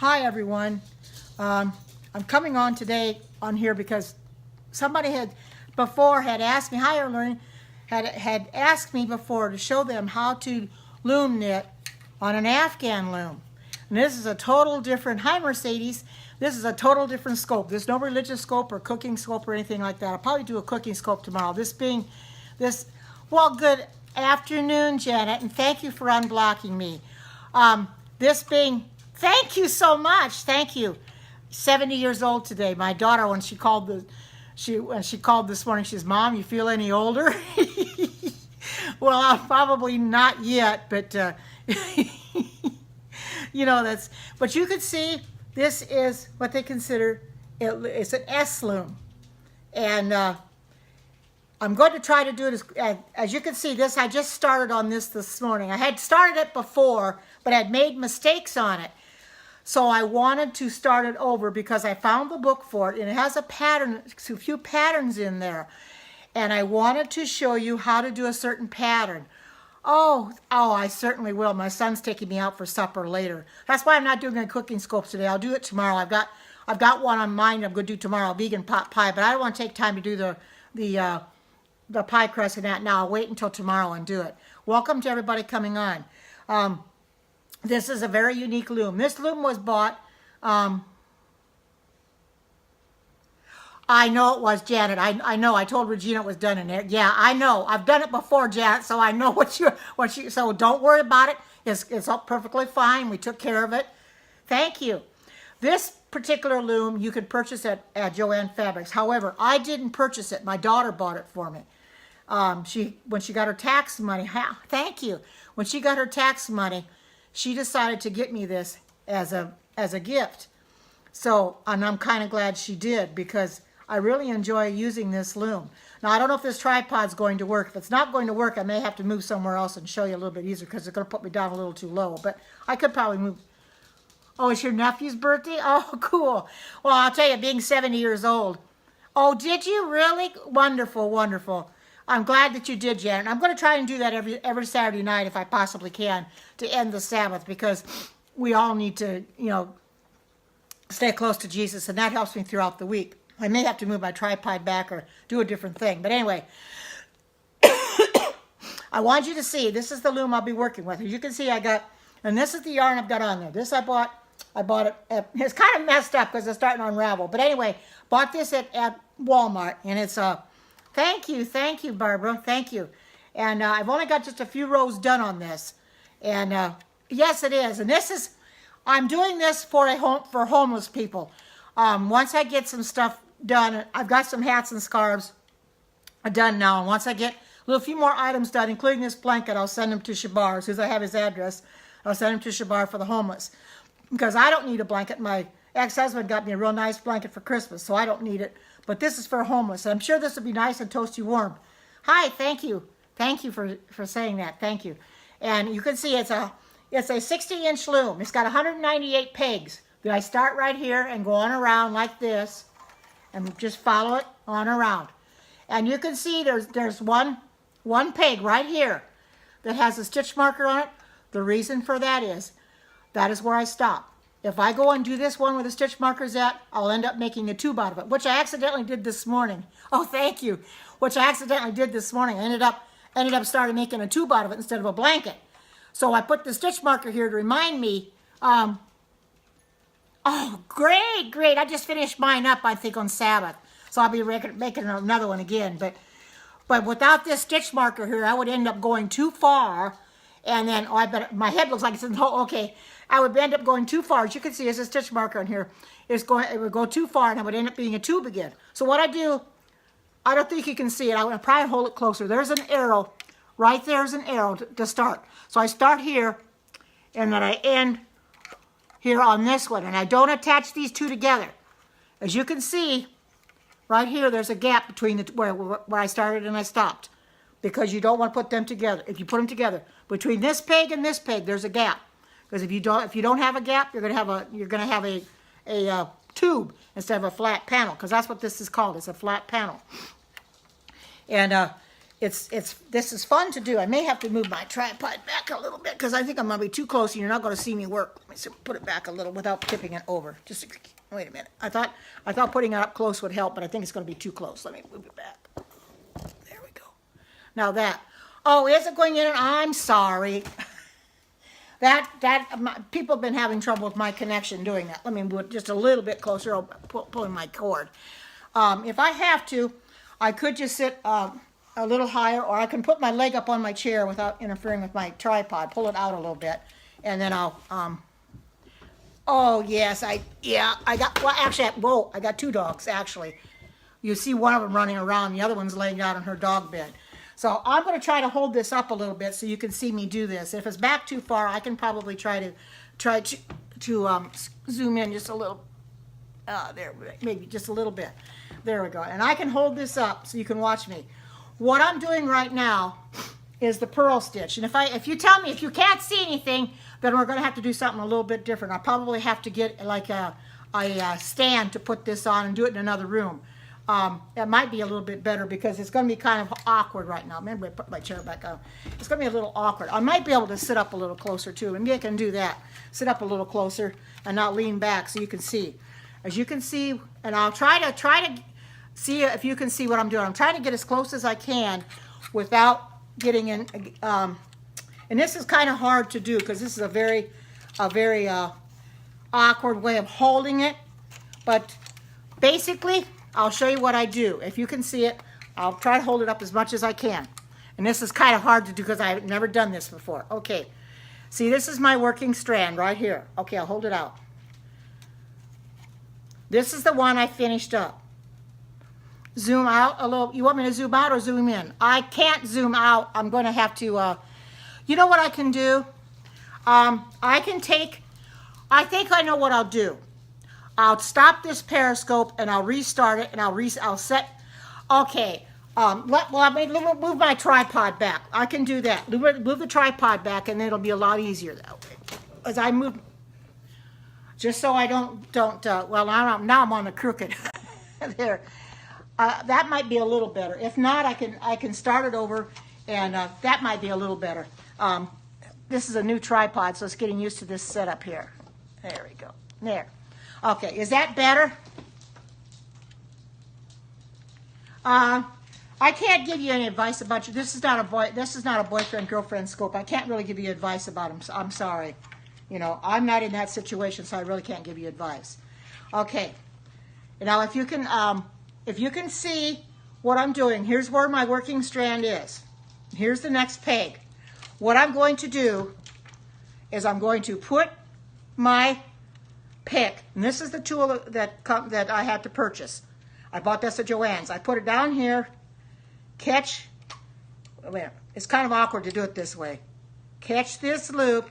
Hi everyone. I'm coming on today on here because somebody had asked me, hi learning, had asked me before to show them how to loom knit on an Afghan loom. And this is a total different, hi Mercedes, this is a total different scope. There's no religious scope or cooking scope or anything like that. I'll probably do a cooking scope tomorrow. Well, good afternoon, Janet, and thank you for unblocking me. Thank you so much. Thank you. 70 years old today. My daughter, when she called this morning, she says, "Mom, you feel any older?" Well, I'm probably not yet, but you know, but you can see this is what they consider it's an S loom, and I'm going to try to do it as you can see. I just started on this morning. I had started it before, but I had made mistakes on it. So I wanted to start it over because I found the book for it, and it has a few patterns in there. And I wanted to show you how to do a certain pattern. Oh, I certainly will. My son's taking me out for supper later. That's why I'm not doing a cooking scope today. I'll do it tomorrow. I've got one on mind I'm going to do tomorrow, vegan pot pie, but I don't want to take time to do the pie crust and that now. I'll wait until tomorrow and do it. Welcome to everybody coming on. This is a very unique loom. This loom was bought, I know it was, Janet. I know. I told Regina it was done in there. Yeah, I know. I've done it before, Janet, so I know so don't worry about it. It's all perfectly fine. We took care of it. Thank you. This particular loom you could purchase at Joann Fabrics. However, I didn't purchase it. My daughter bought it for me. When she got her tax money, thank you. When she got her tax money, she decided to get me this as a gift. So, and I'm kind of glad she did because I really enjoy using this loom. Now, I don't know if this tripod's going to work. If it's not going to work, I may have to move somewhere else and show you a little bit easier because it's going to put me down a little too low. But I could probably move. Oh, it's your nephew's birthday? Oh, cool. Well, I'll tell you, being 70 years old. Oh, did you really? Wonderful, wonderful. I'm glad that you did, Janet. I'm going to try and do that every Saturday night if I possibly can to end the Sabbath because we all need to, stay close to Jesus, and that helps me throughout the week. I may have to move my tripod back or do a different thing. But anyway, I want you to see, this is the loom I'll be working with. As you can see, and this is the yarn I've got on there. This I bought it, it's kind of messed up because it's starting to unravel. But anyway, bought this at Walmart, and it's thank you, Barbara, thank you. And I've only got just a few rows done on this. And yes, it is. And I'm doing this for homeless people. Once I get some stuff done, I've got some hats and scarves done now. And once I get a few more items done, including this blanket, I'll send them to Shabar. As soon as I have his address, I'll send him to Shabar for the homeless. Because I don't need a blanket. My ex-husband got me a real nice blanket for Christmas, so I don't need it. But this is for homeless. I'm sure this would be nice and toasty warm. Hi, thank you. Thank you for saying that. Thank you. And you can see it's a 60-inch loom. It's got 198 pegs. Then I start right here and go on around like this and just follow it on around. And you can see there's one peg right here that has a stitch marker on it. The reason for that is where I stop. If I go and do this one where the stitch marker's at, I'll end up making a tube out of it, which I accidentally did this morning. Oh, thank you. Which I accidentally did this morning. I ended up starting making a tube out of it instead of a blanket. So I put the stitch marker here to remind me. Oh, great. I just finished mine up, I think, on Sabbath. So I'll be making another one again. But without this stitch marker here, I would end up going too far. And then, my head looks like it's in the hole. Okay, I would end up going too far. As you can see, there's a stitch marker in here. It would go too far, and it would end up being a tube again. So what I do, I don't think you can see it. I would probably hold it closer. There's an arrow. Right there's an arrow to start. So I start here, and then I end here on this one. And I don't attach these two together. As you can see, right here, there's a gap between where I started and I stopped. Because you don't want to put them together. If you put them together, between this peg and this peg, there's a gap. Because if you don't have a gap, you're gonna have a tube instead of a flat panel. Because that's what this is called. It's a flat panel. And this is fun to do. I may have to move my tripod back a little bit because I think I'm going to be too close and you're not going to see me work. Let me put it back a little without tipping it over. Just wait a minute. I thought putting it up close would help, but I think it's going to be too close. Let me move it back. There we go. Now that. Oh, is it going in? I'm sorry. People have been having trouble with my connection doing that. Let me move it just a little bit closer. I'll pulling my cord. If I have to, I could just sit a little higher, or I can put my leg up on my chair without interfering with my tripod. Pull it out a little bit, and then I'll. Oh yes, I got. Well, actually, I got two dogs actually. You see one of them running around, the other one's laying down in her dog bed. So I'm going to try to hold this up a little bit so you can see me do this. If it's back too far, I can probably try to zoom in just a little. There, maybe just a little bit. There we go. And I can hold this up so you can watch me. What I'm doing right now is the purl stitch. And if you tell me if you can't see anything, then we're going to have to do something a little bit different. I'll probably have to get like a stand to put this on and do it in another room. That might be a little bit better because it's going to be kind of awkward right now. Maybe I put my chair back on. It's going to be a little awkward. I might be able to sit up a little closer too. Maybe I can do that. Sit up a little closer and not lean back so you can see. As you can see, and I'll try to see if you can see what I'm doing. I'm trying to get as close as I can without getting in. And this is kind of hard to do because this is a very awkward way of holding it. But basically, I'll show you what I do. If you can see it, I'll try to hold it up as much as I can. And this is kind of hard to do because I've never done this before. Okay, see, this is my working strand right here. Okay, I'll hold it out. This is the one I finished up. Zoom out a little. You want me to zoom out or zoom in? I can't zoom out. I'm going to have to, you know what I can do? I think I know what I'll do. I'll stop this periscope and I'll restart it and I'll set, okay. Let me move my tripod back. I can do that. Move the tripod back and it'll be a lot easier that way. As I move, just so I don't well, now I'm on the crooked. There. That might be a little better. If not, I can start it over, and that might be a little better. This is a new tripod, so it's getting used to this setup here. There we go. There. Okay, is that better? I can't give you any advice about you. This is not a boyfriend girlfriend scope. I can't really give you advice about them. So I'm sorry. You know, I'm not in that situation, so I really can't give you advice. Okay. Now, if you can see what I'm doing, here's where my working strand is. Here's the next peg. What I'm going to do is I'm going to put my pick, and this is the tool that I had to purchase. I bought this at Joann's. I put it down here, catch, it's kind of awkward to do it this way. Catch this loop,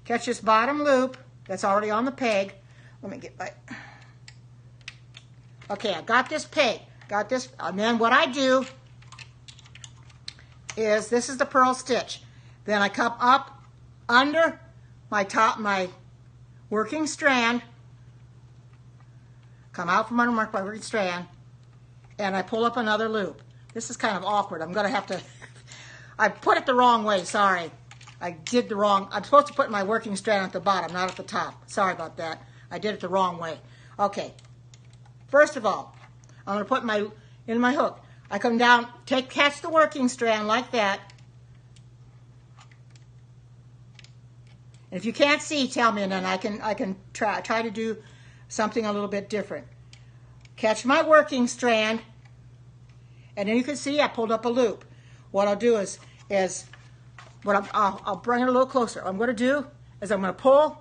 catch this bottom loop that's already on the peg. Let me get my, okay, I got this peg, got this, and then what I do is, this is the purl stitch. Then I come up under my working strand, come out from under my working strand, and I pull up another loop. This is kind of awkward. I'm going to have to, I put it the wrong way, sorry. I did the wrong, I'm supposed to put my working strand at the bottom, not at the top. Sorry about that. I did it the wrong way. Okay. First of all, I'm going to put in my hook. I come down, catch the working strand like that. And if you can't see, tell me, and then I can try to do something a little bit different. Catch my working strand, and then you can see I pulled up a loop. What I'll do is I'll bring it a little closer. What I'm going to do is I'm going to pull.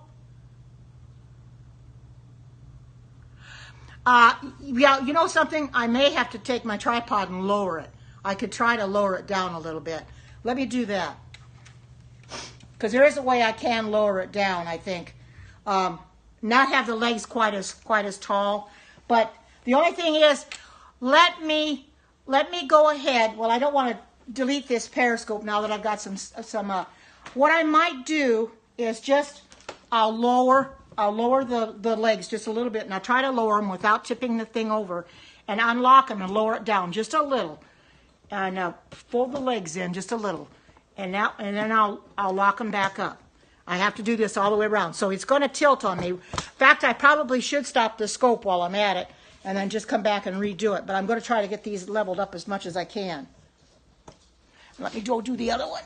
Yeah, you know something? I may have to take my tripod and lower it. I could try to lower it down a little bit. Let me do that. Because there is a way I can lower it down, I think. Not have the legs quite as tall. But the only thing is, let me go ahead. Well, I don't want to delete this periscope now that I've got some what I might do is just I'll lower the legs just a little bit, and I'll try to lower them without tipping the thing over, and unlock them and lower it down just a little. fold the legs in just a little, and then I'll lock them back up. I have to do this all the way around, so it's going to tilt on me. In fact, I probably should stop the scope while I'm at it, and then just come back and redo it. But I'm going to try to get these leveled up as much as I can. Let me go do the other one.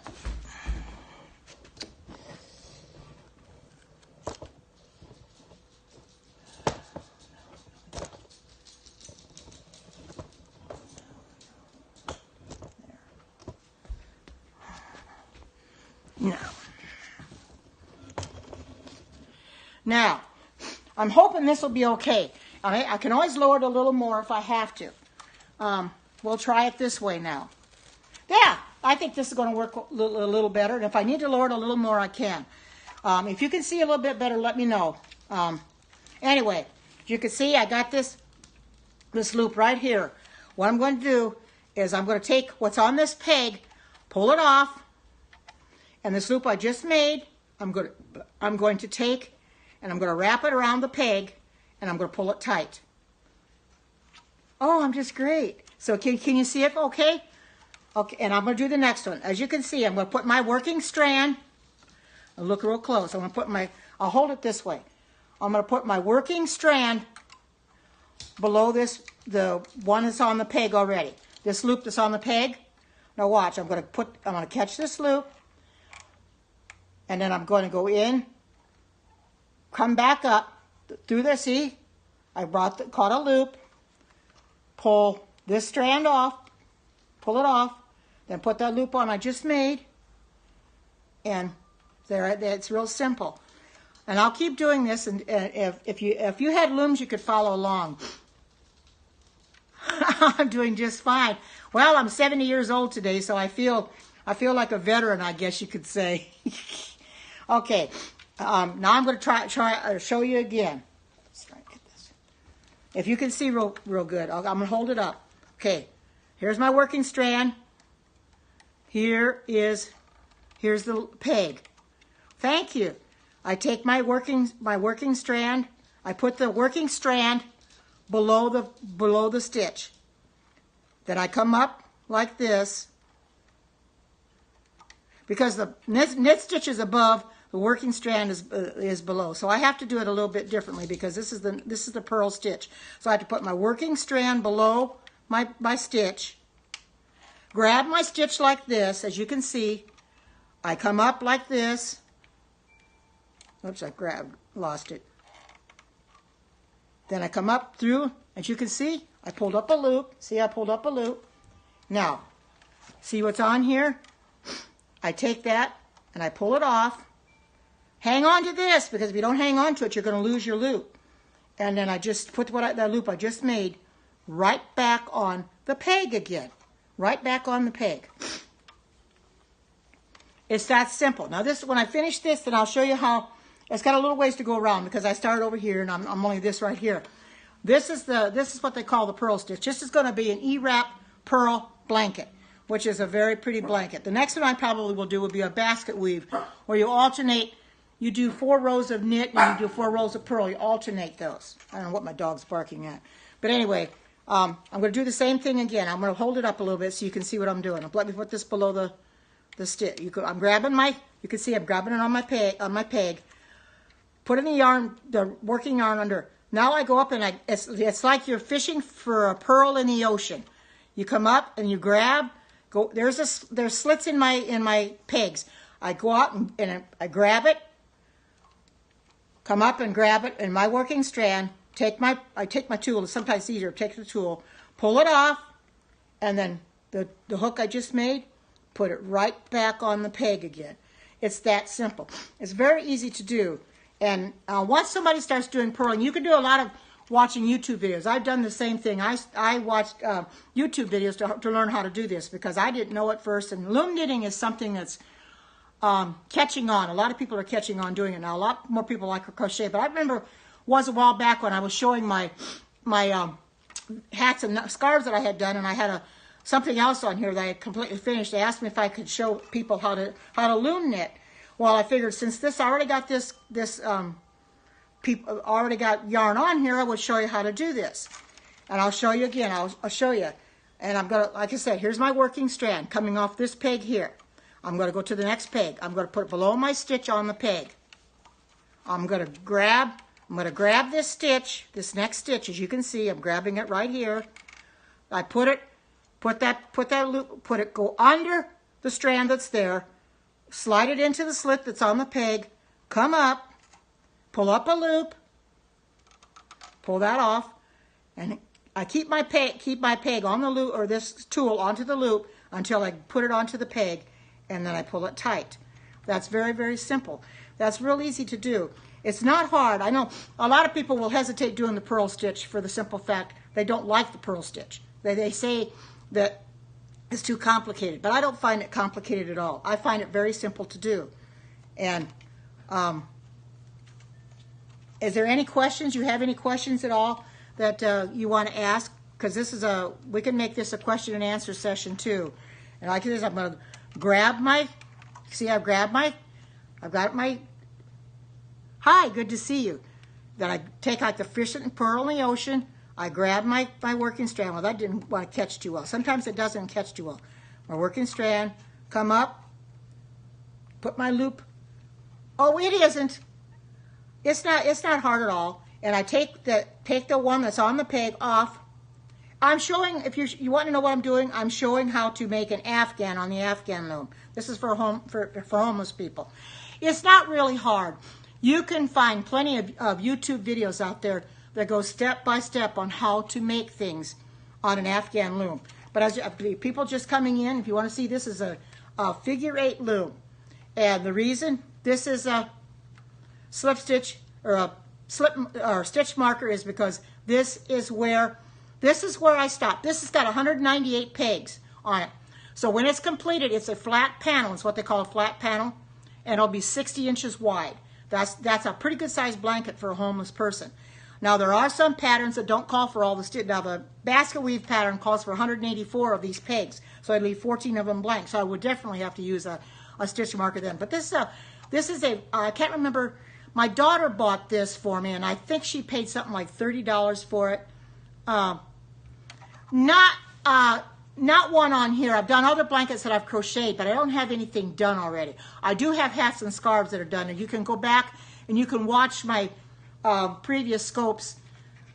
Now, I'm hoping this will be okay. I can always lower it a little more if I have to. We'll try it this way now. Yeah, I think this is going to work a little better. And if I need to lower it a little more, I can. If you can see a little bit better, let me know. Anyway, you can see I got this loop right here. What I'm going to do is I'm going to take what's on this peg, pull it off, and this loop I just made, I'm going to take and I'm going to wrap it around the peg, and I'm going to pull it tight. Oh, I'm just great. So can you see it okay? Okay, and I'm going to do the next one. As you can see, I'm going to put my working strand, I'll look real close. I'm going to put I'll hold it this way. I'm going to put my working strand below the one that's on the peg already. This loop that's on the peg. Now watch, I'm going to catch this loop, and then I'm going to go in, come back up through there. See, I caught a loop, pull this strand off, pull it off, then put that loop on I just made, and there, it's real simple. And I'll keep doing this, and if you had looms, you could follow along. I'm doing just fine. Well, I'm 70 years old today, so I feel like a veteran, I guess you could say. Okay, now I'm going to show you again. Let's try to get this. If you can see real good, I'm going to hold it up. Okay, here's my working strand. Here's the peg. Thank you. I take my working strand. I put the working strand below the stitch. Then I come up like this, because the knit stitch is above, the working strand is below. So I have to do it a little bit differently, because this is the purl stitch. So I have to put my working strand below my stitch, grab my stitch like this. As you can see, I come up like this. Oops, I lost it. Then I come up through, as you can see, I pulled up a loop. See, I pulled up a loop. Now, see what's on here? I take that and I pull it off. Hang on to this, because if you don't hang on to it, you're going to lose your loop. And then I just put that loop I just made right back on the peg again. Right back on the peg. It's that simple. Now this, when I finish this, then I'll show you how. It's got a little ways to go around, because I started over here and I'm only this right here. This is what they call the purl stitch. This is going to be an E-wrap purl blanket, which is a very pretty blanket. The next one I probably will do will be a basket weave, where you alternate. You do 4 rows of knit and you do 4 rows of purl. You alternate those. I don't know what my dog's barking at. But anyway, I'm going to do the same thing again. I'm going to hold it up a little bit so you can see what I'm doing. Let me put this below the stitch. I'm grabbing you can see I'm grabbing it on my peg. Putting the working yarn under. Now I go up and it's like you're fishing for a pearl in the ocean. You come up and you grab. There's slits in my pegs. I go out and I grab it. Come up and grab it in my working strand. I take my tool. It's sometimes easier to take the tool, pull it off, and then the hook I just made, put it right back on the peg again. It's that simple. It's very easy to do. And once somebody starts doing purling, you can do a lot of watching YouTube videos. I've done the same thing. I watched YouTube videos to learn how to do this, because I didn't know at first. And loom knitting is something that's catching on. A lot of people are catching on doing it now. A lot more people like crochet. But I remember was a while back when I was showing my hats and scarves that I had done, and I had something else on here that I had completely finished. They asked me if I could show people how to loom knit. Well, I figured since this already got people already got yarn on here, I would show you how to do this. And I'll show you again. I'll show you. And I'm going to, like I said, here's my working strand coming off this peg here. I'm going to go to the next peg. I'm going to put it below my stitch on the peg. I'm going to grab this stitch, this next stitch. As you can see, I'm grabbing it right here. I put it go under the strand that's there, slide it into the slit that's on the peg, come up, pull up a loop, pull that off, and I keep my peg on the loop, or this tool onto the loop, until I put it onto the peg, and then I pull it tight. That's very, very simple. That's real easy to do. It's not hard. I know a lot of people will hesitate doing the purl stitch for the simple fact they don't like the purl stitch. They say that it's too complicated, but I don't find it complicated at all. I find it very simple to do. And is there any questions? You have any questions at all that you want to ask? Because this is we can make this a question and answer session too. And like this, I'm going to grab my, see, I've got my, hi, good to see you. Then I take like the fish and pearl in the ocean. I grab my working strand. Well, that didn't want to catch too well. Sometimes it doesn't catch too well. My working strand, come up, put my loop. Oh, it isn't. It's not hard at all. And I take the one that's on the peg off. I'm showing, if you want to know what I'm doing, I'm showing how to make an Afghan on the Afghan loom. This is for homeless people. It's not really hard. You can find plenty of YouTube videos out there that go step by step on how to make things on an Afghan loom. But as people just coming in, if you want to see, this is a figure 8 loom. And the reason this is a slip stitch or a stitch marker is because this is where I stop. This has got 198 pegs on it. So when it's completed, it's a flat panel. It's what they call a flat panel, and it'll be 60 inches wide. That's a pretty good sized blanket for a homeless person. Now there are some patterns that don't call for all the stitch. Now the basket weave pattern calls for 184 of these pegs, so I'd leave 14 of them blank. So I would definitely have to use a stitch marker then. But this is a I can't remember. My daughter bought this for me, and I think she paid something like $30 for it. Not one on here. I've done other blankets that I've crocheted, but I don't have anything done already. I do have hats and scarves that are done, and you can go back and you can watch my previous scopes.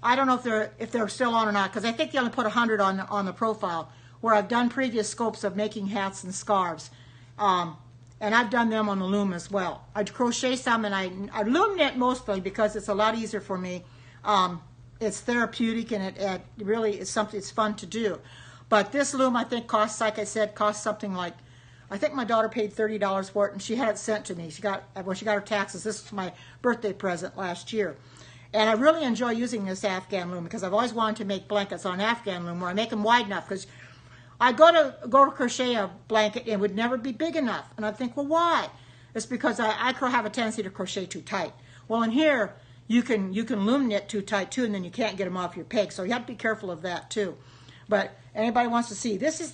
I don't know if they're still on or not, because I think they only put 100 on the profile, where I've done previous scopes of making hats and scarves. And I've done them on the loom as well. I crochet some, and I loom knit mostly because it's a lot easier for me. It's therapeutic, and it really is something it's fun to do. But this loom, I think, costs, like I said, costs something like, I think my daughter paid $30 for it, and she had it sent to me. When she got her taxes, this was my birthday present last year. And I really enjoy using this Afghan loom because I've always wanted to make blankets on Afghan loom where I make them wide enough, because I go to crochet a blanket and it would never be big enough. And I think, well, why? It's because I have a tendency to crochet too tight. Well, in here, you can loom knit too tight too, and then you can't get them off your peg. So you have to be careful of that too. But anybody wants to see, this is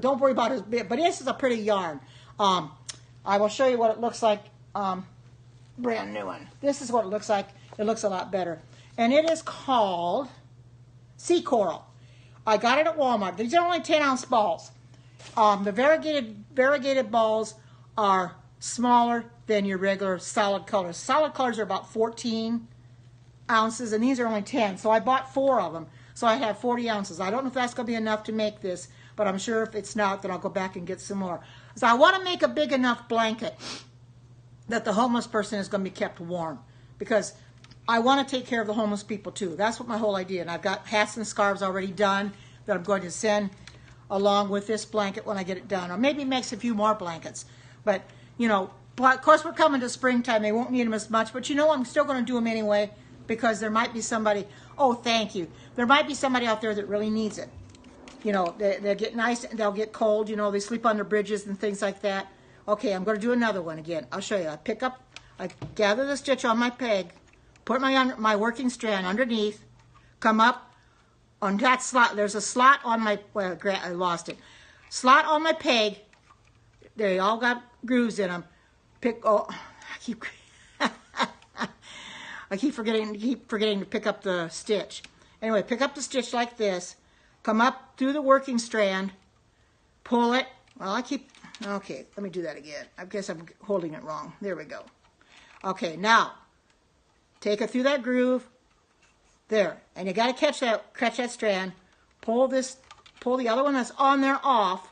don't worry about it, but this is a pretty yarn. I will show you what it looks like. Brand new one. This is what it looks like. It looks a lot better. And it is called Sea Coral. I got it at Walmart. These are only 10-ounce balls. The variegated balls are smaller than your regular solid colors. Solid colors are about 14 ounces, and these are only 10. So I bought 4 of them. So I have 40 ounces. I don't know if that's going to be enough to make this, but I'm sure if it's not, then I'll go back and get some more. So I want to make a big enough blanket that the homeless person is going to be kept warm, because I want to take care of the homeless people too. That's what my whole idea. And I've got hats and scarves already done that I'm going to send along with this blanket when I get it done. Or maybe makes a few more blankets. But, you know, of course we're coming to springtime. They won't need them as much. But, you know, I'm still going to do them anyway, because there might be somebody, oh, thank you. There might be somebody out there that really needs it. You know, they'll get nice and they'll get cold. You know, they sleep under bridges and things like that. Okay, I'm going to do another one again. I'll show you. I gather the stitch on my peg, put my working strand underneath, come up on that slot. There's a slot on my, well, I lost it. Slot on my peg. They all got grooves in them. I keep forgetting to pick up the stitch. Anyway, pick up the stitch like this. come up through the working strand, pull it. Well, okay, let me do that again. I guess I'm holding it wrong. There we go. Okay, now, take it through that groove. There, and you got to catch that strand. Pull the other one that's on there off.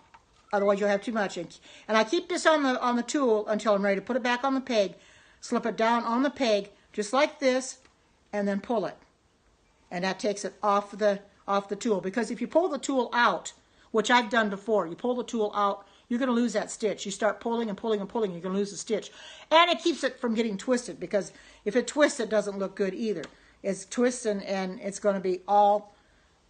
Otherwise, you'll have too much. And I keep this on the tool until I'm ready to put it back on the peg. Slip it down on the peg, just like this, and then pull it. And that takes it off the tool. Because if you pull the tool out, which I've done before, you pull the tool out, you're going to lose that stitch. You start pulling and pulling and pulling, you're going to lose the stitch. And it keeps it from getting twisted, because if it twists, it doesn't look good either. It's twisting, and it's going to be all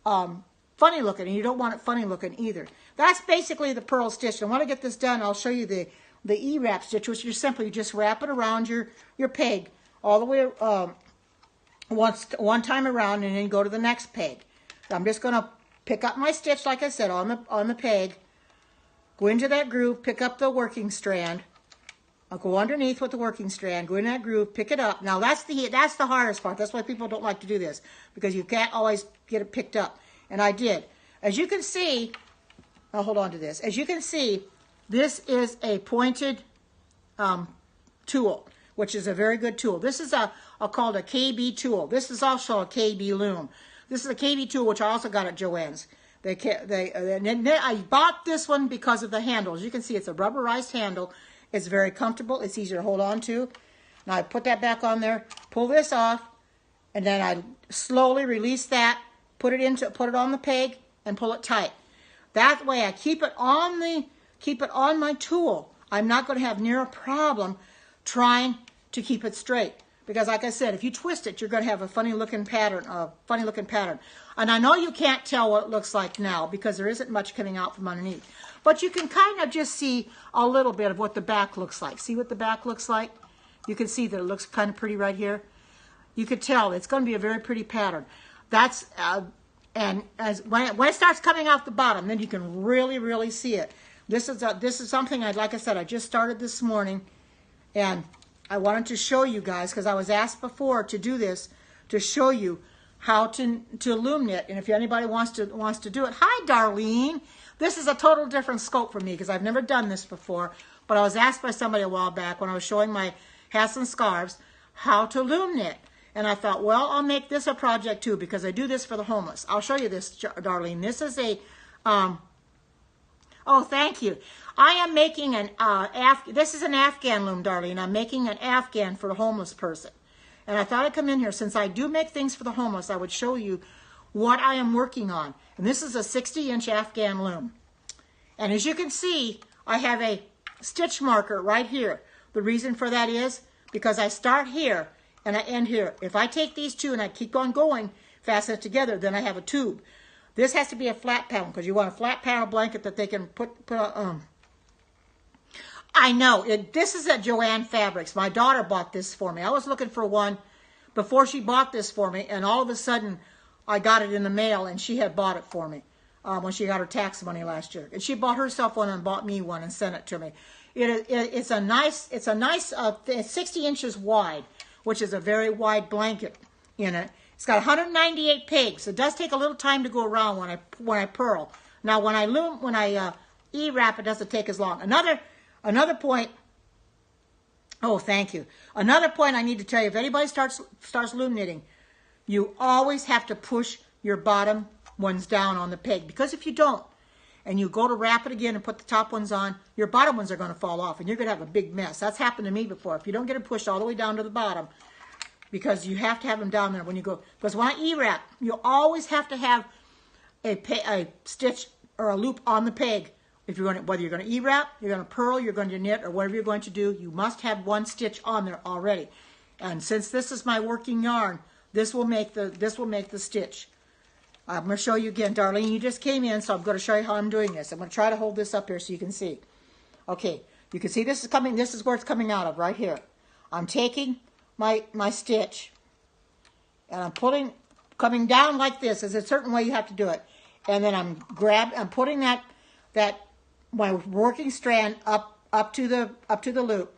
funny looking, and you don't want it funny looking either. That's basically the purl stitch. And when I get this done, I'll show you the E-wrap stitch, which you simply just wrap it around your peg all the way one time around, and then go to the next peg. So I'm just going to pick up my stitch, like I said, on the peg, go into that groove, pick up the working strand. I'll go underneath with the working strand, go in that groove, pick it up. Now that's the hardest part. That's why people don't like to do this, because you can't always get it picked up. And I did. As you can see, I'll hold on to this. As you can see, this is a pointed tool, which is a very good tool. This is called a KB tool. This is also a KB loom. This is a KB tool, which I also got at Joann's. I bought this one because of the handle. As you can see, it's a rubberized handle. It's very comfortable. It's easier to hold on to. Now I put that back on there, pull this off, and then I slowly release that, put it on the peg, and pull it tight. That way I keep it on my tool. I'm not going to have near a problem trying to keep it straight. Because like I said, if you twist it, you're going to have a funny looking pattern. And I know you can't tell what it looks like now, because there isn't much coming out from underneath. But you can kind of just see a little bit of what the back looks like. See what the back looks like? You can see that it looks kind of pretty right here. You could tell it's going to be a very pretty pattern. That's when it starts coming off the bottom, then you can really see it. This is something like I said, I just started this morning, and I wanted to show you guys, because I was asked before to do this, to show you how to loom knit. And if anybody wants to do it, hi Darlene. This is a total different scope for me, because I've never done this before. But I was asked by somebody a while back when I was showing my hats and scarves how to loom knit. And I thought, well, I'll make this a project too, because I do this for the homeless. I'll show you this, Darlene. This is a, oh, thank you. I am making this is an Afghan loom, Darlene. I'm making an Afghan for a homeless person. And I thought I'd come in here, since I do make things for the homeless, I would show you what I am working on. And this is a 60-inch Afghan loom. And as you can see, I have a stitch marker right here. The reason for that is because I start here and I end here. If I take these two and I keep on going, fasten it together, then I have a tube. This has to be a flat panel, because you want a flat panel blanket that they can put on. I know, this is at Joann Fabrics. My daughter bought this for me. I was looking for one before she bought this for me, and all of a sudden I got it in the mail, and she had bought it for me when she got her tax money last year. And she bought herself one and bought me one and sent it to me. It's a nice 60 inches wide, which is a very wide blanket in it. It's got 198 pegs. It does take a little time to go around when I purl. Now when I E-wrap, it doesn't take as long. Another point. Oh, thank you. Another point I need to tell you: if anybody starts loom knitting, you always have to push your bottom ones down on the peg, because if you don't, and you go to wrap it again and put the top ones on, your bottom ones are going to fall off, and you're going to have a big mess. That's happened to me before. If you don't get it pushed all the way down to the bottom, because you have to have them down there when you go. Because when I E-wrap, you always have to have a stitch or a loop on the peg. If you're whether you're going to E-wrap, you're going to purl, you're going to knit, or whatever you're going to do, you must have one stitch on there already. And since this is my working yarn, this will make the stitch. I'm going to show you again, Darlene. You just came in, so I'm going to show you how I'm doing this. I'm going to try to hold this up here so you can see. Okay, you can see this is coming. This is where it's coming out of, right here. I'm taking my stitch, and I'm coming down like this. There's a certain way you have to do it, and then I'm putting my working strand up to the loop,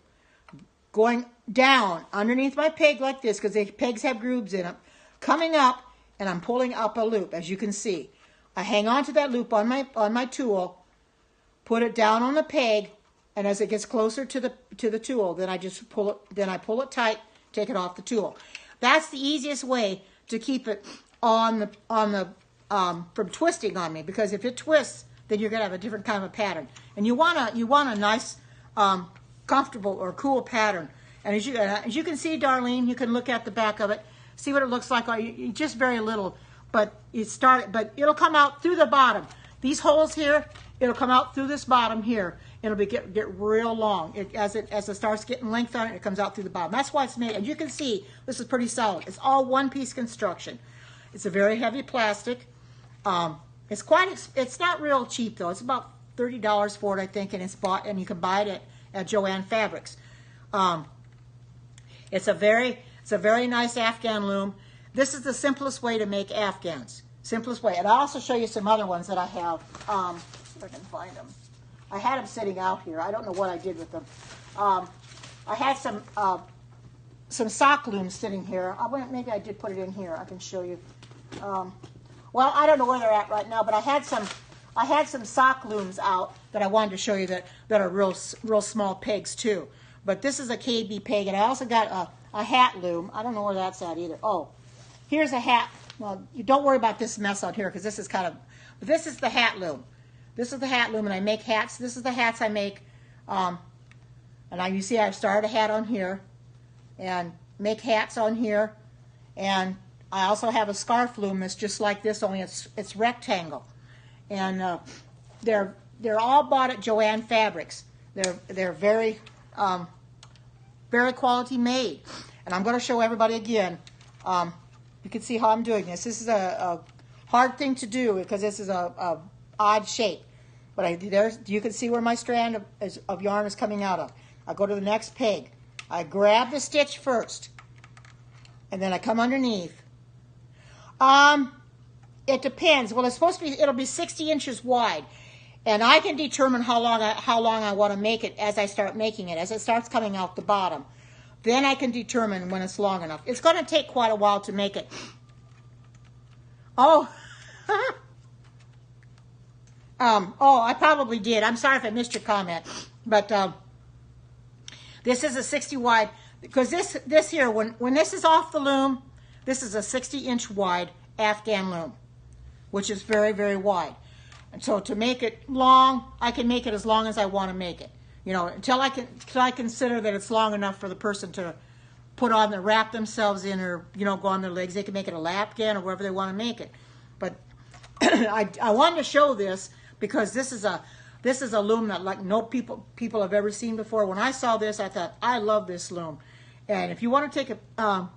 going down underneath my peg like this, because the pegs have grooves in them, coming up, and I'm pulling up a loop, as you can see. I hang on to that loop on my tool, put it down on the peg, and as it gets closer to the tool, then I just pull it. Then I pull it tight, take it off the tool. That's the easiest way to keep it from twisting on me, because if it twists, then you're gonna have a different kind of pattern. And you want a nice, comfortable or cool pattern. And as you can see, Darlene, you can look at the back of it, see what it looks like. Just very little, but it'll come out through the bottom. These holes here, it'll come out through this bottom here. It'll get real long. As it starts getting length on it, it comes out through the bottom. That's why it's made. And you can see this is pretty solid. It's all one-piece construction. It's a very heavy plastic. It's not real cheap though. It's about $30 for it, I think, and and you can buy it at Joann Fabrics. It's a very nice Afghan loom. This is the simplest way to make Afghans. Simplest way. And I'll also show you some other ones that I have. If I can find them. I had them sitting out here. I don't know what I did with them. I had some sock looms sitting here. Maybe I did put it in here. I can show you. Well, I don't know where they're at right now, but I had some sock looms out that I wanted to show you that are real small pegs too. But this is a KB peg, and I also got a hat loom. I don't know where that's at either. Oh, here's a hat. Well, you don't worry about this mess out here because this is but this is the hat loom. This is the hat loom, and I make hats. This is the hats I make. And you see I've started a hat on here and make hats on here. And I also have a scarf loom that's just like this, only it's rectangle. And they're all bought at Joann Fabrics. They're very quality made. And I'm going to show everybody again. You can see how I'm doing this. This is a hard thing to do because this is a odd shape. But you can see where my strand of yarn is coming out of. I go to the next peg. I grab the stitch first. And then I come underneath. It depends. Well, it'll be 60 inches wide. And I can determine how long I want to make it as I start making it, as it starts coming out the bottom. Then I can determine when it's long enough. It's going to take quite a while to make it. Oh. I probably did. I'm sorry if I missed your comment. But this is a 60 wide, because this here, when this is off the loom, this is a 60-inch wide Afghan loom, which is very, very wide. And so to make it long, I can make it as long as I want to make it. You know, until I consider that it's long enough for the person to wrap themselves in, or, you know, go on their legs. They can make it a Afghan or wherever they want to make it. But I wanted to show this because this is a loom that like no people have ever seen before. When I saw this, I thought, I love this loom. And if you want to take a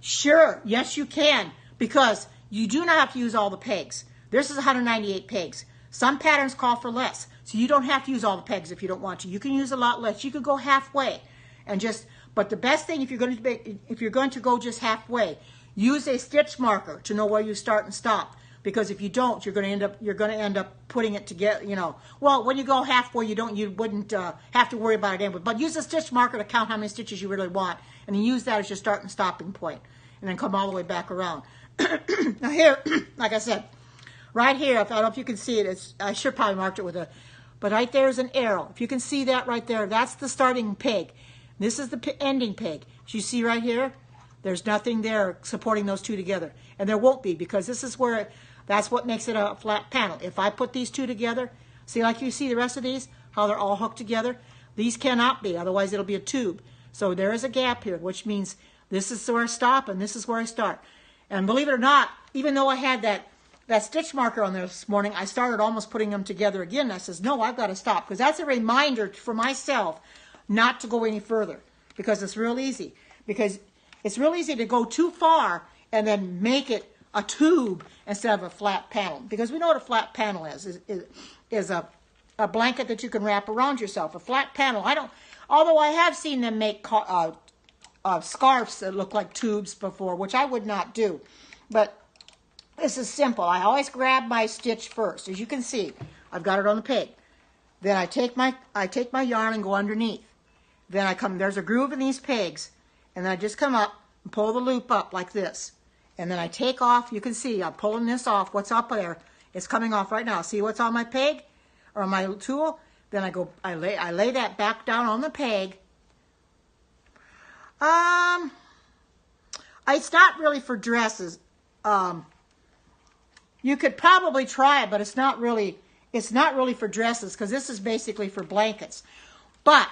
sure, yes you can, because you do not have to use all the pegs. This is 198 pegs. Some patterns call for less, so you don't have to use all the pegs if you don't want to. You can use a lot less. You could go halfway, but the best thing if you're going to go just halfway, use a stitch marker to know where you start and stop. Because if you don't, you're going to end up putting it together. You know, well, when you go halfway, you wouldn't have to worry about it anyway. But use a stitch marker to count how many stitches you really want, and then use that as your start and stopping point, and then come all the way back around. Now here, like I said, right here, I don't know if you can see it. I should probably mark it with but right there is an arrow. If you can see that right there, that's the starting peg. This is the ending peg. As you see right here, there's nothing there supporting those two together, and there won't be, because this is where that's what makes it a flat panel. If I put these two together, see, like you see the rest of these, how they're all hooked together. These cannot be, otherwise it'll be a tube. So there is a gap here, which means this is where I stop and this is where I start. And believe it or not, even though I had that stitch marker on there this morning, I started almost putting them together again. And I says, no, I've got to stop, because that's a reminder for myself not to go any further, because it's real easy. Because it's real easy to go too far and then make it a tube instead of a flat panel. Because we know what a flat panel is a blanket that you can wrap around yourself. A flat panel, although I have seen them make scarves that look like tubes before, which I would not do. But this is simple. I always grab my stitch first. As you can see, I've got it on the peg. Then I take my yarn and go underneath. Then there's a groove in these pegs, and then I just come up and pull the loop up like this. And then I take off, you can see I'm pulling this off. What's up there is coming off right now. See what's on my peg or my tool? Then I lay that back down on the peg. It's not really for dresses. You could probably try it, but it's not really for dresses, because this is basically for blankets. But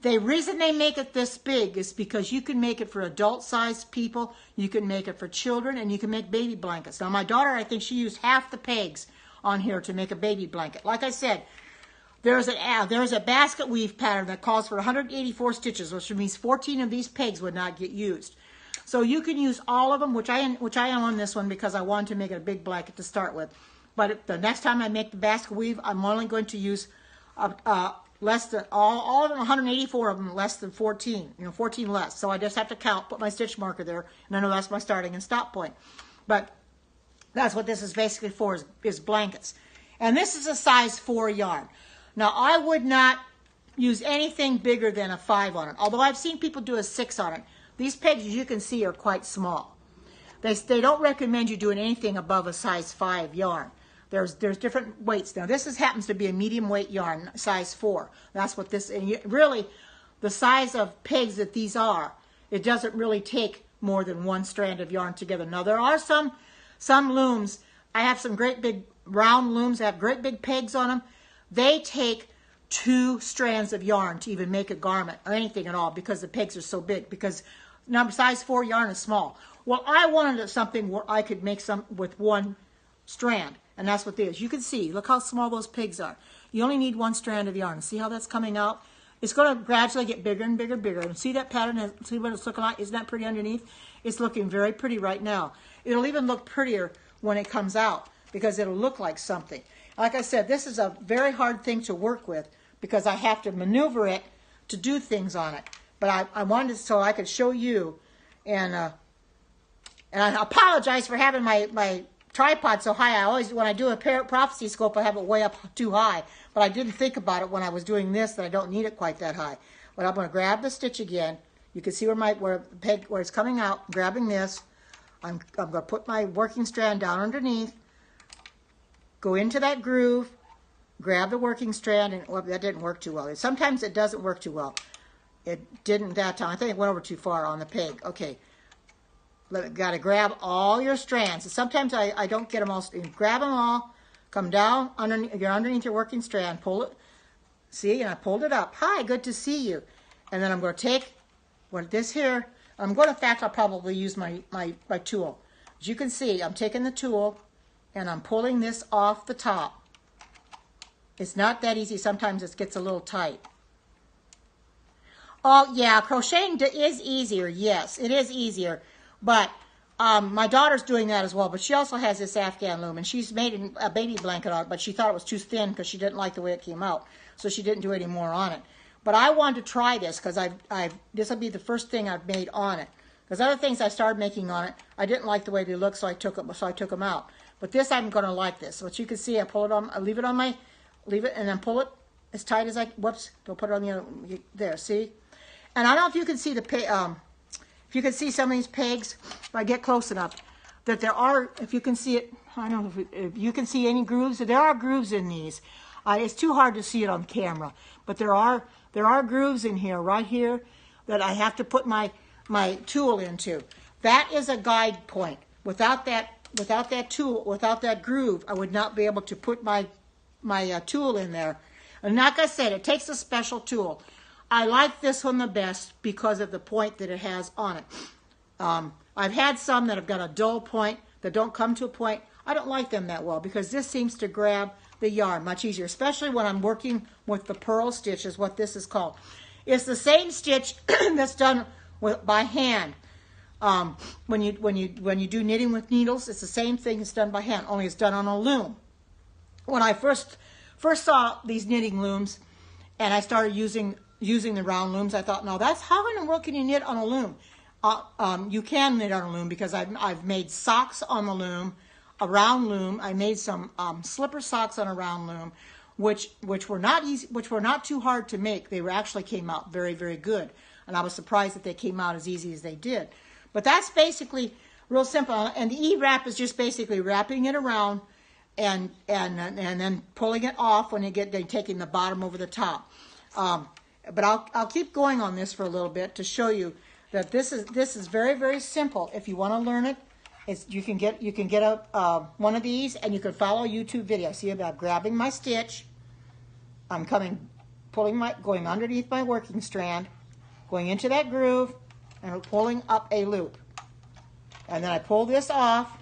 the reason they make it this big is because you can make it for adult-sized people, you can make it for children, and you can make baby blankets. Now, my daughter, I think she used half the pegs on here to make a baby blanket. Like I said, there's a basket weave pattern that calls for 184 stitches, which means 14 of these pegs would not get used. So you can use all of them, which I am on this one because I wanted to make it a big blanket to start with. But the next time I make the basket weave, I'm only going to use less than all of them, 184 of them, less than 14, 14 less. So I just have to count, put my stitch marker there, and I know that's my starting and stop point. But that's what this is basically for, is blankets. And this is a size 4 yarn. Now, I would not use anything bigger than a 5 on it, although I've seen people do a 6 on it. These pegs, as you can see, are quite small. They don't recommend you doing anything above a size 5 yarn. There's different weights. Now, this happens to be a medium weight yarn, size 4. That's what this, and really, the size of pegs that these are, it doesn't really take more than one strand of yarn together. Now, there are some looms. I have some great big round looms that have great big pegs on them. They take 2 strands of yarn to even make a garment or anything at all, because the pegs are so big, because size 4 yarn is small. Well, I wanted something where I could make some with 1 strand, and that's what it is. You can see, look how small those pegs are. You only need 1 strand of yarn. See how that's coming out? It's going to gradually get bigger and bigger and bigger. And see that pattern? See what it's looking like? Isn't that pretty underneath? It's looking very pretty right now. It'll even look prettier when it comes out, because it'll look like something. Like I said, this is a very hard thing to work with, because I have to maneuver it to do things on it. But I wanted it so I could show you, and I apologize for having my tripod so high. I always, when I do a prophecy scope, I have it way up too high. But I didn't think about it when I was doing this, that I don't need it quite that high. But I'm going to grab the stitch again. You can see where it's coming out. I'm grabbing this. I'm going to put my working strand down underneath. Go into that groove. Grab the working strand, and that didn't work too well. Sometimes it doesn't work too well. It didn't that time. I think it went over too far on the peg. Okay. Got to grab all your strands. Sometimes I don't get them all. Grab them all. Come down. You're underneath your working strand. Pull it. See? And I pulled it up. Hi, good to see you. And then I'm going to take this here. In fact, I'll probably use my tool. As you can see, I'm taking the tool, and I'm pulling this off the top. It's not that easy. Sometimes it gets a little tight. Oh, yeah, crocheting is easier. Yes, it is easier. But my daughter's doing that as well. But she also has this Afghan loom, and she's made a baby blanket on it, but she thought it was too thin because she didn't like the way it came out. So she didn't do any more on it. But I wanted to try this because this will be the first thing I've made on it. Because other things I started making on it, I didn't like the way they looked, so I took them out. But this, I'm going to like this. So what you can see, I pull it on, I leave it, and then pull it as tight as whoops, don't put it on the other, there, see? And I don't know if you can see if you can see some of these pegs, if I get close enough, that there are, if you can see it, I don't know if you can see any grooves. There are grooves in these. It's too hard to see it on camera, but there are grooves in here, right here, that I have to put my tool into. That is a guide point. Without that tool, without that groove, I would not be able to put my tool in there. And like I said, it takes a special tool. I like this one the best because of the point that it has on it. I've had some that have got a dull point, that don't come to a point. I don't like them that well, because this seems to grab the yarn much easier, especially when I'm working with the purl stitch, is what this is called. It's the same stitch that's done by hand. When you do knitting with needles, it's the same thing that's done by hand, only it's done on a loom. When I first saw these knitting looms, and I started using the round looms, I thought, no, how in the world can you knit on a loom? You can knit on a loom, because I've made socks on the loom, a round loom. I made some slipper socks on a round loom, which were not easy, which were not too hard to make. They actually came out very, very good, and I was surprised that they came out as easy as they did. But that's basically real simple. And the E-wrap is just basically wrapping it around and then pulling it off when you get done taking the bottom over the top. But I'll keep going on this for a little bit to show you that this is very, very simple. If you want to learn it, you can get a one of these and you can follow a YouTube video. See, I'm grabbing my stitch. I'm going underneath my working strand, going into that groove, and pulling up a loop. And then I pull this off.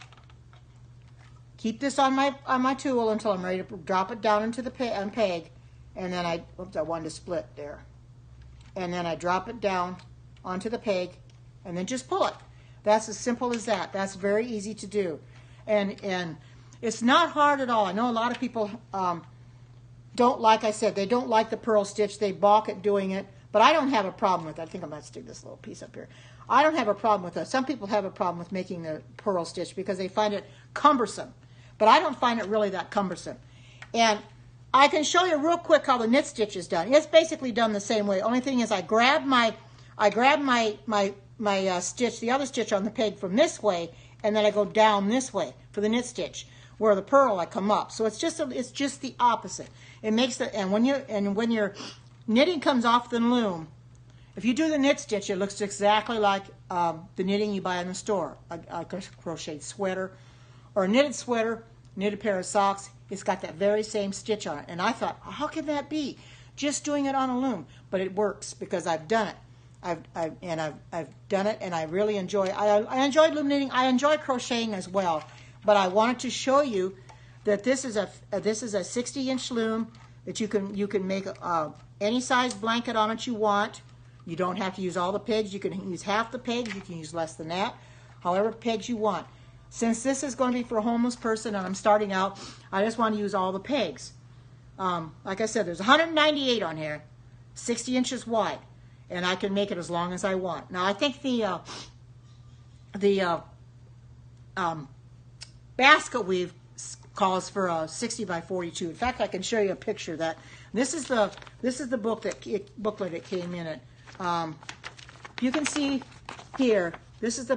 Keep this on my tool until I'm ready to drop it down into the peg. And then I wanted to split there. And then I drop it down onto the peg, and then just pull it. That's as simple as that. That's very easy to do. And it's not hard at all. I know a lot of people don't, like I said, they don't like the purl stitch. They balk at doing it. But I don't have a problem with it. I think I might stick this little piece up here. I don't have a problem with it. Some people have a problem with making the purl stitch because they find it cumbersome. But I don't find it really that cumbersome. And I can show you real quick how the knit stitch is done. It's basically done the same way. Only thing is I grab my stitch, the other stitch on the peg from this way, and then I go down this way for the knit stitch. Where the purl I come up. So it's just the opposite. It makes the and when your knitting comes off the loom, if you do the knit stitch, it looks exactly like the knitting you buy in the store, a crocheted sweater or a knitted sweater, knitted pair of socks. It's got that very same stitch on it. And I thought, how can that be? Just doing it on a loom. But it works because I've done it. I've done it, and I really enjoy it. I enjoy loom knitting. I enjoy crocheting as well. But I wanted to show you that this is a 60-inch loom that you can make any size blanket on it you want. You don't have to use all the pegs. You can use half the pegs. You can use less than that. However pegs you want. Since this is going to be for a homeless person and I'm starting out, I just want to use all the pegs. Like I said, there's 198 on here, 60 inches wide, and I can make it as long as I want. Now I think the basket weave calls for a 60 by 42. In fact, I can show you a picture of that. This is the booklet it came in it. You can see here. This is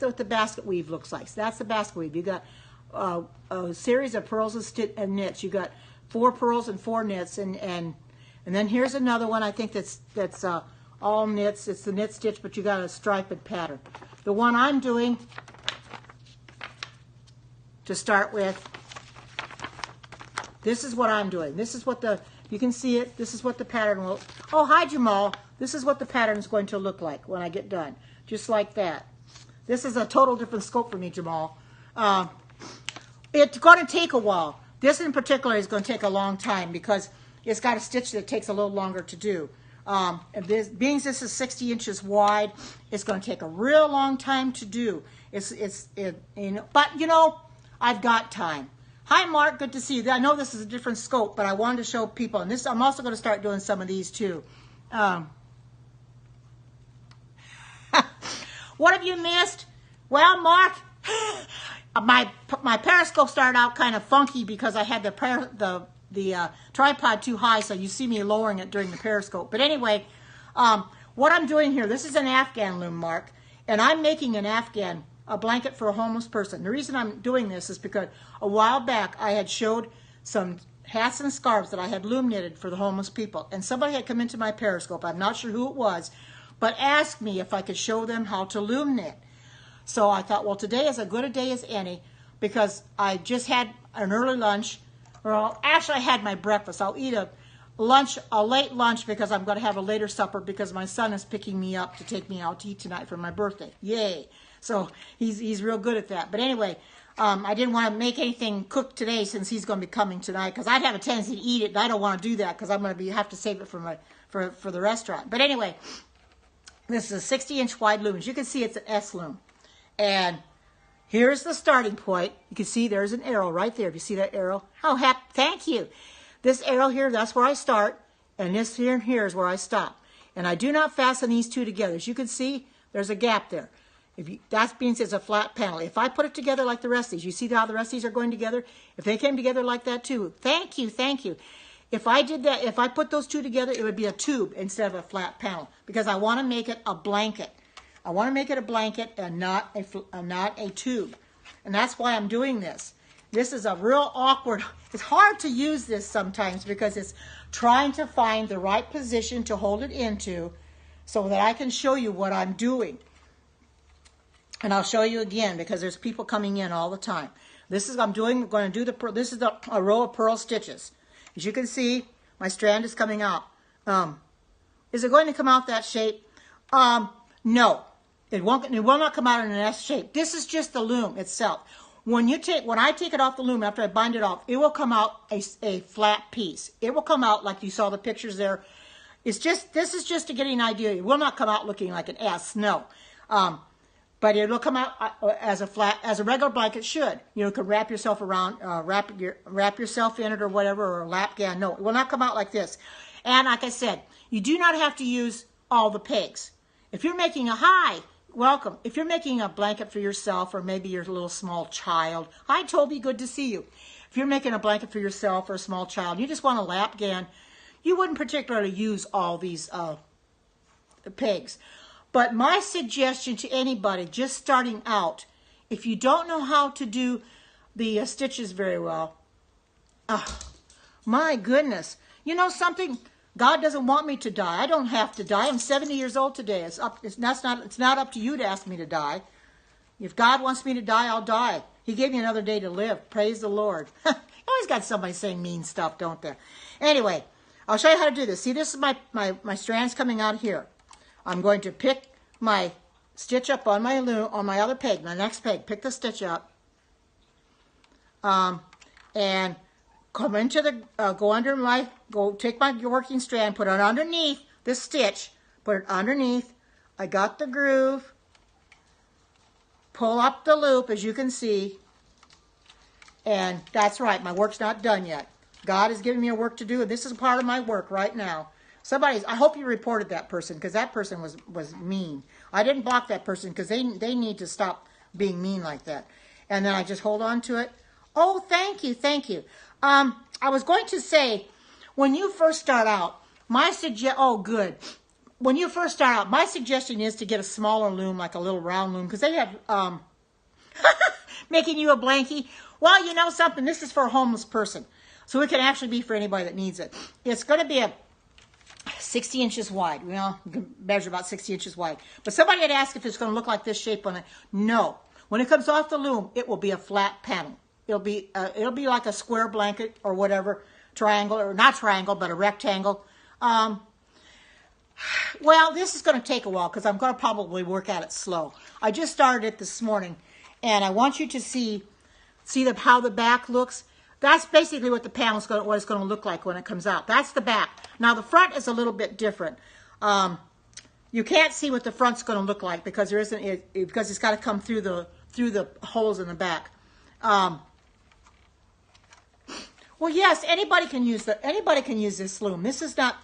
what the basket weave looks like. So that's the basket weave. You got a series of purls and knits. You got 4 purls and 4 knits, and then here's another one. I think that's all knits. It's the knit stitch, but you got a striped pattern. The one I'm doing to start with, this is what I'm doing. This is what you can see it. This is what the pattern will. Oh, hi Jamal. This is what the pattern is going to look like when I get done. Just like that. This is a total different scope for me, Jamal. It's going to take a while. This in particular is going to take a long time because it's got a stitch that takes a little longer to do. And being this is 60 inches wide, it's going to take a real long time to do. But you know, I've got time. Hi Mark, good to see you. I know this is a different scope, but I wanted to show people, and I'm also going to start doing some of these too. What have you missed? Well, Mark, my periscope started out kind of funky because I had the tripod too high, so you see me lowering it during the periscope. But anyway, what I'm doing here, this is an Afghan loom, Mark, and I'm making a blanket for a homeless person. The reason I'm doing this is because a while back I had showed some hats and scarves that I had loom knitted for the homeless people, and somebody had come into my periscope. I'm not sure who it was, but asked me if I could show them how to loom knit. So I thought, well, today is as good a day as any because I just had an early lunch. Well, actually, I had my breakfast. I'll eat a late lunch because I'm going to have a later supper because my son is picking me up to take me out to eat tonight for my birthday. Yay! So he's real good at that. But anyway, I didn't want to make anything cooked today since he's going to be coming tonight because I'd have a tendency to eat it, and I don't want to do that because I'm going to have to save it for the restaurant. But anyway. This is a 60-inch wide loom. As you can see, it's an S loom. And here's the starting point. You can see there's an arrow right there. If you see that arrow, thank you. This arrow here, that's where I start. And this here is where I stop. And I do not fasten these two together. As you can see, there's a gap there. That means it's a flat panel. If I put it together like the rest of these, you see how the rest of these are going together? If they came together like that too, thank you, thank you. If I did that, if I put those two together, it would be a tube instead of a flat panel because I want to make it a blanket. I want to make it a blanket and not a tube. And that's why I'm doing this. This is a real awkward, it's hard to use this sometimes because it's trying to find the right position to hold it into so that I can show you what I'm doing. And I'll show you again because there's people coming in all the time. This is, this is a row of purl stitches. As you can see, my strand is coming out. Is it going to come out that shape? No, it won't. It will not come out in an S shape. This is just the loom itself. When I take it off the loom after I bind it off, it will come out a flat piece. It will come out like you saw the pictures there. This is just to get an idea. It will not come out looking like an S. No. But it will come out as a regular blanket should. You know, you can wrap yourself around, wrap yourself in it or whatever, or a lap gown. No, it will not come out like this. And like I said, you do not have to use all the pegs. If you're making welcome. If you're making a blanket for yourself or maybe your little small child, hi Toby, good to see you. If you're making a blanket for yourself or a small child, you just want a lap gown, you wouldn't particularly use all these pegs. But my suggestion to anybody just starting out, if you don't know how to do the stitches very well, my goodness, you know something? God doesn't want me to die. I don't have to die. I'm 70 years old today. It's not up to you to ask me to die. If God wants me to die, I'll die. He gave me another day to live. Praise the Lord. Always got somebody saying mean stuff, don't they? Anyway, I'll show you how to do this. See, this is my strands coming out here. I'm going to pick my stitch up on my loom, on my other peg, my next peg. Pick the stitch up. And come into the, take my working strand, put it underneath this stitch, put it underneath. I got the groove. Pull up the loop, as you can see. And that's right, my work's not done yet. God is giving me a work to do, and this is part of my work right now. I hope you reported that person, because that person was mean. I didn't block that person, because they need to stop being mean like that. And then I just hold on to it. Oh, thank you, thank you. I was going to say, when you first start out, when you first start out, my suggestion is to get a smaller loom, like a little round loom, because they have, making you a blankie. Well, you know something, this is for a homeless person. So it can actually be for anybody that needs it. It's going to be a 60 inches wide. Well, you can measure about 60 inches wide. But somebody had asked if it's going to look like this shape on it. No. When it comes off the loom, it will be a flat panel. It'll be like a square blanket or whatever, triangle, or not triangle, but a rectangle. Well, this is going to take a while because I'm going to probably work at it slow. I just started it this morning, and I want you to see how the back looks. That's basically what the panel's what it's going to look like when it comes out. That's the back. Now the front is a little bit different. You can't see what the front's going to look like because because it's got to come through the holes in the back. Well, yes, anybody can use this loom. This is not.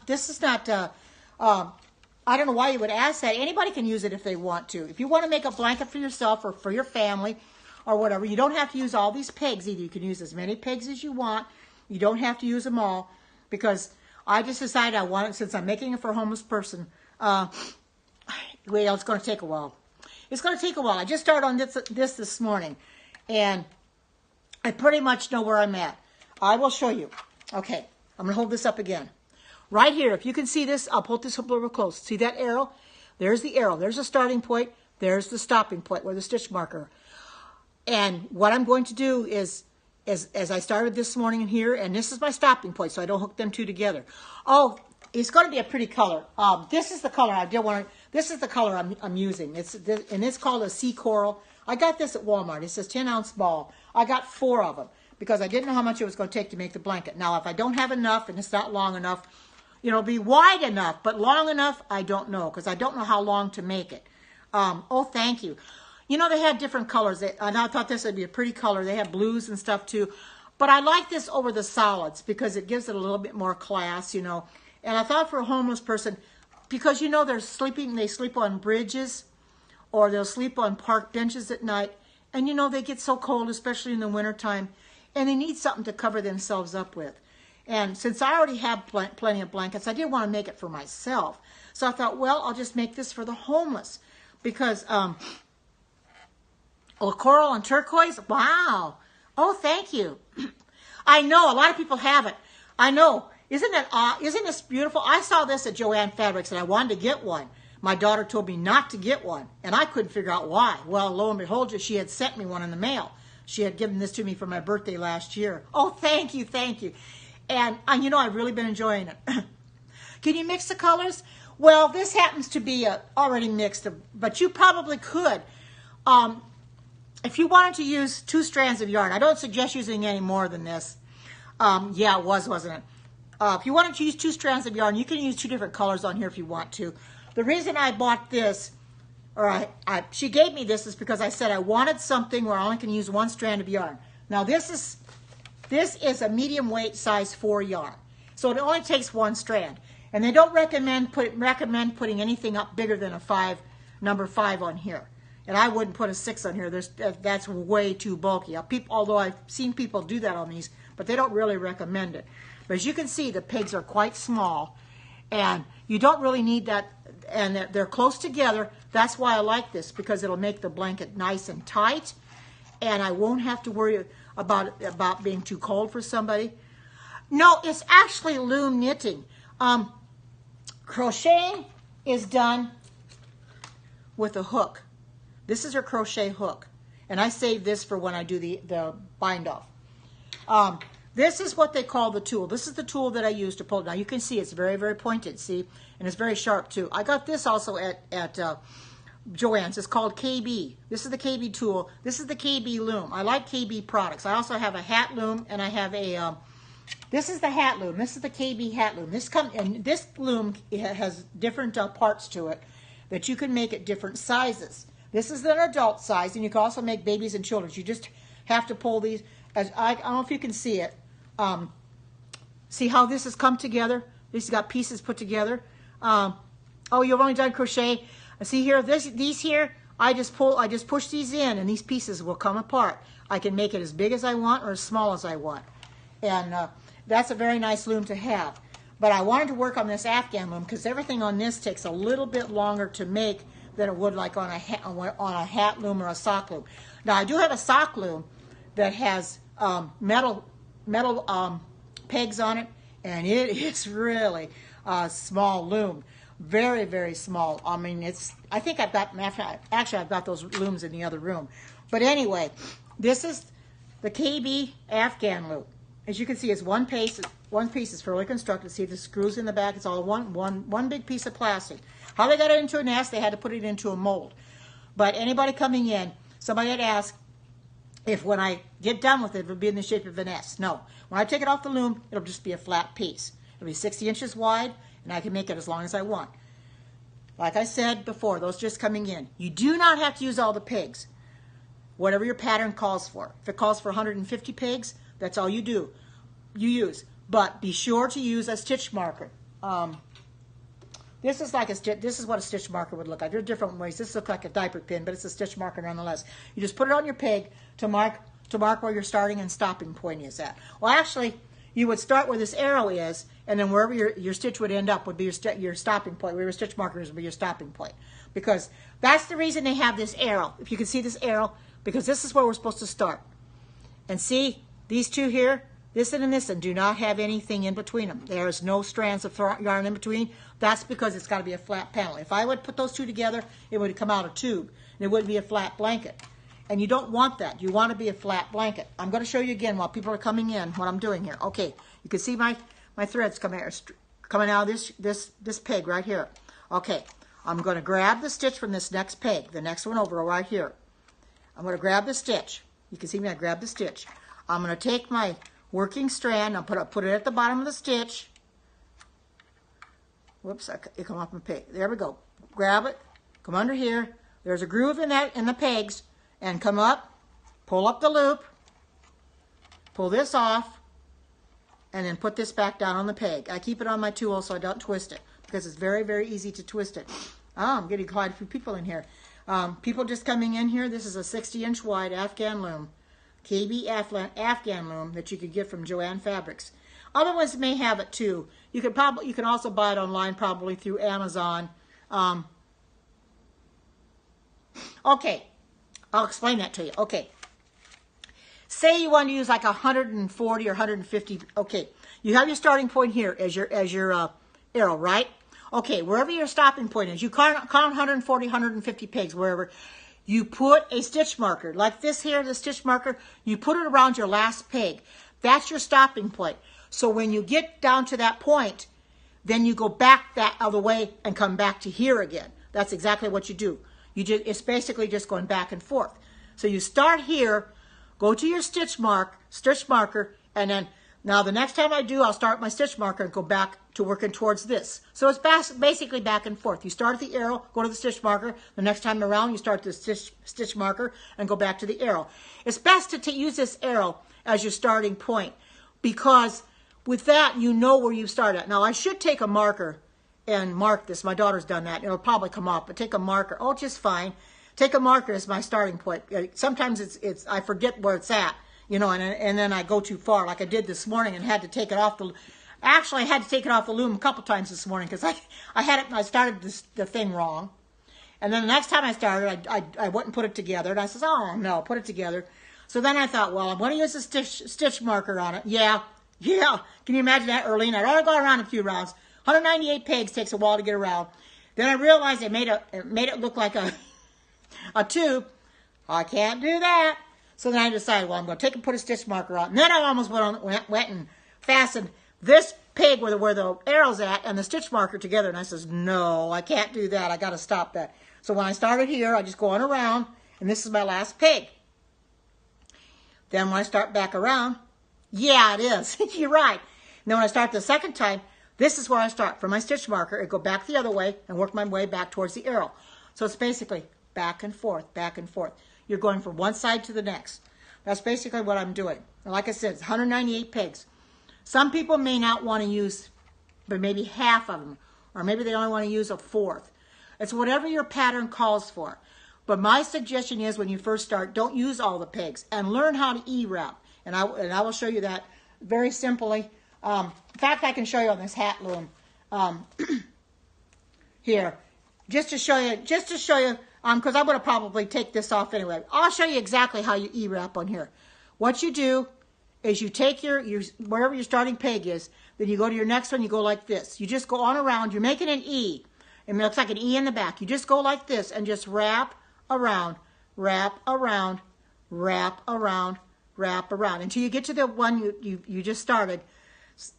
I don't know why you would ask that. Anybody can use it if they want to. If you want to make a blanket for yourself or for your family or whatever, you don't have to use all these pegs either. You can use as many pegs as you want. You don't have to use them all because I just decided I want it since I'm making it for a homeless person. Well, it's going to take a while. It's going to take a while. I just started on this morning, and I pretty much know where I'm at. I will show you. Okay, I'm going to hold this up again. Right here, if you can see this, I'll pull this up a little close. See that arrow? There's the arrow. There's the starting point. There's the stopping point where the stitch marker. And what I'm going to do is as I started this morning in here, and this is my stopping point, so I don't hook them two together. Oh, it's going to be a pretty color. This is the color I did want. This is the color I'm using. And it's called a sea coral. I got this at Walmart. It says 10-ounce ball. I got 4 of them because I didn't know how much it was going to take to make the blanket. Now, if I don't have enough and it's not long enough, it'll be wide enough, but long enough, I don't know because I don't know how long to make it. Oh, thank you. You know, they had different colors, and I thought this would be a pretty color. They have blues and stuff too. But I like this over the solids because it gives it a little bit more class, you know. And I thought for a homeless person, because, you know, they sleep on bridges or they'll sleep on park benches at night. And, you know, they get so cold, especially in the wintertime, and they need something to cover themselves up with. And since I already have plenty of blankets, I didn't want to make it for myself. So I thought, well, I'll just make this for the homeless. because, oh, coral and turquoise. Wow. Oh, thank you. I know a lot of people have it. I know. Isn't this beautiful? I saw this at Joann Fabrics and I wanted to get one. My daughter told me not to get one, and I couldn't figure out why. Well, lo and behold, she had sent me one in the mail. She had given this to me for my birthday last year. Oh, thank you, thank you. And you know, I've really been enjoying it. Can you mix the colors? Well, this happens to be already mixed, but you probably could. If you wanted to use 2 strands of yarn, I don't suggest using any more than this. Yeah, it was, wasn't it? If you wanted to use 2 strands of yarn, you can use 2 different colors on here if you want to. The reason I bought this, or she gave me this, is because I said I wanted something where I only can use 1 strand of yarn. Now this is a medium weight size 4 yarn, so it only takes 1 strand. And they don't recommend putting anything up bigger than a number 5 on here. And I wouldn't put a 6 on here. That's way too bulky. Although I've seen people do that on these, but they don't really recommend it. But as you can see, the pegs are quite small, and you don't really need that. And they're close together. That's why I like this, because it'll make the blanket nice and tight, and I won't have to worry about being too cold for somebody. No, it's actually loom knitting. Crocheting is done with a hook. This is her crochet hook, and I save this for when I do the bind off. This is what they call the tool. This is the tool that I use to pull it. Now you can see it's very, very pointed, see? And it's very sharp too. I got this also at Joann's. It's called KB. This is the KB tool. This is the KB loom. I like KB products. I also have a hat loom, and I have a, this is the hat loom. This is the KB hat loom. This loom has different parts to it that you can make at different sizes. This is an adult size, and you can also make babies and children. You just have to pull these. I don't know if you can see it. See how this has come together? This has got pieces put together. Oh, you've only done crochet. See here, these here, I just push these in, and these pieces will come apart. I can make it as big as I want or as small as I want. And that's a very nice loom to have. But I wanted to work on this Afghan loom because everything on this takes a little bit longer to make than it would like on a hat loom or a sock loom. Now, I do have a sock loom that has metal pegs on it, and it is really a small loom. Very, very small. I mean, I think I've got those looms in the other room. But anyway, this is the KB Afghan loom. As you can see, it's one piece is fairly constructed. See the screws in the back. It's all one big piece of plastic. How they got it into a nest, they had to put it into a mold. But anybody coming in, somebody had asked if when I get done with it, it would be in the shape of an S. No. When I take it off the loom, it'll just be a flat piece. It'll be 60 inches wide, and I can make it as long as I want. Like I said before, those just coming in. You do not have to use all the pegs. Whatever your pattern calls for. If it calls for 150 pegs, that's all you use. But be sure to use a stitch marker. This is what a stitch marker would look like. There are different ways. This looks like a diaper pin, but it's a stitch marker nonetheless. You just put it on your peg to mark where your starting and stopping point is at. Well, actually, you would start where this arrow is, and then wherever your stitch would end up would be your stopping point. Where your stitch markers would be your stopping point. Because that's the reason they have this arrow. If you can see this arrow, because this is where we're supposed to start. And see, these two here, this and this, and do not have anything in between them. There is no strands of yarn in between. That's because it's got to be a flat panel. If I would put those two together, it would come out a tube, and it wouldn't be a flat blanket. And you don't want that. You want to be a flat blanket. I'm going to show you again while people are coming in what I'm doing here. Okay, you can see my threads coming out of this peg right here. Okay, I'm going to grab the stitch from this next peg, the next one over right here. I'm going to grab the stitch. You can see me, I grab the stitch. I'm going to take my working strand, I'll put it at the bottom of the stitch. Whoops, it come off my peg. There we go. Grab it, come under here. There's a groove in the pegs, and come up, pull up the loop, pull this off, and then put this back down on the peg. I keep it on my tool so I don't twist it, because it's very, very easy to twist it. Oh, I'm getting quite a few people in here. People just coming in here. This is a 60-inch wide Afghan loom. KB Afghan loom that you could get from Joann Fabrics. Other ones may have it too. You can also buy it online, probably through Amazon. Okay, I'll explain that to you. Okay, say you want to use like 140 or 150. Okay, you have your starting point here as your arrow, right? Okay, wherever your stopping point is, you count 140, 150 pegs, wherever. You put a stitch marker, like this here, the stitch marker, you put it around your last peg. That's your stopping point. So when you get down to that point, then you go back that other way and come back to here again. That's exactly what you do. It's basically just going back and forth. So you start here, go to your stitch marker, and then now the next time I do, I'll start my stitch marker and go back to working towards this. So it's basically back and forth. You start at the arrow, go to the stitch marker. The next time around, you start the stitch marker and go back to the arrow. It's best to use this arrow as your starting point because with that, you know where you start at. Now, I should take a marker and mark this. My daughter's done that. It'll probably come off, but take a marker. Oh, just fine. Take a marker as my starting point. Sometimes I forget where it's at. You know, and then I go too far, like I did this morning, and had to take it off the. Actually, I had to take it off the loom a couple times this morning because I started the thing wrong, and then the next time I started, I went and put it together, and I says, oh no, put it together. So then I thought, well, I'm going to use a stitch marker on it. Yeah. Can you imagine that, Earlene? I'd already gone around a few rounds. 198 pegs takes a while to get around. Then I realized it made it look like a tube. I can't do that. So then I decided, well, I'm going to take and put a stitch marker on. And then I almost went and fastened this peg where the arrow's at and the stitch marker together. And I says, no, I can't do that. I got to stop that. So when I started here, I just go on around, and this is my last peg. Then when I start back around, yeah, it is. You're right. And then when I start the second time, this is where I start. From my stitch marker, I go back the other way and work my way back towards the arrow. So it's basically back and forth, back and forth. You're going from one side to the next. That's basically what I'm doing. And like I said, it's 198 pegs. Some people may not want to use, but maybe half of them, or maybe they only want to use a fourth. It's whatever your pattern calls for. But my suggestion is when you first start, don't use all the pegs and learn how to E-wrap. And I will show you that very simply. In fact, I can show you on this hat loom here, just to show you, because I'm going to probably take this off anyway. I'll show you exactly how you E-wrap on here. What you do is you take your wherever your starting peg is, then you go to your next one, you go like this. You just go on around, you're making an E. It looks like an E in the back. You just go like this and just wrap around, wrap around, wrap around, wrap around until you get to the one you just started.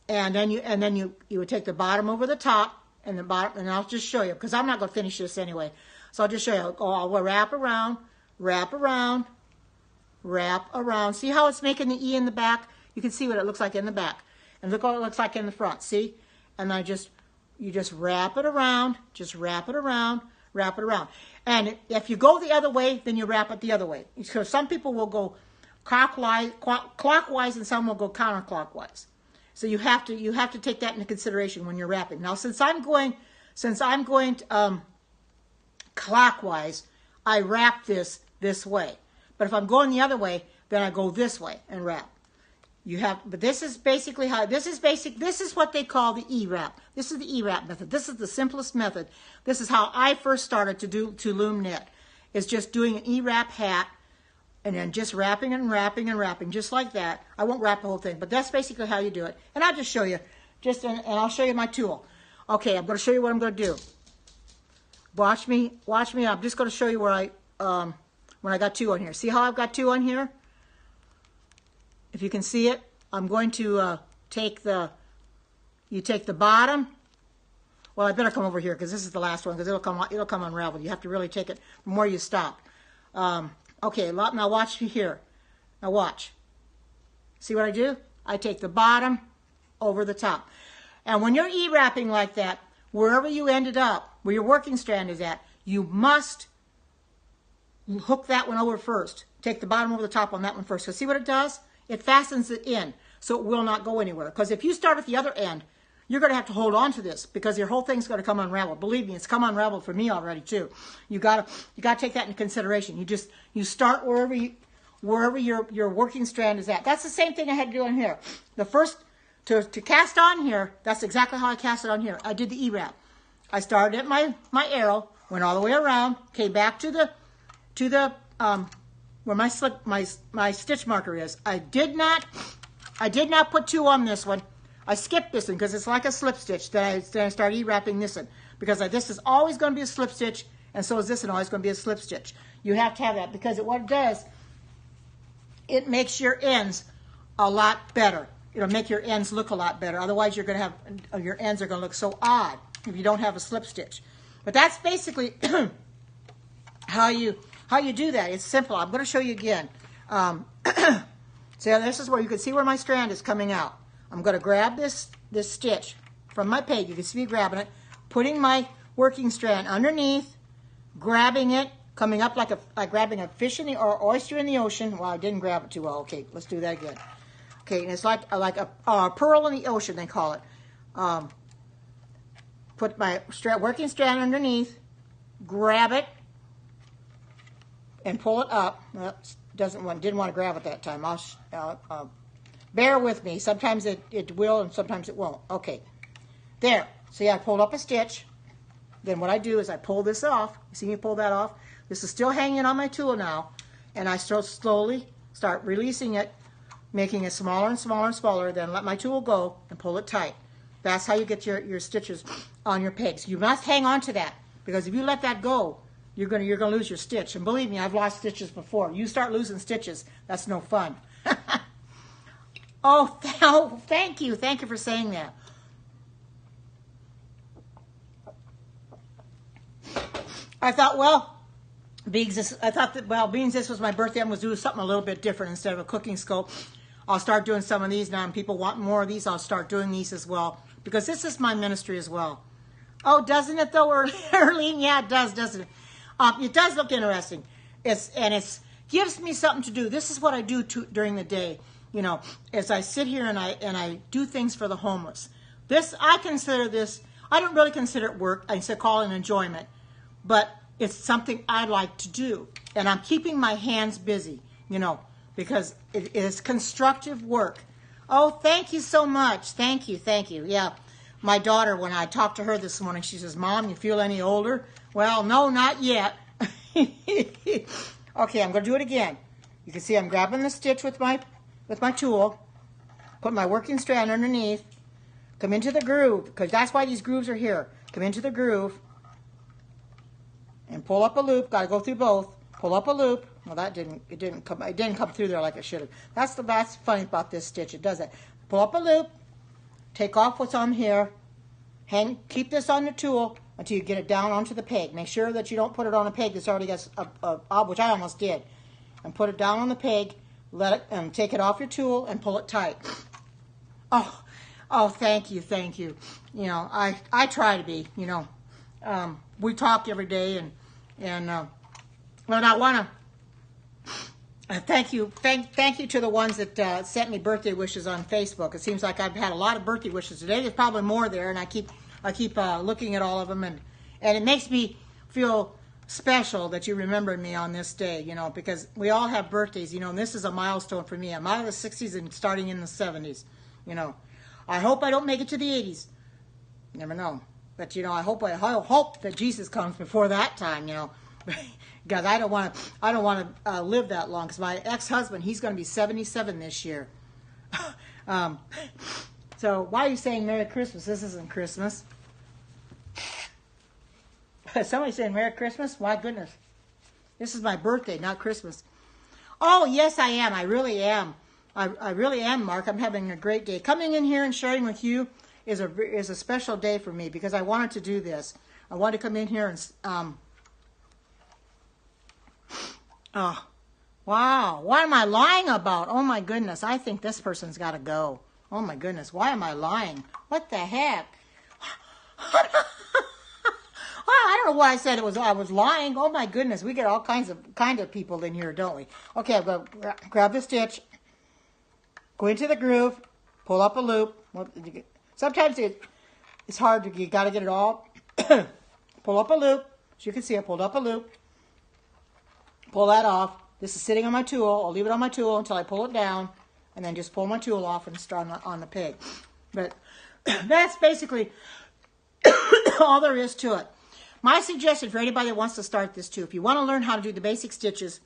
And then you would take the bottom over the top and the bottom, and I'll just show you because I'm not going to finish this anyway. So I'll just show you. I'll wrap around, wrap around, wrap around. See how it's making the E in the back? You can see what it looks like in the back. And look what it looks like in the front. See? And then you just wrap it around, just wrap it around, wrap it around. And if you go the other way, then you wrap it the other way. So some people will go clockwise and some will go counterclockwise. So you have to take that into consideration when you're wrapping. Now, since I'm going clockwise, I wrap this way. But if I'm going the other way, then I go this way and wrap. But this is basically this is what they call the E-wrap. This is the E-wrap method. This is the simplest method. This is how I first started to loom knit. Is just doing an E-wrap hat and then just wrapping and wrapping and wrapping, just like that. I won't wrap the whole thing, but that's basically how you do it. And I'll just show you, and I'll show you my tool. Okay, I'm going to show you what I'm going to do. Watch me. I'm just going to show you where when I got two on here. See how I've got two on here? If you can see it, I'm going to take the bottom. Well, I better come over here because this is the last one because it'll come unraveled. You have to really take it from where you stopped. Okay, now watch me here. Now watch. See what I do? I take the bottom over the top. And when you're E-wrapping like that, wherever you ended up, where your working strand is at, you must hook that one over first. Take the bottom over the top on that one first. So see what it does? It fastens it in so it will not go anywhere. Because if you start at the other end, you're going to have to hold on to this because your whole thing's going to come unraveled. Believe me, it's come unraveled for me already too. You got to take that into consideration. You start wherever your working strand is at. That's the same thing I had to do on here. The first to cast on here, that's exactly how I cast it on here. I did the E-wrap. I started at my arrow, went all the way around, came back to to the where my stitch marker is. I did not put 2 on this one. I skipped this one because it's like a slip stitch. Then I started wrapping this in because this is always going to be a slip stitch, and so is this one always going to be a slip stitch. You have to have that because what it does, it makes your ends a lot better. It'll make your ends look a lot better. Otherwise, you're going to have your ends are going to look so odd if you don't have a slip stitch. But that's basically how you do that. It's simple. I'm going to show you again. So this is where you can see where my strand is coming out. I'm going to grab this stitch from my peg. You can see me grabbing it, putting my working strand underneath, grabbing it, coming up like grabbing a fish or oyster in the ocean. Well, I didn't grab it too well. Okay, let's do that again. Okay, and it's like a pearl in the ocean, they call it. Put my working strand underneath, grab it, and pull it up. Well, didn't want to grab it that time. Bear with me. Sometimes it will, and sometimes it won't. Okay, there. See, I pulled up a stitch. Then what I do is I pull this off. You see me pull that off? This is still hanging on my tool now, and I slowly start releasing it, making it smaller and smaller and smaller, then let my tool go and pull it tight. That's how you get your stitches on your pegs. You must hang on to that, because if you let that go, you're gonna lose your stitch. And believe me, I've lost stitches before. You start losing stitches, that's no fun. Oh, thank you for saying that. I thought, well, being this was my birthday, I was doing something a little bit different instead of a cooking scope. I'll start doing some of these now, and people want more of these. I'll start doing these as well, because this is my ministry as well. Oh, doesn't it though, Erlene? Yeah, it does, doesn't it? It does look interesting. It gives me something to do. This is what I do during the day. You know, as I sit here and I do things for the homeless. I consider this. I don't really consider it work. I call it enjoyment, but it's something I like to do, and I'm keeping my hands busy. You know, because it is constructive work. Oh, thank you so much. Thank you. Yeah, my daughter, when I talked to her this morning, she says, "Mom, you feel any older?" Well, no, not yet. Okay, I'm going to do it again. You can see I'm grabbing the stitch with my tool, put my working strand underneath, come into the groove, because that's why these grooves are here. Come into the groove and pull up a loop. Got to go through both. Pull up a loop. Well, it didn't come through there like it should have. That's funny about this stitch. It does that. Pull up a loop, take off what's on here, keep this on the tool until you get it down onto the peg. Make sure that you don't put it on a peg that's already got which I almost did, and put it down on the peg. Let it and take it off your tool and pull it tight. Oh, thank you. You know, I try to be. You know, we talk every day, and I want to thank you to the ones that sent me birthday wishes on Facebook. It seems like I've had a lot of birthday wishes today. There's probably more there, and I keep looking at all of them, and it makes me feel special that you remembered me on this day, you know, because we all have birthdays, you know, and this is a milestone for me. I'm out of the 60s and starting in the 70s, you know. I hope I don't make it to the 80s. You never know. But, you know, I hope that Jesus comes before that time, you know, because I don't want to live that long, because my ex-husband, he's going to be 77 this year. So why are you saying Merry Christmas? This isn't Christmas. Somebody saying Merry Christmas? My goodness. This is my birthday, not Christmas. Oh, yes, I am. I really am. I really am, Mark. I'm having a great day. Coming in here and sharing with you is a special day for me, because I wanted to do this. I wanted to come in here and... oh, wow. What am I lying about? Oh, my goodness. I think this person's got to go. Oh, my goodness. Why am I lying? What the heck? Well, I don't know why I said I was lying. Oh my goodness, we get all kinds of people in here, don't we? Okay, I'm going to grab the stitch, go into the groove, pull up a loop. Sometimes it's hard. You got to get it all. Pull up a loop. As you can see, I pulled up a loop. Pull that off. This is sitting on my tool. I'll leave it on my tool until I pull it down, and then just pull my tool off and start on the peg. But that's basically all there is to it. my suggestion for anybody that wants to start this too, if you want to learn how to do the basic stitches,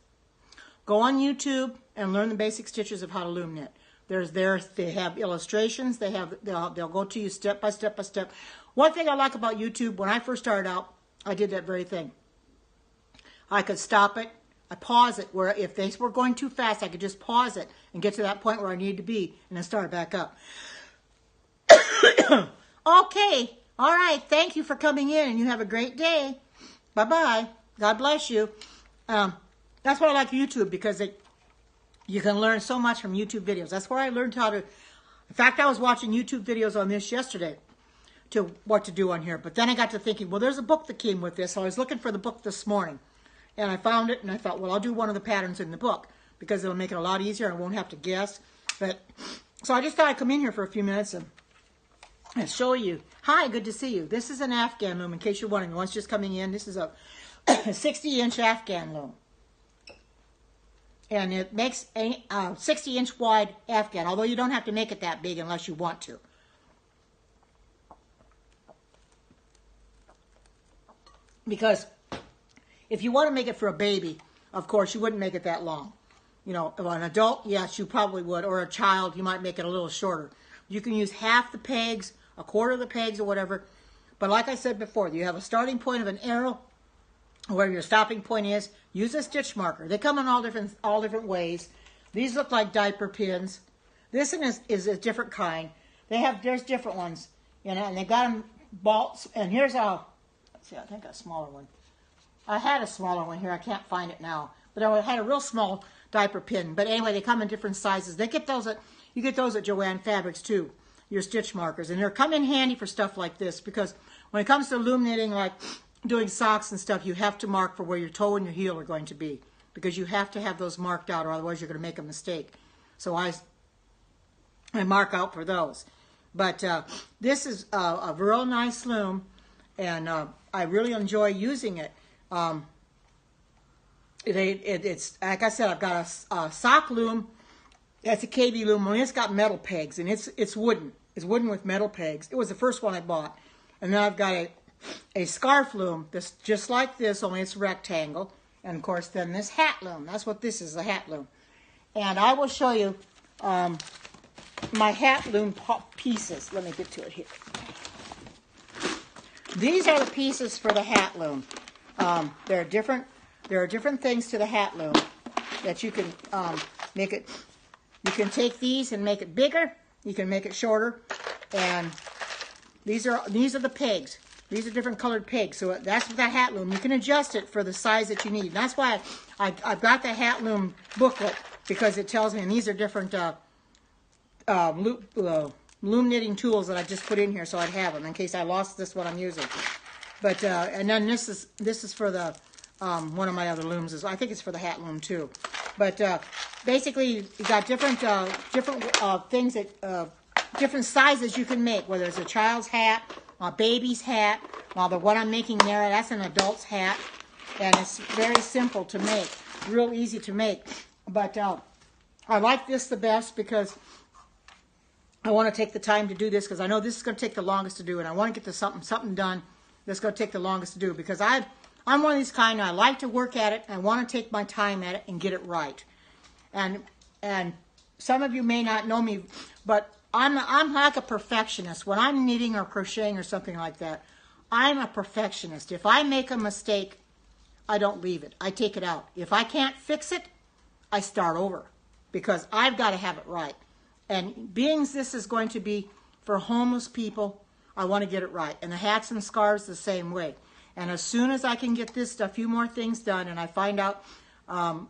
go on YouTube and learn the basic stitches of how to loom knit. They have illustrations. They'll go to you step by step by step. One thing I like about YouTube, when I first started out, I did that very thing. I could stop it. I pause it, where if they were going too fast, I could just pause it and get to that point where I needed to be and then start it back up. Okay. All right. Thank you for coming in, and you have a great day. Bye-bye. God bless you. That's why I like YouTube, because you can learn so much from YouTube videos. That's where I learned how to... In fact, I was watching YouTube videos on this yesterday to what to do on here. But then I got to thinking, well, there's a book that came with this. So I was looking for the book this morning. And I found it, and I thought, well, I'll do one of the patterns in the book because it'll make it a lot easier. I won't have to guess. So I just thought I'd come in here for a few minutes and show you. Hi, good to see you. This is an Afghan loom, in case you're wondering. Once just coming in, this is a 60-inch Afghan loom. And it makes a 60-inch wide Afghan, although you don't have to make it that big unless you want to. Because if you want to make it for a baby, of course, you wouldn't make it that long. You know, an adult, yes, you probably would. Or a child, you might make it a little shorter. You can use half the pegs, a quarter of the pegs, or whatever. But like I said before, you have a starting point of an arrow, where your stopping point is. Use a stitch marker. They come in all different ways. These look like diaper pins. This one is a different kind. There's different ones, you know, and they got them bolts. And here's let's see, I think a smaller one. I had a smaller one here. I can't find it now, but I had a real small diaper pin. But anyway, they come in different sizes. You get those at Joann Fabrics too. Your stitch markers, and they come in handy for stuff like this, because when it comes to loom knitting, like doing socks and stuff, you have to mark for where your toe and your heel are going to be, because you have to have those marked out, or otherwise you're going to make a mistake. So I mark out for those. But this is a real nice loom, and I really enjoy using it. It's like I said, I've got a sock loom. That's a KB loom. I mean, it's got metal pegs, and it's wooden. It's wooden with metal pegs. It was the first one I bought. And then I've got a scarf loom that's just like this, only it's rectangle. And of course, then this hat loom. That's what this is, a hat loom. And I will show you my hat loom pieces. Let me get to it here. These are the pieces for the hat loom. There are different things to the hat loom that you can make it. You can take these and make it bigger. You can make it shorter. And these are the pegs. These are different colored pegs. So that's with that hat loom. You can adjust it for the size that you need. And that's why I've got the hat loom booklet, because it tells me, and these are different loom knitting tools that I just put in here, so I'd have them in case I lost this one I'm using. But and then this is for the one of my other looms. I think it's for the hat loom too. But basically, you got different things that different sizes you can make. Whether it's a child's hat, a baby's hat. Well, the one I'm making there, that's an adult's hat, and it's very simple to make, real easy to make. But I like this the best because I want to take the time to do this, because I know this is going to take the longest to do, and I want to get to something done that's going to take the longest to do, because I'm one of these kind, I like to work at it, and I want to take my time at it and get it right. And some of you may not know me, but I'm like a perfectionist. When I'm knitting or crocheting or something like that, I'm a perfectionist. If I make a mistake, I don't leave it. I take it out. If I can't fix it, I start over, because I've got to have it right. And being this is going to be for homeless people, I want to get it right. And the hats and scarves the same way. And as soon as I can get a few more things done, and I find out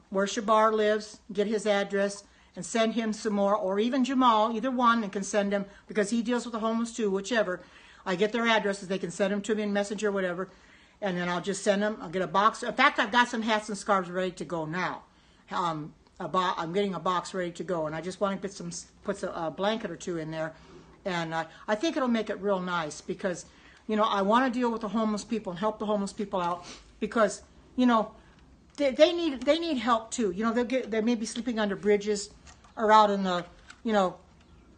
where Shabar lives, get his address, and send him some more, or even Jamal, either one, and can send him, because he deals with the homeless too, whichever. I get their addresses, they can send them to me in Messenger or whatever, and then I'll just send them. I'll get a box. In fact, I've got some hats and scarves ready to go now. I'm getting a box ready to go, and I just want to put a blanket or two in there, and I think it'll make it real nice, because, you know, I want to deal with the homeless people and help the homeless people out, because, you know, they need help too. You know, they may be sleeping under bridges or out in the, out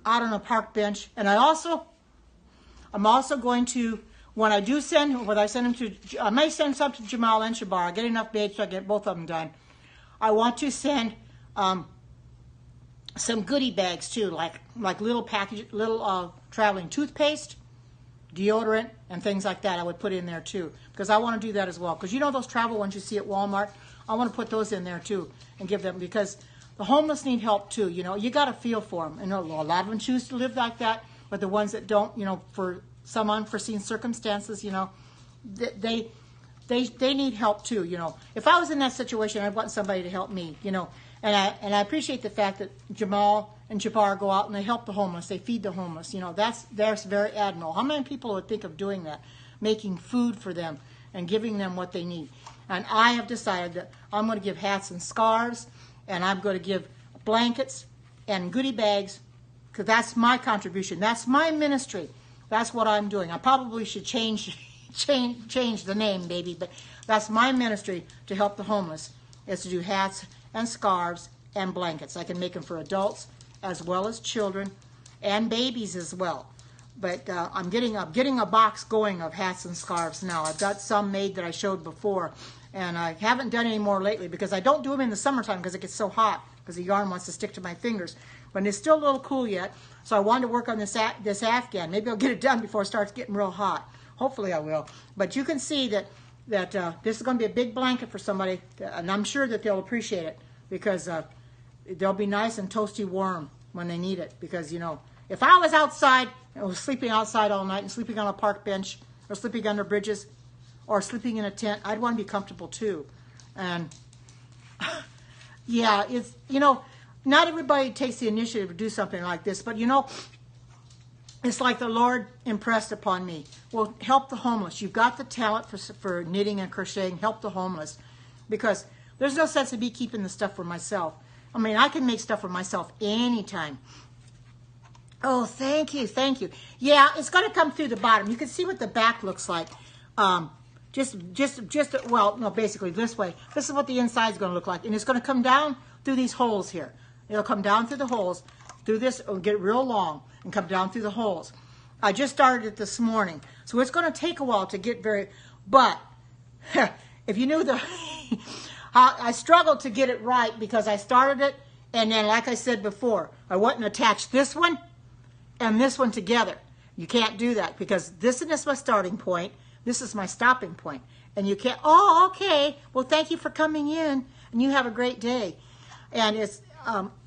on a park bench. And I'm also going to, when I send them to, I may send some to Jamal and Shabar. I get enough baits so I get both of them done. I want to send some goodie bags too, like little traveling toothpaste, deodorant, and things like that. I would put in there too, because I want to do that as well. Because you know those travel ones you see at Walmart, I want to put those in there too and give them, because the homeless need help too. You know, you got to feel for them. And a lot of them choose to live like that, but the ones that don't, you know, for some unforeseen circumstances, you know, they need help too. You know, if I was in that situation, I'd want somebody to help me. You know, and I appreciate the fact that Jamal and Jabbar go out and they help the homeless, they feed the homeless. You know, that's very admirable. How many people would think of doing that, making food for them and giving them what they need? And I have decided that I'm going to give hats and scarves, and I'm going to give blankets and goodie bags, because that's my contribution. That's my ministry. That's what I'm doing. I probably should change the name, maybe, but that's my ministry to help the homeless, is to do hats and scarves and blankets. I can make them for adults as well as children and babies as well. But I'm getting a box going of hats and scarves now. I've got some made that I showed before, and I haven't done any more lately because I don't do them in the summertime because it gets so hot, because the yarn wants to stick to my fingers. But it's still a little cool yet, so I wanted to work on this Afghan. Maybe I'll get it done before it starts getting real hot. Hopefully I will. But you can see that this is going to be a big blanket for somebody, and I'm sure that they'll appreciate it, because they'll be nice and toasty warm when they need it. Because, you know, if I was outside, I was sleeping outside all night and sleeping on a park bench or sleeping under bridges or sleeping in a tent, I'd want to be comfortable too. And yeah, it's, you know, not everybody takes the initiative to do something like this, but you know, it's like the Lord impressed upon me. Well, help the homeless. You've got the talent for knitting and crocheting. Help the homeless, because there's no sense in me keeping the stuff for myself. I mean, I can make stuff for myself anytime. Oh, thank you, thank you. Yeah, it's going to come through the bottom. You can see what the back looks like. Well, no, basically this way. This is what the inside is going to look like, and it's going to come down through these holes here. It'll come down through the holes, through this, it'll get real long, and come down through the holes. I just started it this morning, so it's going to take a while to get but if you knew I struggled to get it right, because I started it, and then, like I said before, I went and attached this one and this one together. You can't do that, because this is my starting point, this is my stopping point, and you can't. Oh, okay, well, thank you for coming in, and you have a great day. And it's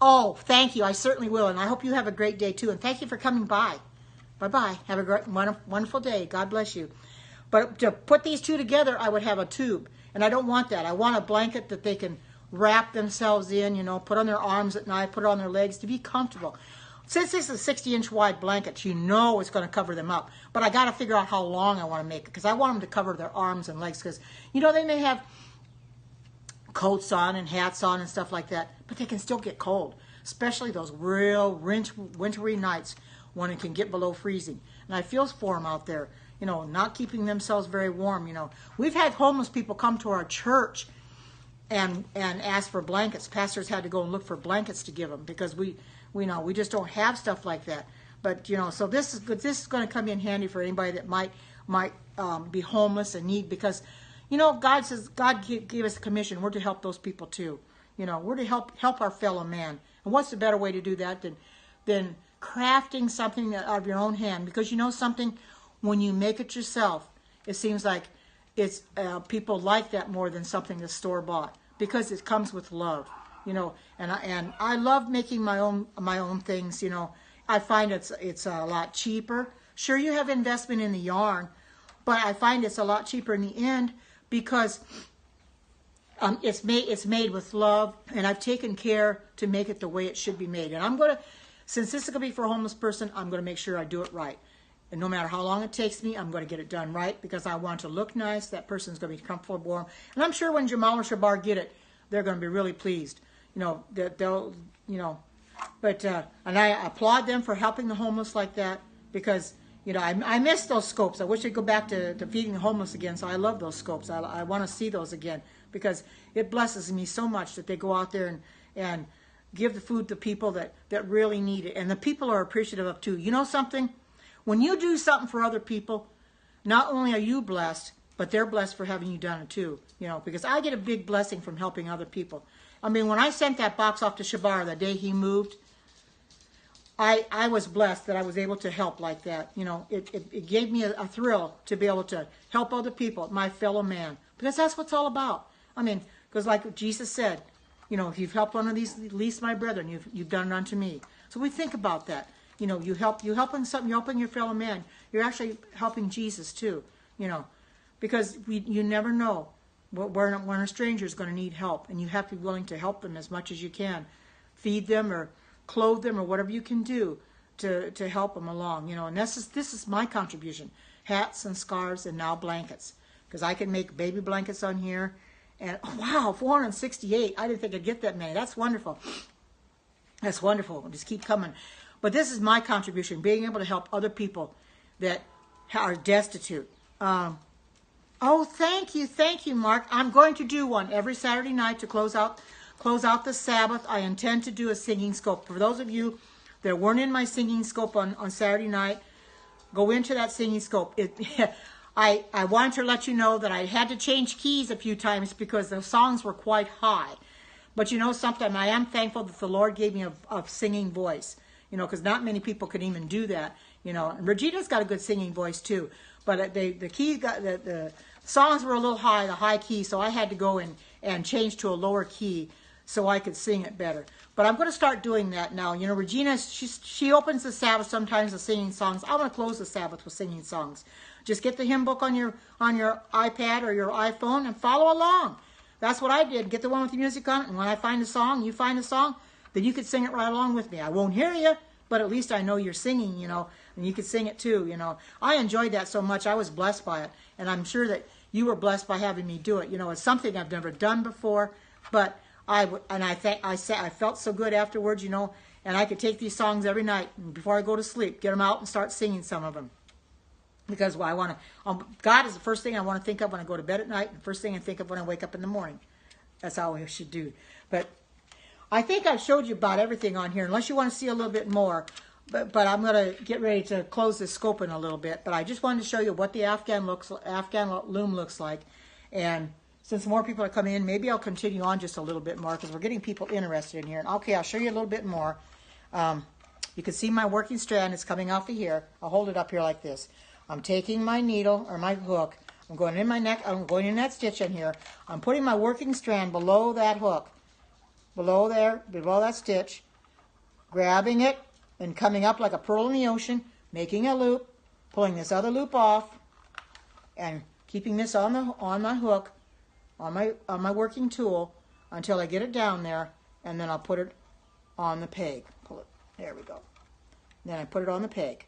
oh, thank you, I certainly will, and I hope you have a great day too, and thank you for coming by. Bye-bye. Have a great, wonderful day. God bless you. But to put these two together, I would have a tube, and I don't want that. I want a blanket that they can wrap themselves in, you know, put on their arms at night, put it on their legs to be comfortable. Since this is a 60-inch wide blanket, you know it's going to cover them up. But I got to figure out how long I want to make it, because I want them to cover their arms and legs, because, you know, they may have coats on and hats on and stuff like that, but they can still get cold, especially those real wintry nights when it can get below freezing. And I feel for them out there, you know, not keeping themselves very warm. You know, we've had homeless people come to our church and ask for blankets. Pastors had to go and look for blankets to give them, because we know we just don't have stuff like that. But you know, so this is good. This is going to come in handy for anybody that might be homeless and need, because you know, God says, God gave us a commission. We're to help those people too. You know, we're to help our fellow man. And what's the better way to do that than crafting something out of your own hand? Because you know something, when you make it yourself, it seems like it's people like that more than something that's store bought, because it comes with love. You know, and I love making my own things. You know, I find it's a lot cheaper. Sure, you have investment in the yarn, but I find it's a lot cheaper in the end, because it's made with love, and I've taken care to make it the way it should be made. And I'm going to, since this is going to be for a homeless person, I'm going to make sure I do it right. And no matter how long it takes me, I'm going to get it done right, because I want to look nice. That person's going to be comfortable, warm. And I'm sure when Jamal or Shabar get it, they're going to be really pleased. You know, that they'll, you know, but, and I applaud them for helping the homeless like that, because, you know, I miss those scopes. I wish they'd go back to feeding the homeless again. So I love those scopes. I want to see those again, because it blesses me so much that they go out there and give the food to people that really need it. And the people are appreciative of too. You know something? When you do something for other people, not only are you blessed, but they're blessed for having you done it too. You know, because I get a big blessing from helping other people. I mean, when I sent that box off to Shabar the day he moved, I was blessed that I was able to help like that. You know, it gave me a thrill to be able to help other people, my fellow man. Because that's what it's all about. I mean, because like Jesus said, you know, if you've helped one of these least my brethren, you've done it unto me. So we think about that. You know, you're helping your fellow man. You're actually helping Jesus too. You know, because you never know when a stranger is going to need help, and you have to be willing to help them as much as you can, feed them or clothe them or whatever you can do to help them along. You know, and this is my contribution: hats and scarves, and now blankets, because I can make baby blankets on here. And oh, wow, 468! I didn't think I'd get that many. That's wonderful. That's wonderful. Just keep coming. But this is my contribution: being able to help other people that are destitute. Oh, thank you, Mark. I'm going to do one every Saturday night to close out the Sabbath. I intend to do a singing scope. For those of you that weren't in my singing scope on Saturday night, go into that singing scope. I wanted to let you know that I had to change keys a few times because the songs were quite high. But you know something, I am thankful that the Lord gave me a singing voice. You know, because not many people can even do that. You know, and Regina's got a good singing voice too. But the songs were a little high, the high key, so I had to go and change to a lower key so I could sing it better. But I'm going to start doing that now. You know, Regina, she opens the Sabbath sometimes with singing songs. I want to close the Sabbath with singing songs. Just get the hymn book on your iPad or your iPhone and follow along. That's what I did. Get the one with the music on it, and when I find a song, you find a song, then you could sing it right along with me. I won't hear you, but at least I know you're singing, you know, and you could sing it too, you know. I enjoyed that so much. I was blessed by it, and I'm sure that you were blessed by having me do it. You know, it's something I've never done before, but I felt so good afterwards, you know, and I could take these songs every night and before I go to sleep, get them out and start singing some of them. Because I want to, God is the first thing I want to think of when I go to bed at night, and the first thing I think of when I wake up in the morning. That's how I should do. But I think I've showed you about everything on here, unless you want to see a little bit more. But I'm going to get ready to close this scope in a little bit. But I just wanted to show you what the Afghan loom looks like. And since more people are coming in, maybe I'll continue on just a little bit more because we're getting people interested in here. And okay, I'll show you a little bit more. You can see my working strand is coming off of here. I'll hold it up here like this. I'm taking my needle or my hook. I'm going in my neck. I'm going in that stitch in here. I'm putting my working strand below that hook. Below there, below that stitch. Grabbing it and coming up like a pearl in the ocean. Making a loop. Pulling this other loop off. And keeping this on my hook. On my working tool. Until I get it down there. And then I'll put it on the peg. Pull it. There we go. Then I put it on the peg.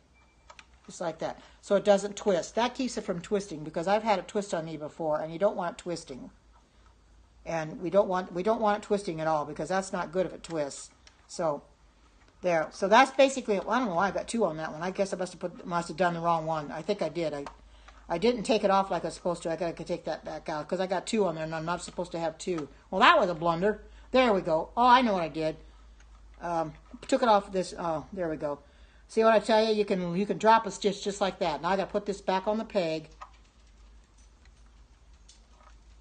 Just like that. So it doesn't twist. That keeps it from twisting because I've had it twist on me before, and you don't want it twisting. And we don't want it twisting at all because that's not good if it twists. So there. So that's basically, well, I don't know why I got two on that one. I guess I must have done the wrong one. I think I did. I didn't take it off like I was supposed to. I got to take that back out because I got two on there and I'm not supposed to have two. Well, that was a blunder. There we go. Oh, I know what I did. Took it off this. Oh, there we go. See what I tell you? You can drop a stitch just like that. Now I got to put this back on the peg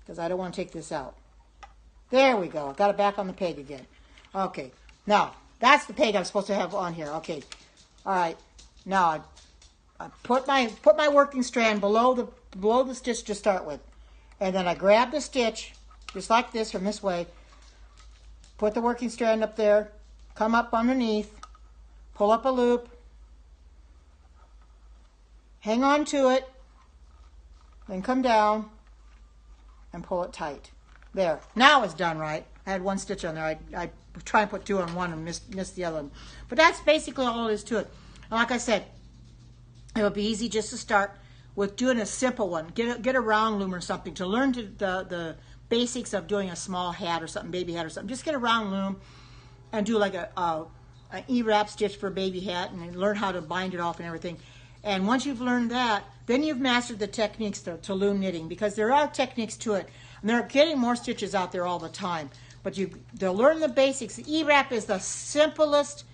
because I don't want to take this out. There we go. Got it back on the peg again. Okay. Now that's the peg I'm supposed to have on here. Okay. All right. Now I put my working strand below the stitch to start with, and then I grab the stitch just like this from this way. Put the working strand up there. Come up underneath. Pull up a loop. Hang on to it, then come down and pull it tight. There. Now it's done right. I had one stitch on there. I try and put two on one and miss the other one. But that's basically all it is to it. And like I said, it would be easy just to start with doing a simple one. Get a round loom or something to learn the basics of doing a small hat or something, baby hat or something. Just get a round loom and do like an E-wrap stitch for a baby hat and learn how to bind it off and everything. And once you've learned that, then you've mastered the techniques to loom knitting because there are techniques to it. And they're getting more stitches out there all the time. But they'll learn the basics. The E-wrap is the simplest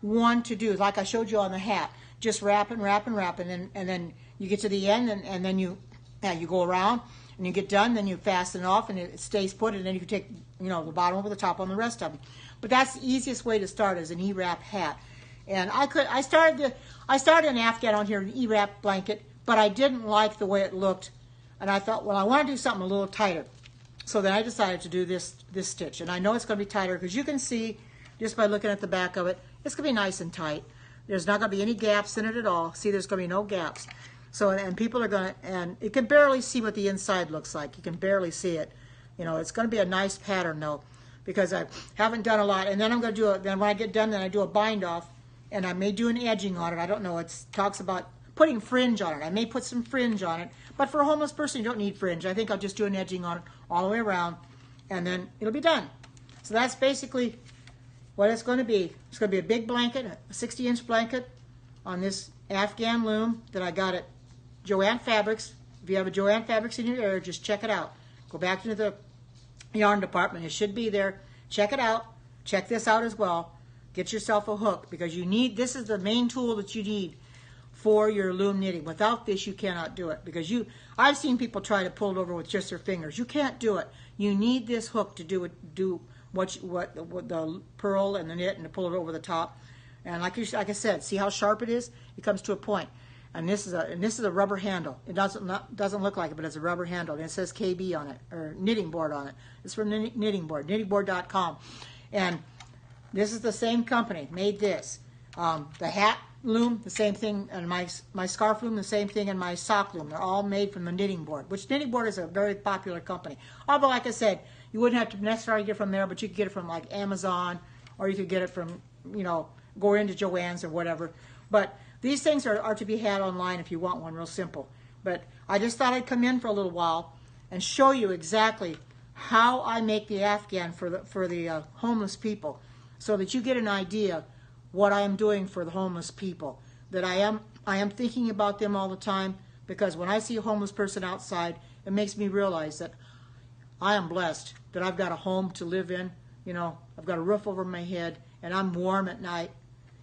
one to do, like I showed you on the hat. just wrap and wrap and wrap, and then you get to the end, and then you go around, and you get done, then you fasten it off, and it stays put, and then you can take, you know, the bottom over the top on the rest of them. But that's the easiest way to start, is an E-wrap hat. And I started an Afghan on here, an E-wrap blanket, but I didn't like the way it looked, and I thought, well, I want to do something a little tighter. So then I decided to do this stitch, and I know it's going to be tighter because you can see just by looking at the back of it, it's going to be nice and tight. There's not going to be any gaps in it at all. See, there's going to be no gaps. So, and people are going to, and you can barely see what the inside looks like. You can barely see it. You know, it's going to be a nice pattern though, because I haven't done a lot. And then I'm going to do then when I get done, then I do a bind off, and I may do an edging on it. I don't know. It talks about putting fringe on it. I may put some fringe on it, but for a homeless person, you don't need fringe. I think I'll just do an edging on it all the way around, and then it'll be done. So that's basically what it's going to be. It's going to be a big blanket, a 60-inch blanket on this Afghan loom that I got at Joann Fabrics. If you have a Joann Fabrics in your area, just check it out. Go back into the yarn department. It should be there. Check it out. Check this out as well. Get yourself a hook, because you need, this is the main tool that you need for your loom knitting. Without this, you cannot do it, because I've seen people try to pull it over with just their fingers. You can't do it. You need this hook to do what the purl and the knit, and to pull it over the top. And like I said, see how sharp it is? It comes to a point. And this is a rubber handle. It doesn't look like it, but it's a rubber handle, and it says KB on it, or knitting board on it. It's from Knitting Board, knittingboard.com. And this is the same company made this. The hat loom, the same thing, and my scarf loom, the same thing, and my sock loom. They're all made from the Knitting Board, which Knitting Board is a very popular company. Although, like I said, you wouldn't have to necessarily get it from there, but you could get it from like Amazon, or you could get it from, you know, go into Joann's or whatever. But these things are to be had online if you want one, real simple. But I just thought I'd come in for a little while and show you exactly how I make the Afghan for the homeless people, so that you get an idea what I am doing for the homeless people. That I am thinking about them all the time, because when I see a homeless person outside, it makes me realize that I am blessed, that I've got a home to live in. You know, I've got a roof over my head, and I'm warm at night.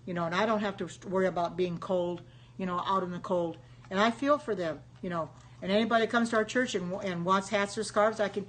You know, and I don't have to worry about being cold, you know, out in the cold. And I feel for them, you know. And anybody that comes to our church and wants hats or scarves, I can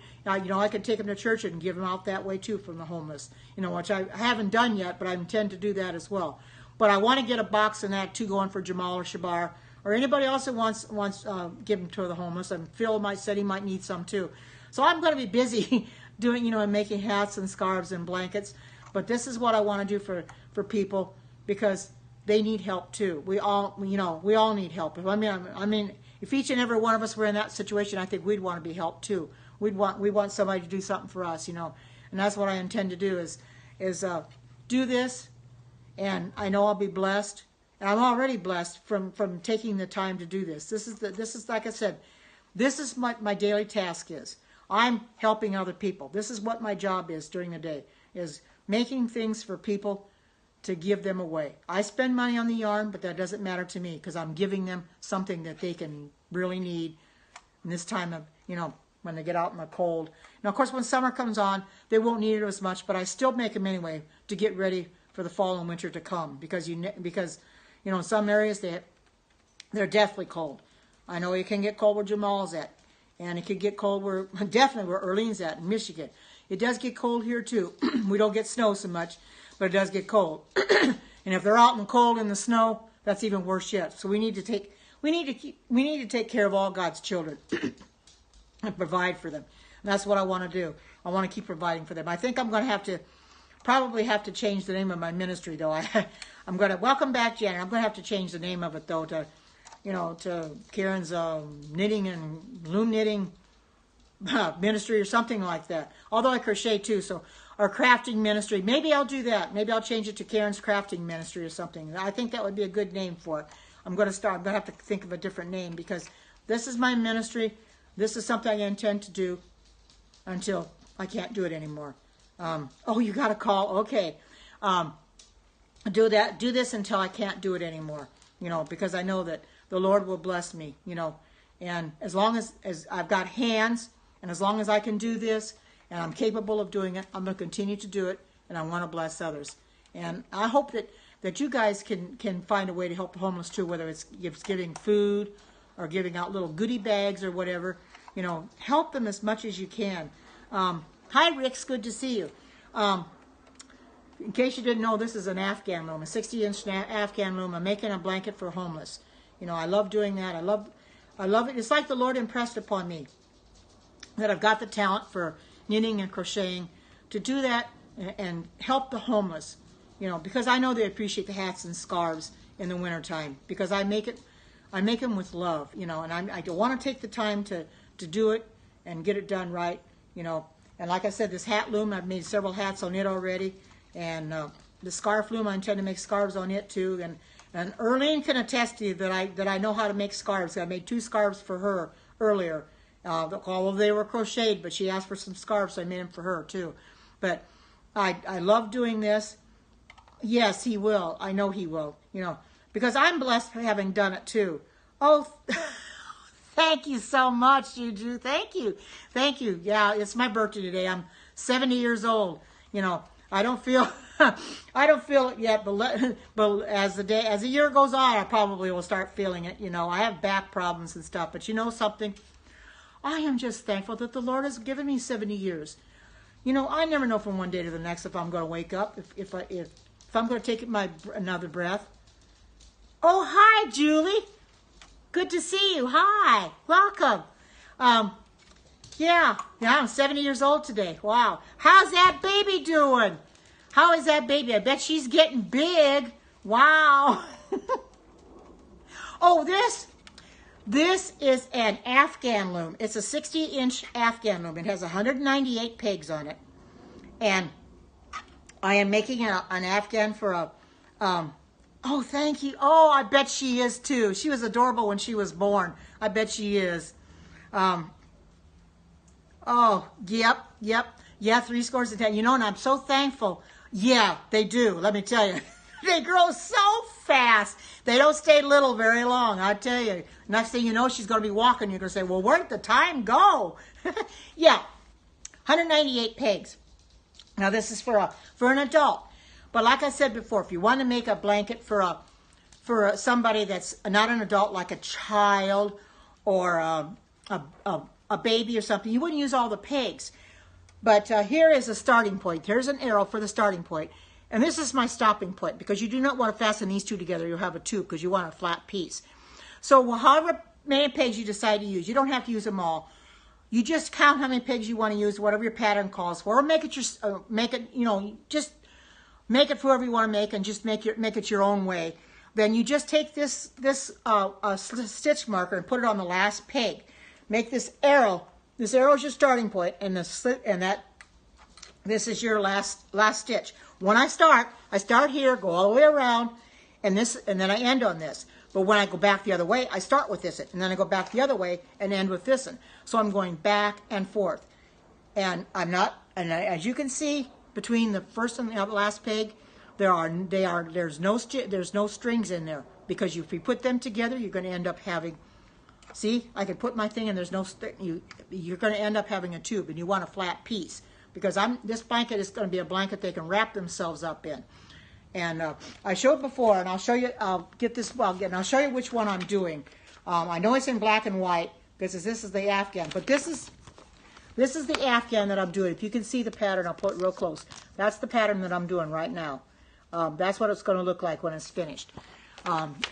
take them to church and give them out that way too from the homeless. You know, which I haven't done yet, but I intend to do that as well. But I want to get a box in that too, going for Jamal or Shabar, or anybody else that wants give them to the homeless. And Phil said he might need some too. So I'm going to be busy doing, you know, and making hats and scarves and blankets. But this is what I want to do for people, because they need help too. We all need help. I mean, if each and every one of us were in that situation, I think we'd want to be helped too. We want somebody to do something for us, you know. And that's what I intend to do is do this, and I know I'll be blessed. And I'm already blessed from taking the time to do this. This is like I said, this is what my daily task is. I'm helping other people. This is what my job is during the day, is making things for people to give them away. I spend money on the yarn, but that doesn't matter to me, because I'm giving them something that they can really need in this time of, you know, when they get out in the cold. Now, of course, when summer comes on, they won't need it as much, but I still make them anyway to get ready for the fall and winter to come, because you know, in some areas they're deathly cold. I know it can get cold where Jamal's at, and it can get cold definitely where Erlene's at in Michigan. It does get cold here too. We don't get snow so much, but it does get cold. And if they're out in the cold in the snow, that's even worse yet. So we need to take care of all God's children and provide for them. And that's what I want to do. I want to keep providing for them. I think I'm going to probably have to change the name of my ministry though. I'm going to welcome back Janet. I'm going to have to change the name of it though to Karen's knitting and loom knitting ministry or something like that. Although I crochet too, so or crafting ministry. Maybe I'll do that. Maybe I'll change it to Karen's crafting ministry or something. I think that would be a good name for it. I'm going to have to think of a different name, because this is my ministry. This is something I intend to do until I can't do it anymore. Oh, you got a call. Okay. Do this until I can't do it anymore. You know, because I know that the Lord will bless me, you know. And as long as I've got hands, and as long as I can do this, and I'm capable of doing it, I'm going to continue to do it, and I want to bless others. And I hope that that you guys can find a way to help the homeless too, whether it's giving food or giving out little goodie bags or whatever. You know, help them as much as you can. Hi, Rick's good to see you. In case you didn't know, this is an Afghan loom, a 60-inch Afghan loom. I'm making a blanket for homeless. You know, I love doing that. I love it. It's like the Lord impressed upon me that I've got the talent for knitting and crocheting to do that and help the homeless. You know, because I know they appreciate the hats and scarves in the wintertime, because I make them with love, you know, and I want to take the time to do it and get it done right, you know. And like I said, this hat loom, I've made several hats on it already. And the scarf loom, I intend to make scarves on it too. And Erlene can attest to you that I know how to make scarves. I made 2 scarves for her earlier. Although they were crocheted, but she asked for some scarves, so I made them for her too. But I love doing this. Yes, he will. I know he will. You know, because I'm blessed for having done it too. Oh, thank you so much, Juju. Thank you. Thank you. Yeah, it's my birthday today. I'm 70 years old. You know, I don't feel it yet, but as the year goes on, I probably will start feeling it. You know, I have back problems and stuff, but you know something? I am just thankful that the Lord has given me 70 years. You know, I never know from one day to the next if I'm going to wake up, if I'm going to take another breath. Oh, hi, Julie. Good to see you. Hi. Welcome. Yeah, I'm 70 years old today. Wow. How's that baby doing? How is that baby? I bet she's getting big. Wow. Oh, this is an Afghan loom. It's a 60-inch Afghan loom. It has 198 pegs on it. And I am making an Afghan for a, oh, thank you. Oh, I bet she is too. She was adorable when she was born. I bet she is. Oh, yep. Yeah, 3 scores and 10. You know, and I'm so thankful. Yeah, they do. Let me tell you. They grow so fast. They don't stay little very long, I tell you. Next thing you know, she's going to be walking. You're going to say, well, where'd the time go? Yeah, 198 pegs. Now, this is for an adult. But like I said before, if you want to make a blanket for somebody that's not an adult, like a child or a baby or something, you wouldn't use all the pegs. But here is a starting point. Here's an arrow for the starting point. And this is my stopping point, because you do not want to fasten these 2 together. You'll have a tube because you want a flat piece. So however many pegs you decide to use, you don't have to use them all. You just count how many pegs you want to use, whatever your pattern calls for, or make it just make it for whoever you want to make, and just make it your own way. Then you just take this stitch marker and put it on the last peg. Make this arrow. This arrow is your starting point, and this is your last stitch. When I start here, go all the way around, and then I end on this. But when I go back the other way, I start with this, and then I go back the other way and end with this one. So I'm going back and forth, and as you can see, between the first and the last peg, there's no strings in there, because if you put them together, you're going to end up having. See, I can put my thing and there's no you're going to end up having a tube, and you want a flat piece, because this blanket is going to be a blanket they can wrap themselves up in. And I showed before, and I'll show you. I'll show you which one I'm doing. I know it's in black and white because this is the Afghan, but this is the Afghan that I'm doing. If you can see the pattern, I'll put it real close. That's the pattern that I'm doing right now. That's what it's going to look like when it's finished.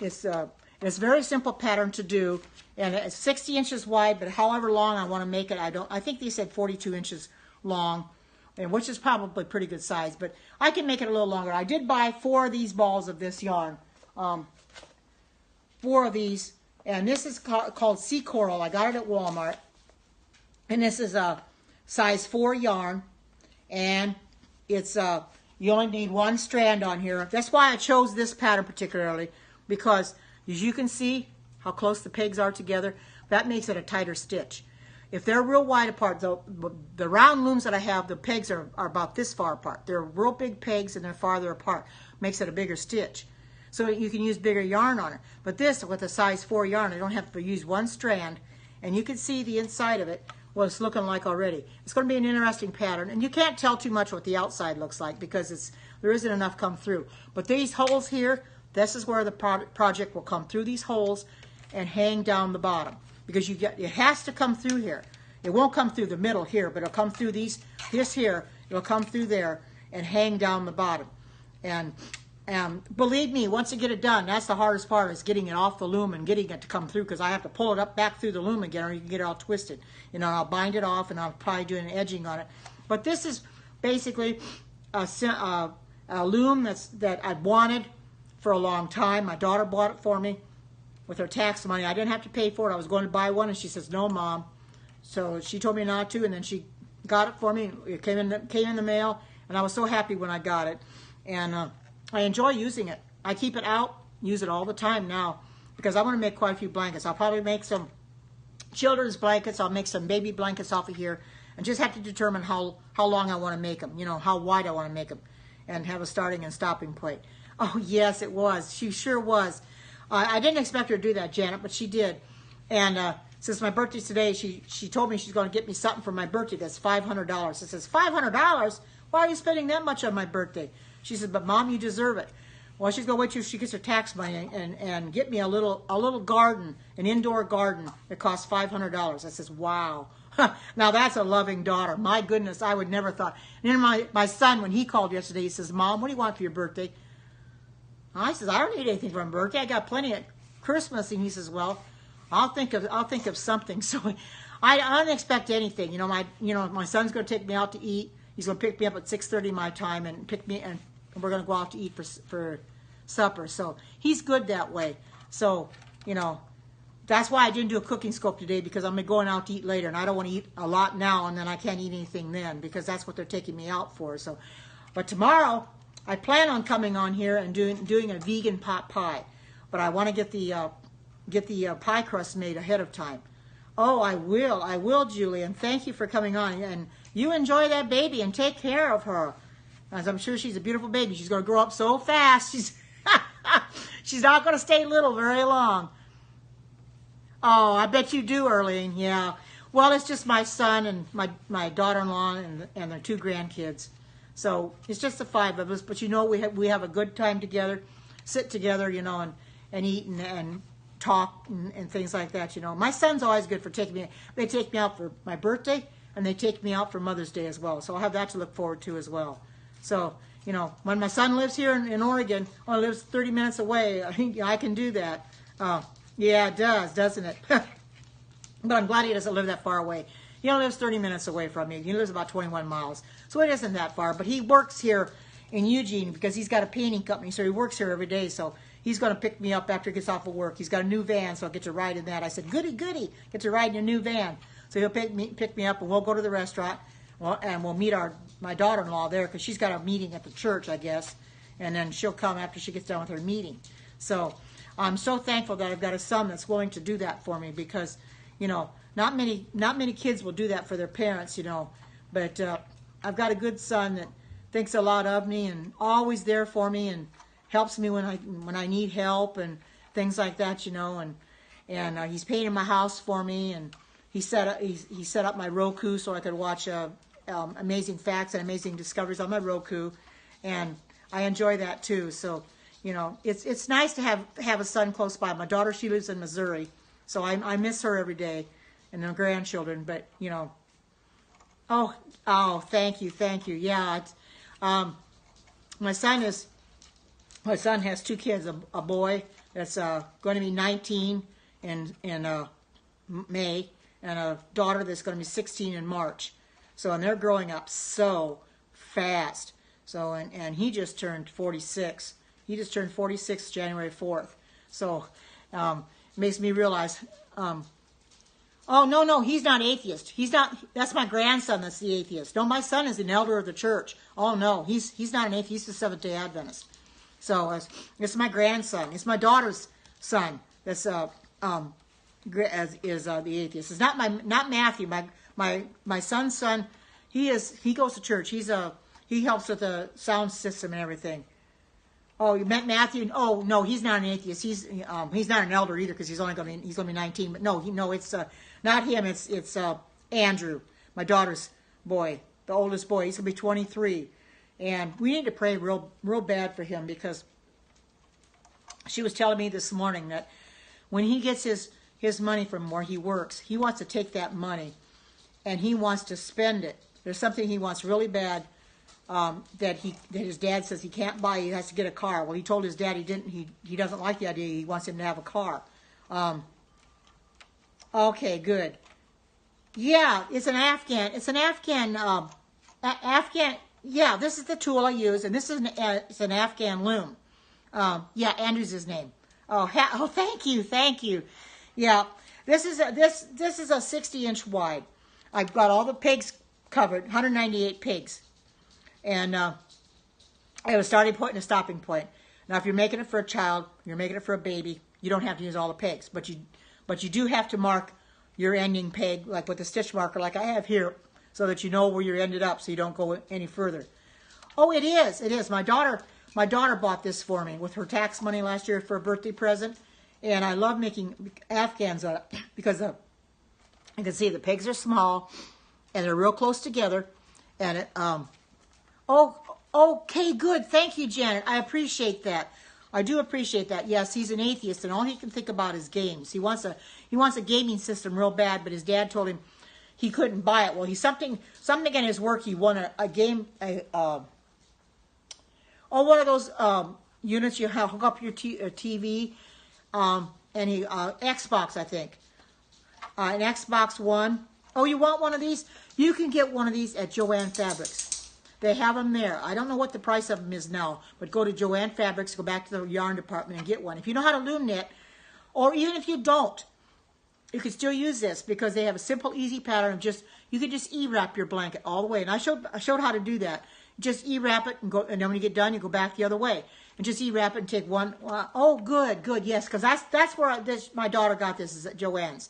It's a very simple pattern to do, and it's 60 inches wide, but however long I want to make it, I think they said 42 inches long, and which is probably pretty good size, but I can make it a little longer. I did buy 4 of these balls of this yarn, 4 of these, and this is called Sea Coral. I got it at Walmart, and this is a size 4 yarn, and it's you only need 1 strand on here. That's why I chose this pattern particularly, because as you can see how close the pegs are together, that makes it a tighter stitch. If they're real wide apart, the round looms that I have, the pegs are about this far apart. They're real big pegs and they're farther apart. Makes it a bigger stitch. So you can use bigger yarn on it. But this, with a size 4 yarn, I don't have to use 1 strand. And you can see the inside of it. what it's looking like already. It's going to be an interesting pattern, and you can't tell too much what the outside looks like because there isn't enough come through. But these holes here, this is where the project will come through these holes and hang down the bottom, because it has to come through here. It won't come through the middle here, but it'll come through this here. It'll come through there and hang down the bottom. And believe me, once you get it done, that's the hardest part, is getting it off the loom and getting it to come through, because I have to pull it up back through the loom again, or you can get it all twisted. You know, I'll bind it off, and I'll probably do an edging on it. But this is basically a loom that I've wanted for a long time. My daughter bought it for me with her tax money. I didn't have to pay for it. I was going to buy one, and she says, "No, Mom." So she told me not to, and then she got it for me. It came in the mail, and I was so happy when I got it. And I enjoy using it. I keep it out, use it all the time now, because I want to make quite a few blankets. I'll probably make some children's blankets. I'll make some baby blankets off of here, and just have to determine how long I want to make them, you know, how wide I want to make them, and have a starting and stopping point. Oh, yes, it was. She sure was. I didn't expect her to do that, Janet, but she did. And since my birthday's today, she told me she's going to get me something for my birthday that's $500. I says, $500? Why are you spending that much on my birthday? She said, "But Mom, you deserve it." Well, she's going to wait till she gets her tax money and get me a little garden, an indoor garden that costs $500. I says, wow. Now that's a loving daughter. My goodness, I would never thought. And then my son, when he called yesterday, he says, "Mom, what do you want for your birthday?" I says, "I don't need anything for my birthday. I got plenty at Christmas." And he says, "Well, I'll think of something." So I don't expect anything. You know, my son's going to take me out to eat. He's going to pick me up at 6:30 my time and pick me, and we're going to go out to eat for supper. So he's good that way. So, you know, that's why I didn't do a cooking scope today, because I'm going out to eat later, and I don't want to eat a lot now, and then I can't eat anything then, because that's what they're taking me out for. So, but tomorrow I plan on coming on here and doing a vegan pot pie, but I want to get the pie crust made ahead of time. Oh, I will, Julie, and thank you for coming on. And you enjoy that baby and take care of her, as I'm sure she's a beautiful baby. She's going to grow up so fast. She's not going to stay little very long. Oh, I bet you do, Earlene. Yeah. Well, it's just my son and my daughter-in-law and their 2 grandkids. So it's just the 5 of us. But you know, we have a good time together, sit together, you know, and eat and talk and things like that. You know, my son's always good for taking me. They take me out for my birthday, and they take me out for Mother's Day as well. So I'll have that to look forward to as well. So, you know, when my son lives here in Oregon, only lives 30 minutes away, I can do that. Yeah, it does, doesn't it? But I'm glad he doesn't live that far away. He only lives 30 minutes away from me. He lives about 21 miles. So it isn't that far. But he works here in Eugene because he's got a painting company. So he works here every day. So he's going to pick me up after he gets off of work. He's got a new van, so I'll get to ride in that. I said, goody, goody, get to ride in a new van. So he'll pick me up, and we'll go to the restaurant. And we'll meet my daughter-in-law there, because she's got a meeting at the church, I guess. And then she'll come after she gets done with her meeting. So I'm so thankful that I've got a son that's willing to do that for me, because, you know, not many kids will do that for their parents, you know. But I've got a good son that thinks a lot of me and always there for me and helps me when I need help and things like that, you know. And he's painted my house for me, and he set up my Roku so I could watch amazing facts and amazing discoveries on my Roku, and I enjoy that too. So, you know, it's nice to have a son close by. My daughter, she lives in Missouri, so I miss her every day, and her grandchildren. But you know, oh, thank you. Yeah, my son has 2 kids, a boy that's going to be 19 in May, and a daughter that's going to be 16 in March. So, and they're growing up so fast. So, and he just turned 46. He just turned 46 January 4th. So, makes me realize, oh, no, he's not atheist. He's not, that's my grandson that's the atheist. No, my son is an elder of the church. Oh, no, he's not an atheist. He's the Seventh-day Adventist. So, it's my grandson. It's my daughter's son that's the atheist. It's not Matthew. My son's son. He goes to church. He helps with the sound system and everything. Oh, you met Matthew? Oh, no, he's not an atheist. He's not an elder either, because he's going to be 19. But no, it's not him. It's Andrew, my daughter's boy, the oldest boy. He's going to be 23. And we need to pray real bad for him, because she was telling me this morning that when he gets his money from where he works, he wants to take that money and he wants to spend it. There's something he wants really bad that his dad says he can't buy. He has to get a car. Well, he told his dad he doesn't like the idea. He wants him to have a car. Okay, good. Yeah, it's an Afghan. It's an Afghan. Afghan. Yeah, this is the tool I use, and this is it's an Afghan loom. Yeah, Andrew's his name. Oh, thank you. Yeah, this is a 60-inch wide. I've got all the pigs covered, 198 pigs, and I have a starting point and a stopping point. Now, if you're making it for a child, you're making it for a baby, you don't have to use all the pegs, but you do have to mark your ending peg, like with a stitch marker, like I have here, so that you know where you ended up, so you don't go any further. Oh, it is. My daughter bought this for me with her tax money last year for a birthday present, and I love making Afghans on it because you can see the pegs are small and they're real close together, and it oh, okay, good. Thank you, Janet. I appreciate that. I do appreciate that. Yes, he's an atheist, and all he can think about is games. He wants a gaming system real bad, but his dad told him he couldn't buy it. Well, he's something in his work. He won a game. One of those units you hook up your TV, and Xbox, I think, an Xbox One. Oh, you want one of these? You can get one of these at Joann Fabrics. They have them there. I don't know what the price of them is now, but go to Joann Fabrics, go back to the yarn department and get one. If you know how to loom knit, or even if you don't, you can still use this, because they have a simple, easy pattern of you can just E-wrap your blanket all the way. And I showed how to do that. Just E-wrap it and go, and then when you get done, you go back the other way and just E-wrap it and take one. Oh, good, yes, because that's where my daughter got this, is at Joann's.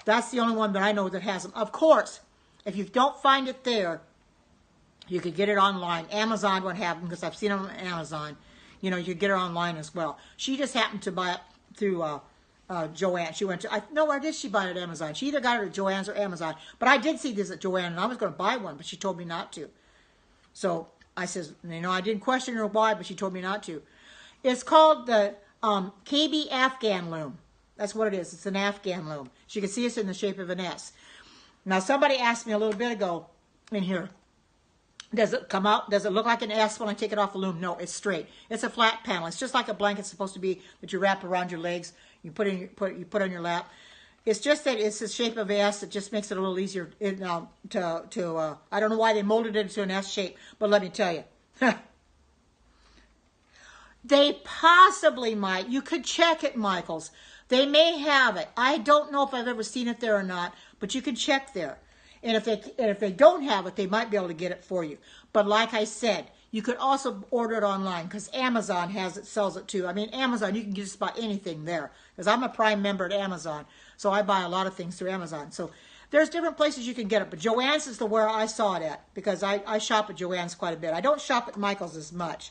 That's the only one that I know that has them. Of course, if you don't find it there, you could get it online. Amazon would have them, because I've seen them on Amazon. You know, you could get it online as well. She just happened to buy it through Joann. She went to, where did she buy it at Amazon? She either got it at Joann's or Amazon. But I did see this at Joann, and I was going to buy one, but she told me not to. So I says, I didn't question her why, but she told me not to. It's called the KB Afghan loom. That's what it is. It's an Afghan loom. You can see it's in the shape of an S. Now, somebody asked me a little bit ago in here, does it come out? Does it look like an S when I take it off the loom? No, it's straight. It's a flat panel. It's just like a blanket's supposed to be, that you wrap around your legs. You put on your lap. It's just that it's the shape of an S. It just makes it a little easier I don't know why they molded it into an S shape, but let me tell you. They possibly might. You could check it, Michaels. They may have it. I don't know if I've ever seen it there or not, but you can check there. And if they don't have it, they might be able to get it for you. But like I said, you could also order it online, because Amazon sells it too. I mean, Amazon, you can just buy anything there, because I'm a Prime member at Amazon, so I buy a lot of things through Amazon. So there's different places you can get it, but Joann's is where I saw it at, because I shop at Joann's quite a bit. I don't shop at Michael's as much.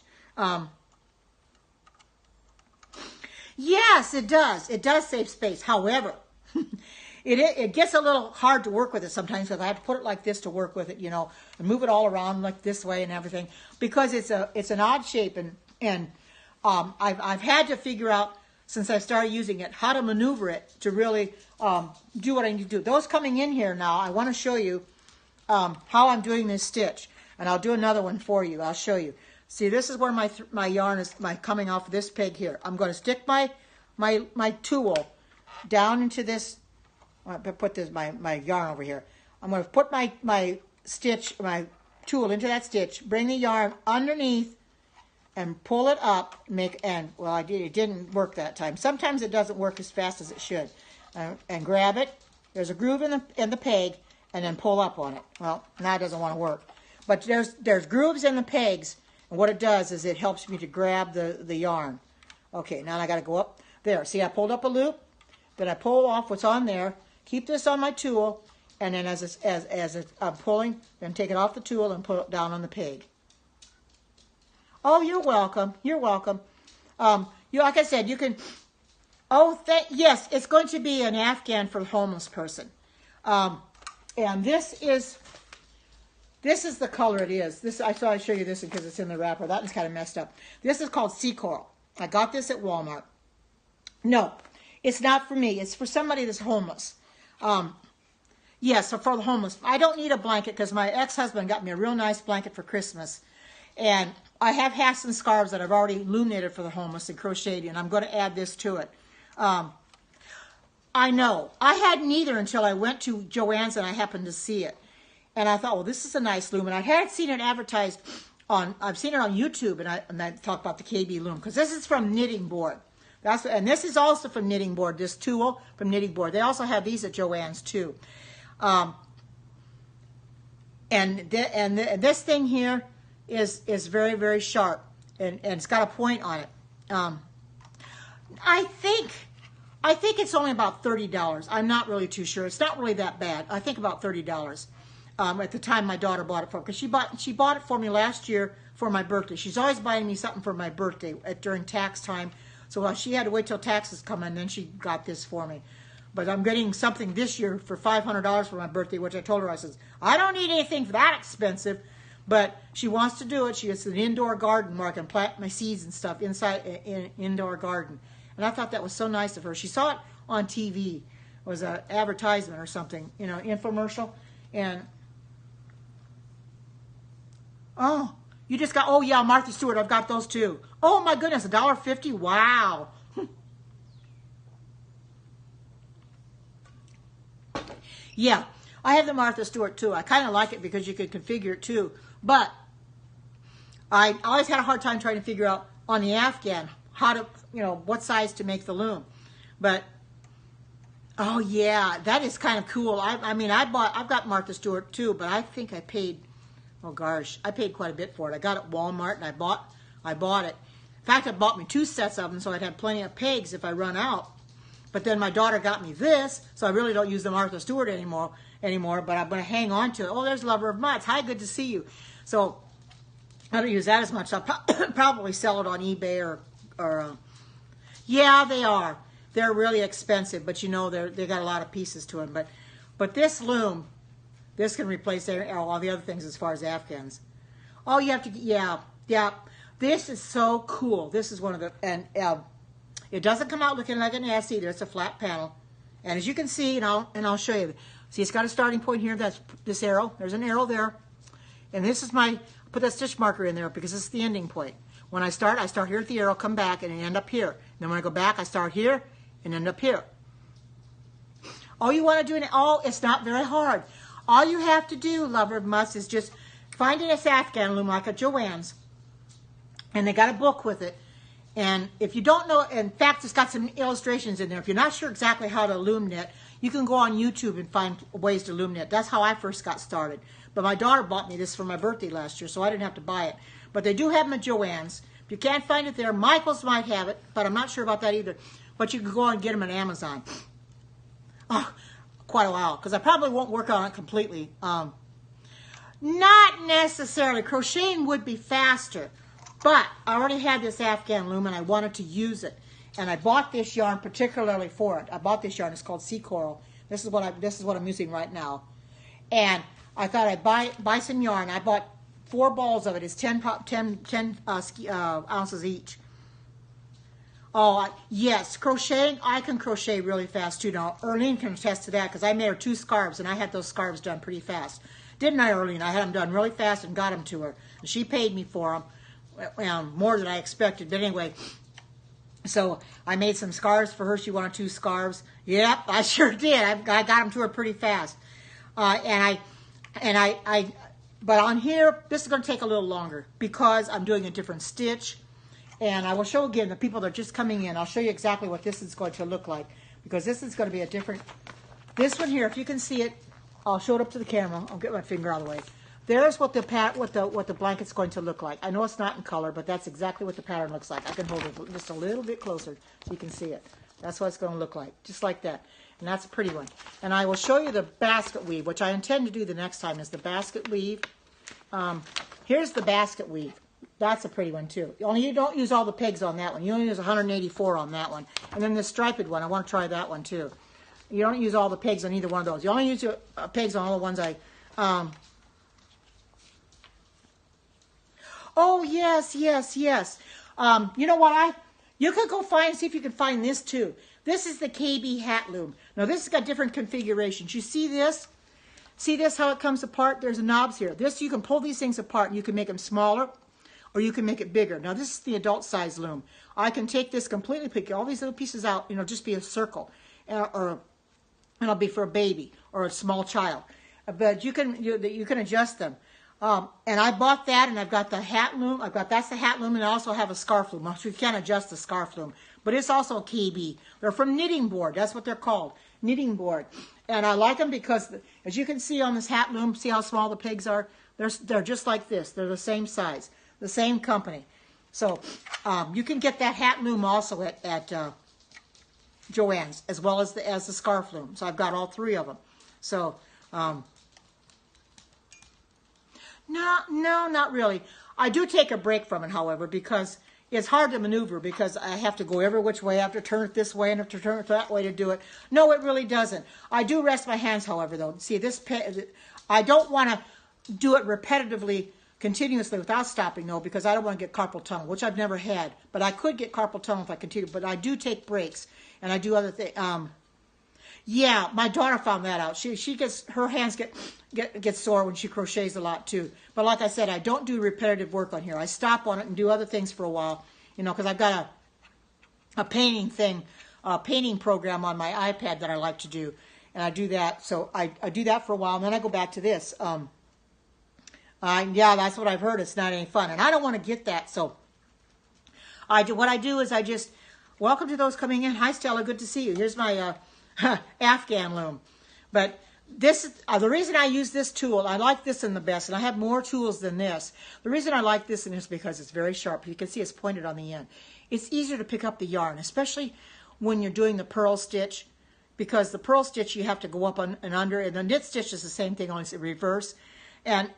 Yes, it does. It does save space. However, it gets a little hard to work with it sometimes, because I have to put it like this to work with it, and move it all around like this way and everything, because it's an odd shape, and I've had to figure out, since I started using it, how to maneuver it to really do what I need to do. Those coming in here now, I want to show you how I'm doing this stitch, and I'll do another one for you. I'll show you. See, this is where my yarn is coming off of this peg here. I'm going to stick my tool down into this. I'm going to put my yarn over here. I'm going to put my tool into that stitch, bring the yarn underneath, and pull it up. It didn't work that time. Sometimes it doesn't work as fast as it should. And grab it. There's a groove in the peg, and then pull up on it. Well, now it doesn't want to work. But there's grooves in the pegs. And what it does is it helps me to grab the yarn. Okay, now I got to go up there. See, I pulled up a loop, then I pull off what's on there, keep this on my tool, and then as I'm pulling, then take it off the tool and put it down on the peg. Oh, you're welcome. You're welcome. Like I said, you can. Oh, yes, it's going to be an Afghan for a homeless person. And this is the color it is. This I thought I'd show you this because it's in the wrapper. That one's kind of messed up. This is called Sea Coral. I got this at Walmart. No, it's not for me. It's for somebody that's homeless. Yeah, so for the homeless. I don't need a blanket because my ex-husband got me a real nice blanket for Christmas. And I have hats and scarves that I've already loom knitted for the homeless and crocheted, and I'm going to add this to it. I know. I had neither until I went to Joann's and I happened to see it. And I thought, well, this is a nice loom. And I had seen it advertised I've seen it on YouTube, and I talk about the KB loom, because this is from Knitting Board. And this is also from Knitting Board, this tool from Knitting Board. They also have these at Joann's too. And this thing here is very, very sharp, and it's got a point on it. I think it's only about $30. I'm not really too sure. It's not really that bad. I think about $30. At the time my daughter bought it for me, because she bought it for me last year for my birthday. She's always buying me something for my birthday during tax time. So she had to wait till taxes come in, and then she got this for me. But I'm getting something this year for $500 for my birthday, which I told her, I says, I don't need anything that expensive. But she wants to do it. She has an indoor garden where I can plant my seeds and stuff inside an indoor garden. And I thought that was so nice of her. She saw it on TV. It was an advertisement or something, you know, infomercial. And, oh, you just got, oh yeah, Martha Stewart, I've got those too. Oh my goodness, $1.50, wow. Yeah, I have the Martha Stewart too. I kind of like it because you could configure it too. But I always had a hard time trying to figure out on the Afghan how to, you know, what size to make the loom. But, oh yeah, that is kind of cool. I mean, I've got Martha Stewart too, but I think I paid, oh gosh, I paid quite a bit for it. I got it at Walmart, and I bought it. In fact, I bought me 2 sets of them so I'd have plenty of pegs if I run out. But then my daughter got me this, so I really don't use the Martha Stewart anymore, but I'm going to hang on to it. Oh, there's Lover of Mutts. Hi, good to see you. So I don't use that as much. I'll probably sell it on eBay or yeah, they are. They're really expensive, but you know, they got a lot of pieces to them. But this loom, this can replace all the other things as far as Afghans. Oh, you have to, yeah. This is so cool. This is one of the, and it doesn't come out looking like an S either. It's a flat panel. And as you can see, and I'll show you. See, it's got a starting point here. That's this arrow. There's an arrow there. And this is put that stitch marker in there because this is the ending point. When I start here at the arrow, come back, and end up here. And then when I go back, I start here and end up here. All you want to do, it's not very hard. All you have to do, Lover of Mutts, is just find an Afghan loom like a Joann's. And they got a book with it. And if you don't know, in fact, it's got some illustrations in there. If you're not sure exactly how to loom knit, you can go on YouTube and find ways to loom knit. That's how I first got started. But my daughter bought me this for my birthday last year, so I didn't have to buy it. But they do have them at Joann's. If you can't find it there, Michael's might have it, but I'm not sure about that either. But you can go and get them on Amazon. Oh, quite a while, because I probably won't work on it completely. Not necessarily. Crocheting would be faster. But I already had this Afghan loom, and I wanted to use it. And I bought this yarn particularly for it. I bought this yarn. It's called Sea Coral. This is what I'm using right now. And I thought I'd buy some yarn. I bought 4 balls of it. It's 10 ounces each. Oh, yes, crocheting. I can crochet really fast too. Now, Erlene can attest to that because I made her 2 scarves, and I had those scarves done pretty fast. Didn't I, Erlene? I had them done really fast and got them to her. And she paid me for them. More than I expected, but anyway, so I made some scarves for her. She wanted 2 scarves. Yep, I sure did. I got them to her pretty fast. But on here, this is going to take a little longer because I'm doing a different stitch. And I will show again the people that are just coming in. I'll show you exactly what this is going to look like because this is going to be a different. This one here, if you can see it, I'll show it up to the camera. I'll get my finger out of the way. There's what the blanket's going to look like. I know it's not in color, but that's exactly what the pattern looks like. I can hold it just a little bit closer so you can see it. That's what it's going to look like, just like that. And that's a pretty one. And I will show you the basket weave, which I intend to do the next time, is the basket weave. Here's the basket weave. That's a pretty one, too. Only you don't use all the pegs on that one. You only use 184 on that one. And then the striped one, I want to try that one, too. You don't use all the pegs on either one of those. You only use your pegs on all the ones I... oh, yes, yes, yes. You know what? You could go find, see if you can find this too. This is the KB hat loom. Now, this has got different configurations. You see this? See this, how it comes apart? There's knobs here. This, you can pull these things apart and you can make them smaller or you can make it bigger. Now, this is the adult size loom. I can take this completely, pick all these little pieces out, you know, just be a circle. Or it'll be for a baby or a small child. But you can adjust them. And I bought that, and I've got the hat loom. That's the hat loom, and I also have a scarf loom. You can't adjust the scarf loom, but it's also a KB. They're from Knitting Board. That's what they're called, Knitting Board. And I like them because, as you can see on this hat loom, see how small the pegs are? They're just like this. They're the same size, the same company. So you can get that hat loom also at Joann's, as well as the scarf loom. So I've got all three of them. So. No, not really. I do take a break from it, however, because it's hard to maneuver because I have to go every which way. I have to turn it this way and I have to turn it that way to do it. No, it really doesn't. I do rest my hands, however, though. See, I don't want to do it repetitively, continuously without stopping, though, because I don't want to get carpal tunnel, which I've never had. But I could get carpal tunnel if I continue. But I do take breaks, and I do other things. Yeah, my daughter found that out. She gets, her hands get sore when she crochets a lot too. But like I said, I don't do repetitive work on here. I stop on it and do other things for a while, you know, because I've got a painting thing, a painting program on my iPad that I like to do, and I do that. So I do that for a while, and then I go back to this. Yeah, that's what I've heard. It's not any fun, and I don't want to get that. So what I do is I just welcome to those coming in. Hi, Stella. Good to see you. Here's my Afghan loom. But this the reason I use this tool, I like this one the best, and I have more tools than this. The reason I like this one is because it's very sharp. You can see it's pointed on the end. It's easier to pick up the yarn, especially when you're doing the purl stitch, because the purl stitch you have to go up and under, and the knit stitch is the same thing, only it's reverse. And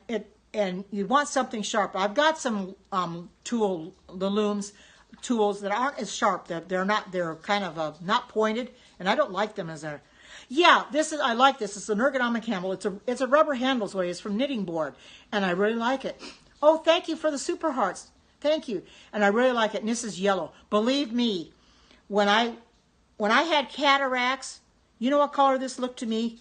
you want something sharp. I've got some the looms tools that aren't as sharp. They're kind of not pointed, and I don't like them as a. Yeah, I like this. It's an ergonomic handle. It's a rubber handle, so it's from Knitting Board, and I really like it. Oh, thank you for the super hearts. Thank you, and I really like it. And this is yellow. Believe me, when I had cataracts, you know what color this looked to me?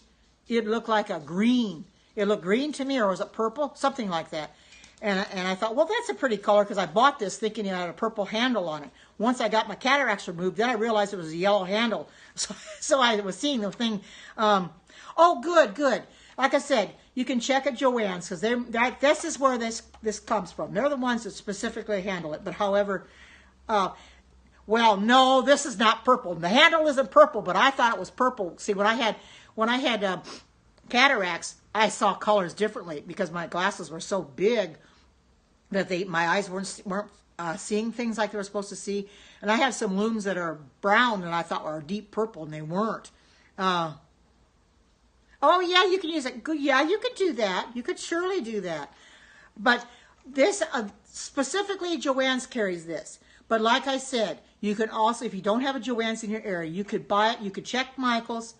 It looked like a green. It looked green to me, or was it purple? Something like that. And I thought, well, that's a pretty color, because I bought this thinking it had a purple handle on it. Once I got my cataracts removed, then I realized it was a yellow handle. So I was seeing the thing. Oh, good. Like I said, you can check at Joann's, because this is where this comes from. They're the ones that specifically handle it. But however, well, no, this is not purple. The handle isn't purple, but I thought it was purple. See, when I had cataracts, I saw colors differently because my glasses were so big that my eyes weren't seeing things like they were supposed to see. And I have some looms that are brown that I thought were deep purple, and they weren't. Oh, yeah, you can use it. Yeah, you could do that. You could surely do that. But this, specifically Joann's carries this. But like I said, you can also, if you don't have a Joann's in your area, you could buy it. You could check Michael's.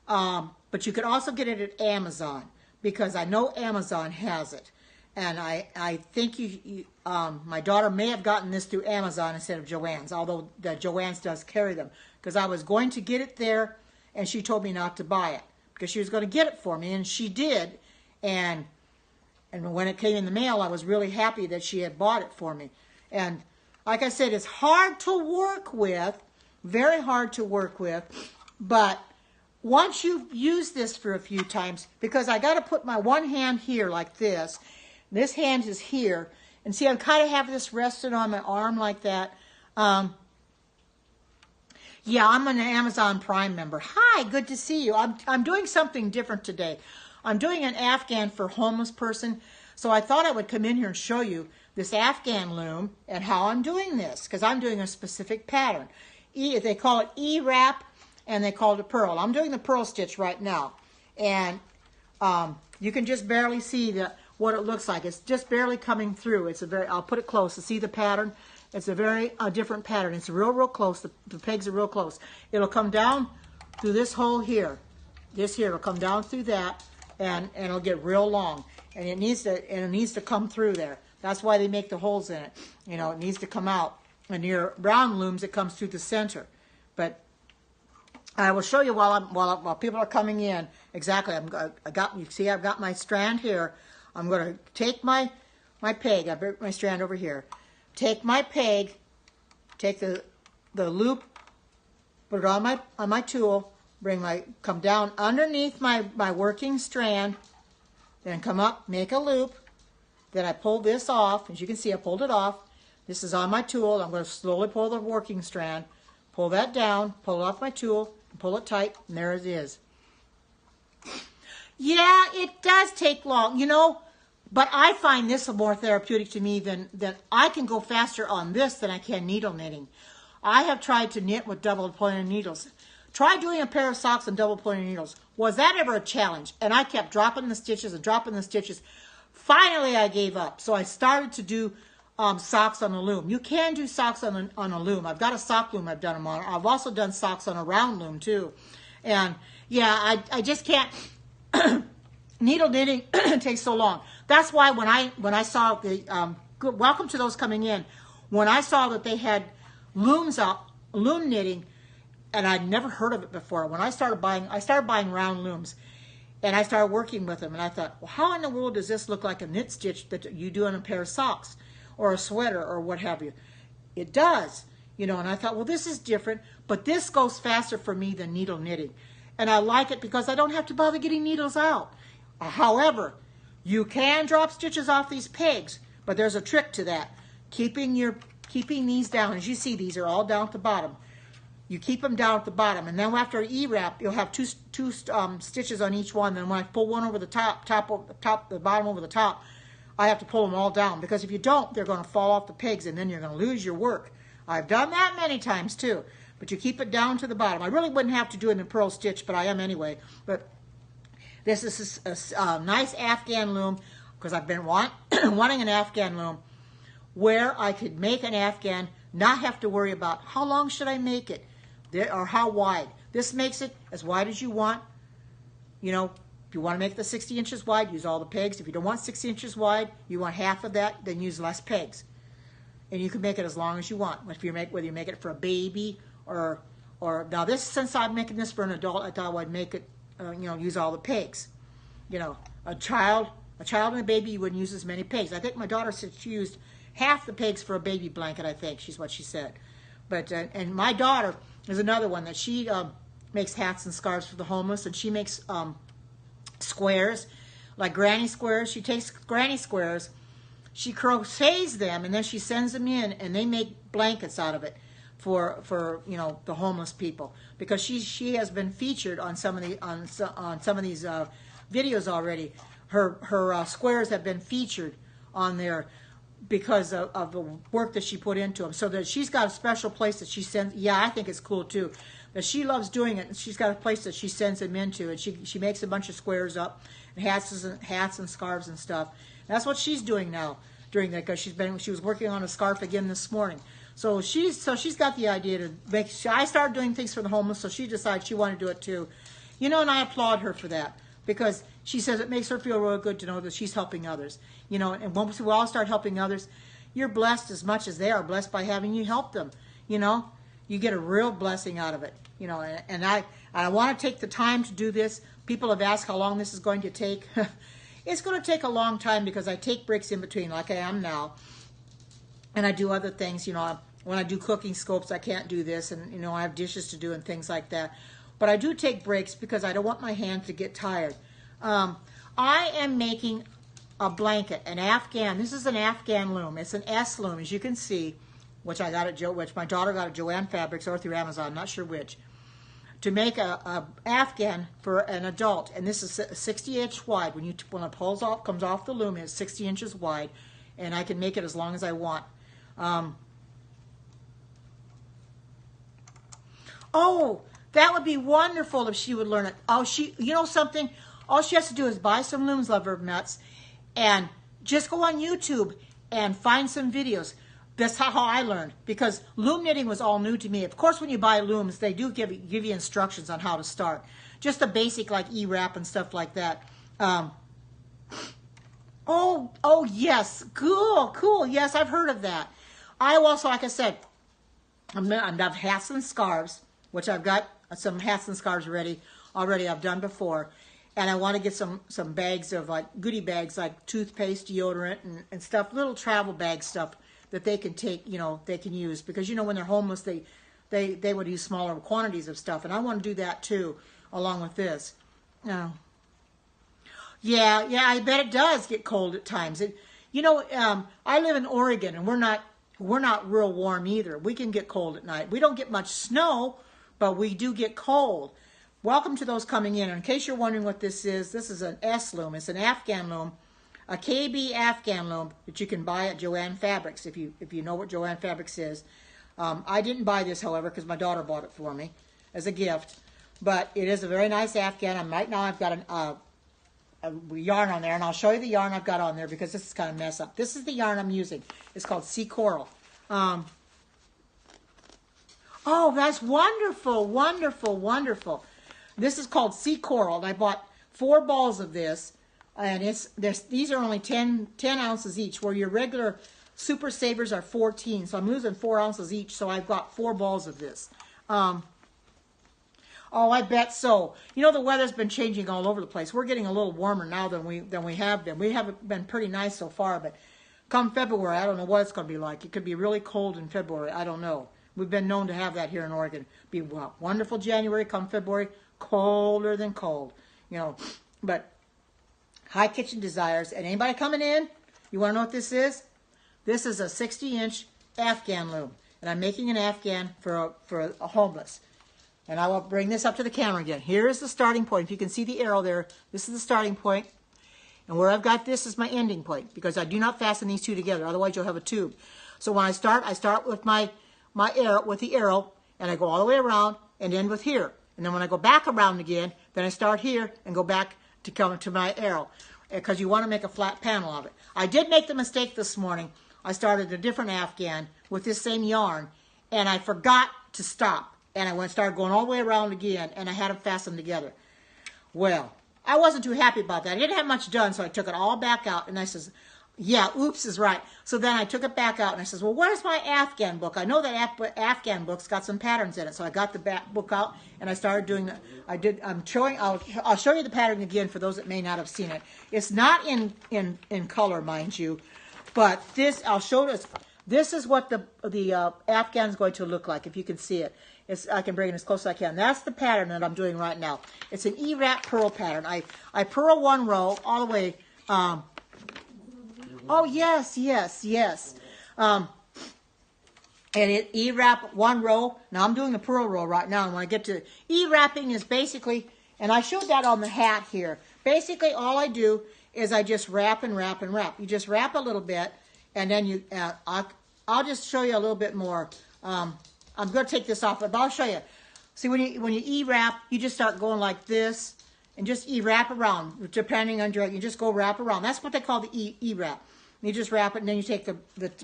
But you could also get it at Amazon, because I know Amazon has it. And I think my daughter may have gotten this through Amazon instead of Joann's, although the Joann's does carry them. Because I was going to get it there, and she told me not to buy it, because she was going to get it for me, and she did. And when it came in the mail, I was really happy that she had bought it for me. And like I said, it's hard to work with, very hard to work with, but once you've used this for a few times, because I got to put my one hand here like this hand is here, and see, I kind of have this rested on my arm like that. Yeah, I'm an Amazon Prime member. Hi, good to see you. I'm doing something different today. I'm doing an Afghan for homeless person, so I thought I would come in here and show you this Afghan loom and how I'm doing this, because I'm doing a specific pattern. They call it E-wrap, and they call it a purl. I'm doing the purl stitch right now, and you can just barely see what it looks like. It's just barely coming through. I'll put it close to see the pattern. It's a very different pattern. It's real close. The pegs are real close. It'll come down through this hole here. This here will come down through that, and it'll get real long. And it needs to come through there. That's why they make the holes in it. You know, it needs to come out. And your brown looms, it comes through the center. But I will show you while people are coming in exactly. You see, I've got my strand here. I'm going to take my peg. I put my strand over here. Take my peg. Take the loop. Put it on my tool. Come down underneath my working strand. Then come up, make a loop. Then I pull this off. As you can see, I pulled it off. This is on my tool. I'm going to slowly pull the working strand. Pull that down. Pull it off my tool. Pull it tight. And there it is. Yeah, it does take long, you know. But I find this more therapeutic to me than I can go faster on this than I can needle knitting. I have tried to knit with double pointed needles. Try doing a pair of socks on double pointed needles. Was that ever a challenge? And I kept dropping the stitches and dropping the stitches. Finally, I gave up. So I started to do socks on a loom. You can do socks on a loom. I've got a sock loom I've done them on. I've also done socks on a round loom too. And yeah, I just can't. Needle knitting takes so long. That's why when I saw the welcome to those coming in, when I saw that they had looms up, loom knitting, and I'd never heard of it before. When I started buying round looms, and I started working with them, and I thought, well, how in the world does this look like a knit stitch that you do on a pair of socks or a sweater or what have you? It does, you know. And I thought, well, this is different, but this goes faster for me than needle knitting, and I like it because I don't have to bother getting needles out. However, you can drop stitches off these pegs, but there's a trick to that. Keeping these down. As you see, these are all down at the bottom. You keep them down at the bottom, and then after E-wrap, you'll have two stitches on each one. Then when I pull one over the the bottom over the top, I have to pull them all down, because if you don't, they're going to fall off the pegs, and then you're going to lose your work. I've done that many times too, but you keep it down to the bottom. I really wouldn't have to do it in a purl stitch, but I am anyway. But this is a nice Afghan loom, because I've been wanting an Afghan loom where I could make an Afghan, not have to worry about how long should I make it or how wide. This makes it as wide as you want. You know, if you want to make the 60 inches wide, use all the pegs. If you don't want 60 inches wide, you want half of that, then use less pegs. And you can make it as long as you want. Whether you make it for a baby or now this, since I'm making this for an adult, I thought I'd make it, use all the pegs. You know, a child and a baby, you wouldn't use as many pegs. I think my daughter said she used half the pegs for a baby blanket, I think, she's what she said. But, and my daughter is another one that she makes hats and scarves for the homeless, and she makes squares, like granny squares. She takes granny squares, she crochets them, and then she sends them in, and they make blankets out of it for the homeless people, because she has been featured on some of the on some of these videos already. Her squares have been featured on there because of the work that she put into them. So that she's got a special place that she sends. Yeah, I think it's cool too. That she loves doing it, and she's got a place that she sends them into, and she makes a bunch of squares up, and hats and scarves and stuff. And that's what she's doing now during that, because she was working on a scarf again this morning. So she's got the idea to make. I started doing things for the homeless, so she decided she wanted to do it too. You know, and I applaud her for that, because she says it makes her feel real good to know that she's helping others. You know, and once we all start helping others, you're blessed as much as they are blessed by having you help them. You know, you get a real blessing out of it. You know, and I want to take the time to do this. People have asked how long this is going to take. It's going to take a long time, because I take breaks in between, like I am now, and I do other things. You know, when I do cooking scopes, I can't do this, and I have dishes to do and things like that. But I do take breaks because I don't want my hands to get tired. I am making a blanket, an Afghan. This is an Afghan loom. It's an S loom, as you can see, which my daughter got at Joann Fabrics or through Amazon, not sure which, to make a Afghan for an adult. And this is 60 inch wide. When it comes off the loom, it's 60 inches wide, and I can make it as long as I want. Oh, that would be wonderful if she would learn it. Oh, you know something? All she has to do is buy some looms, Lover of Nuts, and just go on YouTube and find some videos. That's how I learned, because loom knitting was all new to me. Of course, when you buy looms, they do give you instructions on how to start. Just the basic like E-wrap and stuff like that. Oh yes, cool. Yes, I've heard of that. I also, like I said, I've hats and scarves, which I've got some hats and scarves already I've done before. And I want to get some bags of like goodie bags, like toothpaste, deodorant, and stuff, little travel bag stuff that they can take, they can use. Because, when they're homeless, they would use smaller quantities of stuff. And I want to do that too, along with this. Yeah, I bet it does get cold at times. I live in Oregon, and we're not real warm either. We can get cold at night. We don't get much snow, but we do get cold. Welcome to those coming in. In case you're wondering what this is an S loom. It's an Afghan loom, a KB Afghan loom that you can buy at Joann Fabrics, if you know what Joann Fabrics is. I didn't buy this, however, because my daughter bought it for me as a gift. But it is a very nice Afghan. Right now I've got a yarn on there, and I'll show you the yarn I've got on there because this is kind of mess up. This is the yarn I'm using. It's called Sea Coral. Oh, that's wonderful, wonderful. This is called Sea Coral, and I bought 4 balls of this, and these are only 10 ounces each, where your regular Super Savers are 14, so I'm losing 4 ounces each, so I've got 4 balls of this. Oh, I bet so. The weather's been changing all over the place. We're getting a little warmer now than we have been. We haven't been pretty nice so far, but come February, I don't know what it's going to be like. It could be really cold in February. I don't know. We've been known to have that here in Oregon. Be wonderful January, come February, colder than cold. But High Kitchen Desires. And anybody coming in, you want to know what this is? This is a 60-inch Afghan loom. And I'm making an Afghan for a homeless. And I will bring this up to the camera again. Here is the starting point. If you can see the arrow there, this is the starting point. And where I've got this is my ending point, because I do not fasten these two together. Otherwise, you'll have a tube. So when I start with my arrow, with the arrow, and I go all the way around and end with here. And then when I go back around again, then I start here and go back to come to my arrow, because you want to make a flat panel of it. I did make the mistake this morning. I started a different Afghan with this same yarn, and I forgot to stop. And I started going all the way around again, and I had them fastened together. Well, I wasn't too happy about that. I didn't have much done, so I took it all back out, and I says, yeah, oops is right. So then I took it back out, and I says, well, where's my Afghan book? I know that Afghan book's got some patterns in it. So I got the book out, and I started doing I'll show you the pattern again for those that may not have seen it. It's not in color, mind you, but I'll show this. This is what the Afghan is going to look like, if you can see it. I can bring it as close as I can. That's the pattern that I'm doing right now. It's an E-wrap purl pattern. I purl 1 row all the way. Oh, yes. And it E-wrap 1 row. Now I'm doing the purl row right now. And when I get to E-wrapping is basically, and I showed that on the hat here. Basically, all I do is I just wrap and wrap and wrap. You just wrap a little bit, and then I'll just show you a little bit more. I'm going to take this off, but I'll show you. See, when you E-wrap, you just start going like this, and just E-wrap around, depending on you just go wrap around. That's what they call the E-wrap. You just wrap it, and then you take the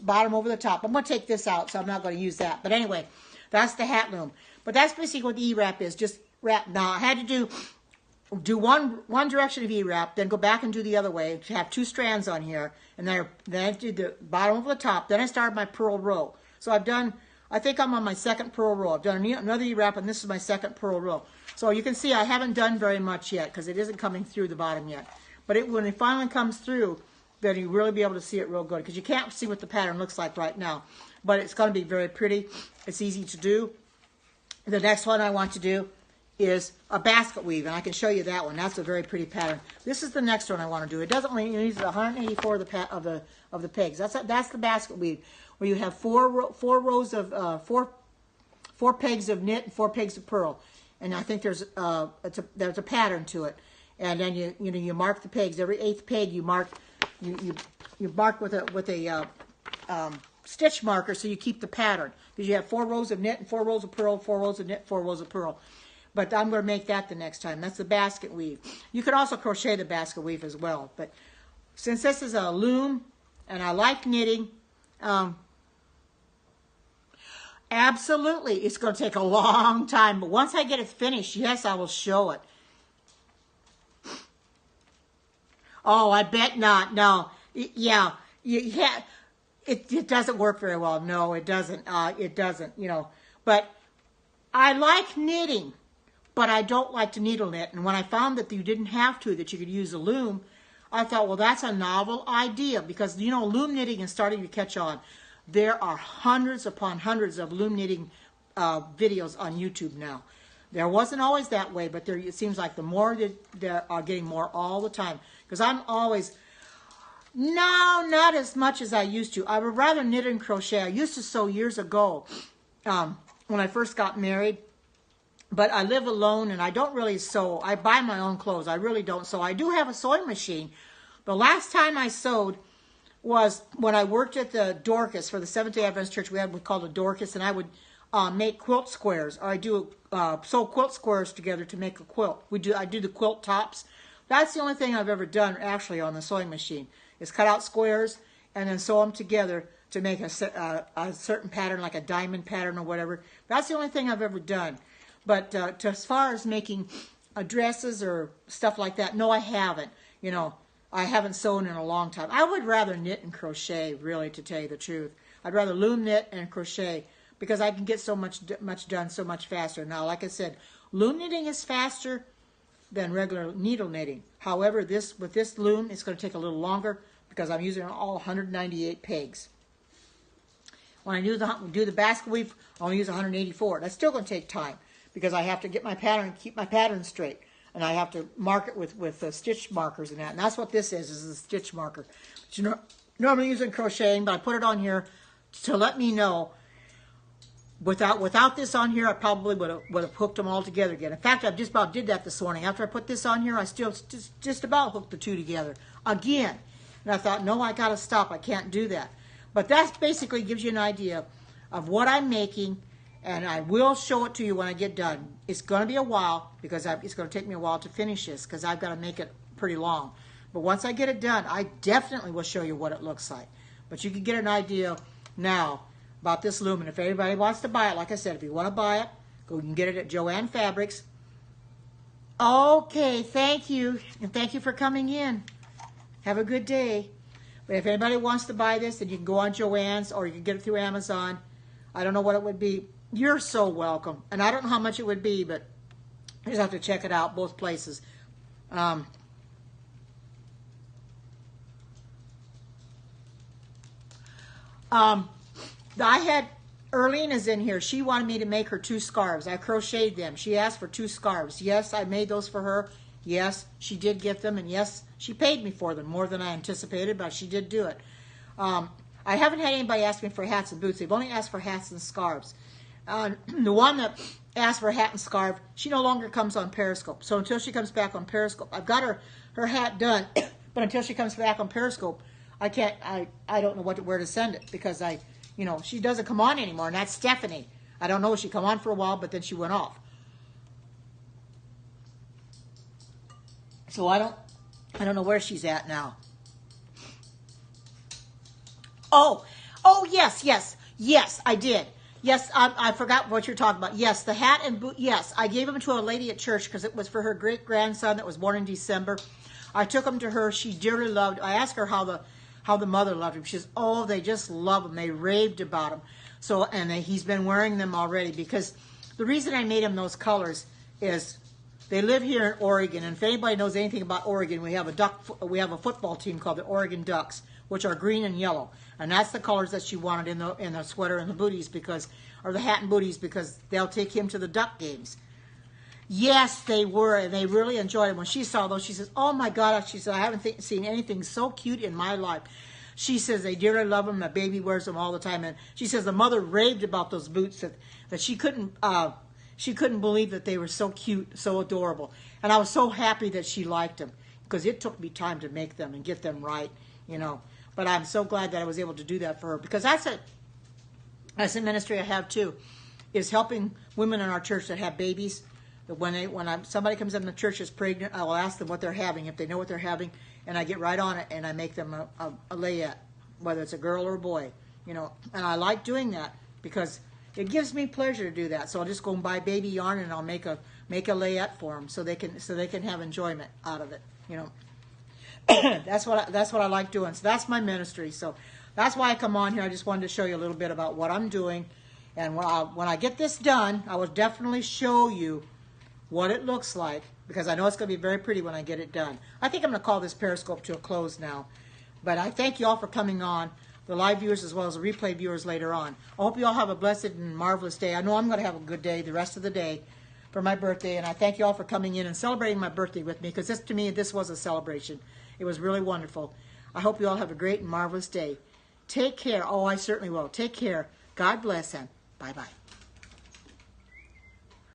bottom over the top. I'm going to take this out, so I'm not going to use that. But anyway, that's the hat loom. But that's basically what the E-wrap is, just wrap. Now, I had to do one direction of E-wrap, then go back and do the other way, to have 2 strands on here, and then I did the bottom over the top. Then I started my purl row. So I think I'm on my 2nd purl row. I've done another E-wrap, and this is my 2nd purl row. So you can see I haven't done very much yet, because it isn't coming through the bottom yet. But when it finally comes through, then you'll really be able to see it real good, because you can't see what the pattern looks like right now. But it's going to be very pretty. It's easy to do. The next one I want to do is a basket weave, and I can show you that one. That's a very pretty pattern. This is the next one I want to do. It doesn't only use 184 of the pegs. That's the basket weave, where you have four rows of four pegs of knit and 4 pegs of purl. And I think there's a pattern to it. And then you mark the pegs. Every 8th peg you mark with a stitch marker, so you keep the pattern, because you have 4 rows of knit and 4 rows of purl, 4 rows of knit, 4 rows of purl. But I'm going to make that the next time. That's the basket weave. You could also crochet the basket weave as well. But since this is a loom and I like knitting, Absolutely. It's going to take a long time, but once I get it finished, yes, I will show it. Oh, I bet not. No. Yeah. Yeah. It doesn't work very well. No, it doesn't. It doesn't, you know. But I like knitting, but I don't like to needle knit. And when I found that you didn't have to, that you could use a loom, I thought, well, that's a novel idea because, you know, loom knitting is starting to catch on. There are hundreds upon hundreds of loom knitting videos on YouTube now. There wasn't always that way, but there, it seems like the more that there are getting more all the time. Because I'm always, no, not as much as I used to. I would rather knit and crochet. I used to sew years ago when I first got married. But I live alone and I don't really sew. I buy my own clothes. I really don't sew. I do have a sewing machine. The last time I sewed was when I worked at the Dorcas for the Seventh-day Adventist Church. We had what's called a Dorcas, and I would make quilt squares, or I do sew quilt squares together to make a quilt. I do the quilt tops. That's the only thing I've ever done actually on the sewing machine is cut out squares and then sew them together to make a certain pattern, like a diamond pattern or whatever. That's the only thing I've ever done. But as far as making dresses or stuff like that, no, I haven't. You know, I haven't sewn in a long time. I would rather knit and crochet, really, to tell you the truth. I'd rather loom knit and crochet because I can get so much done so much faster. Now, like I said, loom knitting is faster than regular needle knitting. However, with this loom, it's going to take a little longer because I'm using all 198 pegs. When I do the basket weave, I only use 184. That's still going to take time because I have to get my pattern, keep my pattern straight, and I have to mark it with stitch markers and that. And that's what this is a stitch marker. But, you know, normally using crocheting, but I put it on here to let me know. Without this on here, I probably would have hooked them all together again. In fact, I just about did that this morning. After I put this on here, I still just about hooked the two together again. And I thought, no, I got to stop. I can't do that. But that basically gives you an idea of what I'm making, and I will show it to you when I get done. It's going to be a while because it's going to take me a while to finish this because I've got to make it pretty long. But once I get it done, I definitely will show you what it looks like. But you can get an idea now about this loom, and if anybody wants to buy it, like I said, if you want to buy it, go and get it at Joann Fabrics. Okay, thank you, and thank you for coming in. Have a good day. But if anybody wants to buy this, then you can go on Joann's, or you can get it through Amazon. I don't know what it would be. You're so welcome, and I don't know how much it would be, but you just have to check it out, both places. I had, Erlene is in here. She wanted me to make her 2 scarves. I crocheted them. She asked for 2 scarves. Yes, I made those for her. Yes, she did get them. And yes, she paid me for them more than I anticipated, but she did do it. I haven't had anybody ask me for hats and boots. They've only asked for hats and scarves. The one that asked for a hat and scarf, she no longer comes on Periscope. So until she comes back on Periscope, I've got her hat done. But until she comes back on Periscope, I can't, I don't know where to send it because you know, she doesn't come on anymore, and that's Stephanie. I don't know, she come on for a while, but then she went off. So I don't know where she's at now. Oh, yes, I did. Yes, I forgot what you're talking about. Yes, the hat and boot, yes. I gave them to a lady at church because it was for her great-grandson that was born in December. I took them to her. She dearly loved. I asked her how the mother loved him. She says, oh, they just love him. They raved about him. So, and he's been wearing them already because the reason I made him those colors is they live here in Oregon. And if anybody knows anything about Oregon, we have a football team called the Oregon Ducks, which are green and yellow. And that's the colors that she wanted in the sweater and the booties or the hat and booties because they'll take him to the Duck games. Yes, they were, and they really enjoyed it. When she saw those, she says, oh my God, she said, I haven't seen anything so cute in my life. She says they dearly love them. The baby wears them all the time. And she says the mother raved about those boots that she couldn't believe that they were so cute, so adorable. And I was so happy that she liked them because it took me time to make them and get them right, you know. But I'm so glad that I was able to do that for her because that's a ministry I have too, is helping women in our church that have babies. When somebody comes in the church is pregnant, I will ask them what they're having, if they know what they're having, and I get right on it and I make them a layette, whether it's a girl or a boy, you know. And I like doing that because it gives me pleasure to do that. So I'll just go and buy baby yarn and I'll make a layette for them so they can have enjoyment out of it. You know, that's what I like doing. So that's my ministry. So that's why I come on here. I just wanted to show you a little bit about what I'm doing, and when I get this done, I will definitely show you what it looks like, because I know it's going to be very pretty when I get it done. I think I'm going to call this Periscope to a close now. But I thank you all for coming on, the live viewers as well as the replay viewers later on. I hope you all have a blessed and marvelous day. I know I'm going to have a good day the rest of the day for my birthday, and I thank you all for coming in and celebrating my birthday with me, because to me, this was a celebration. It was really wonderful. I hope you all have a great and marvelous day. Take care. Oh, I certainly will. Take care. God bless, and bye-bye.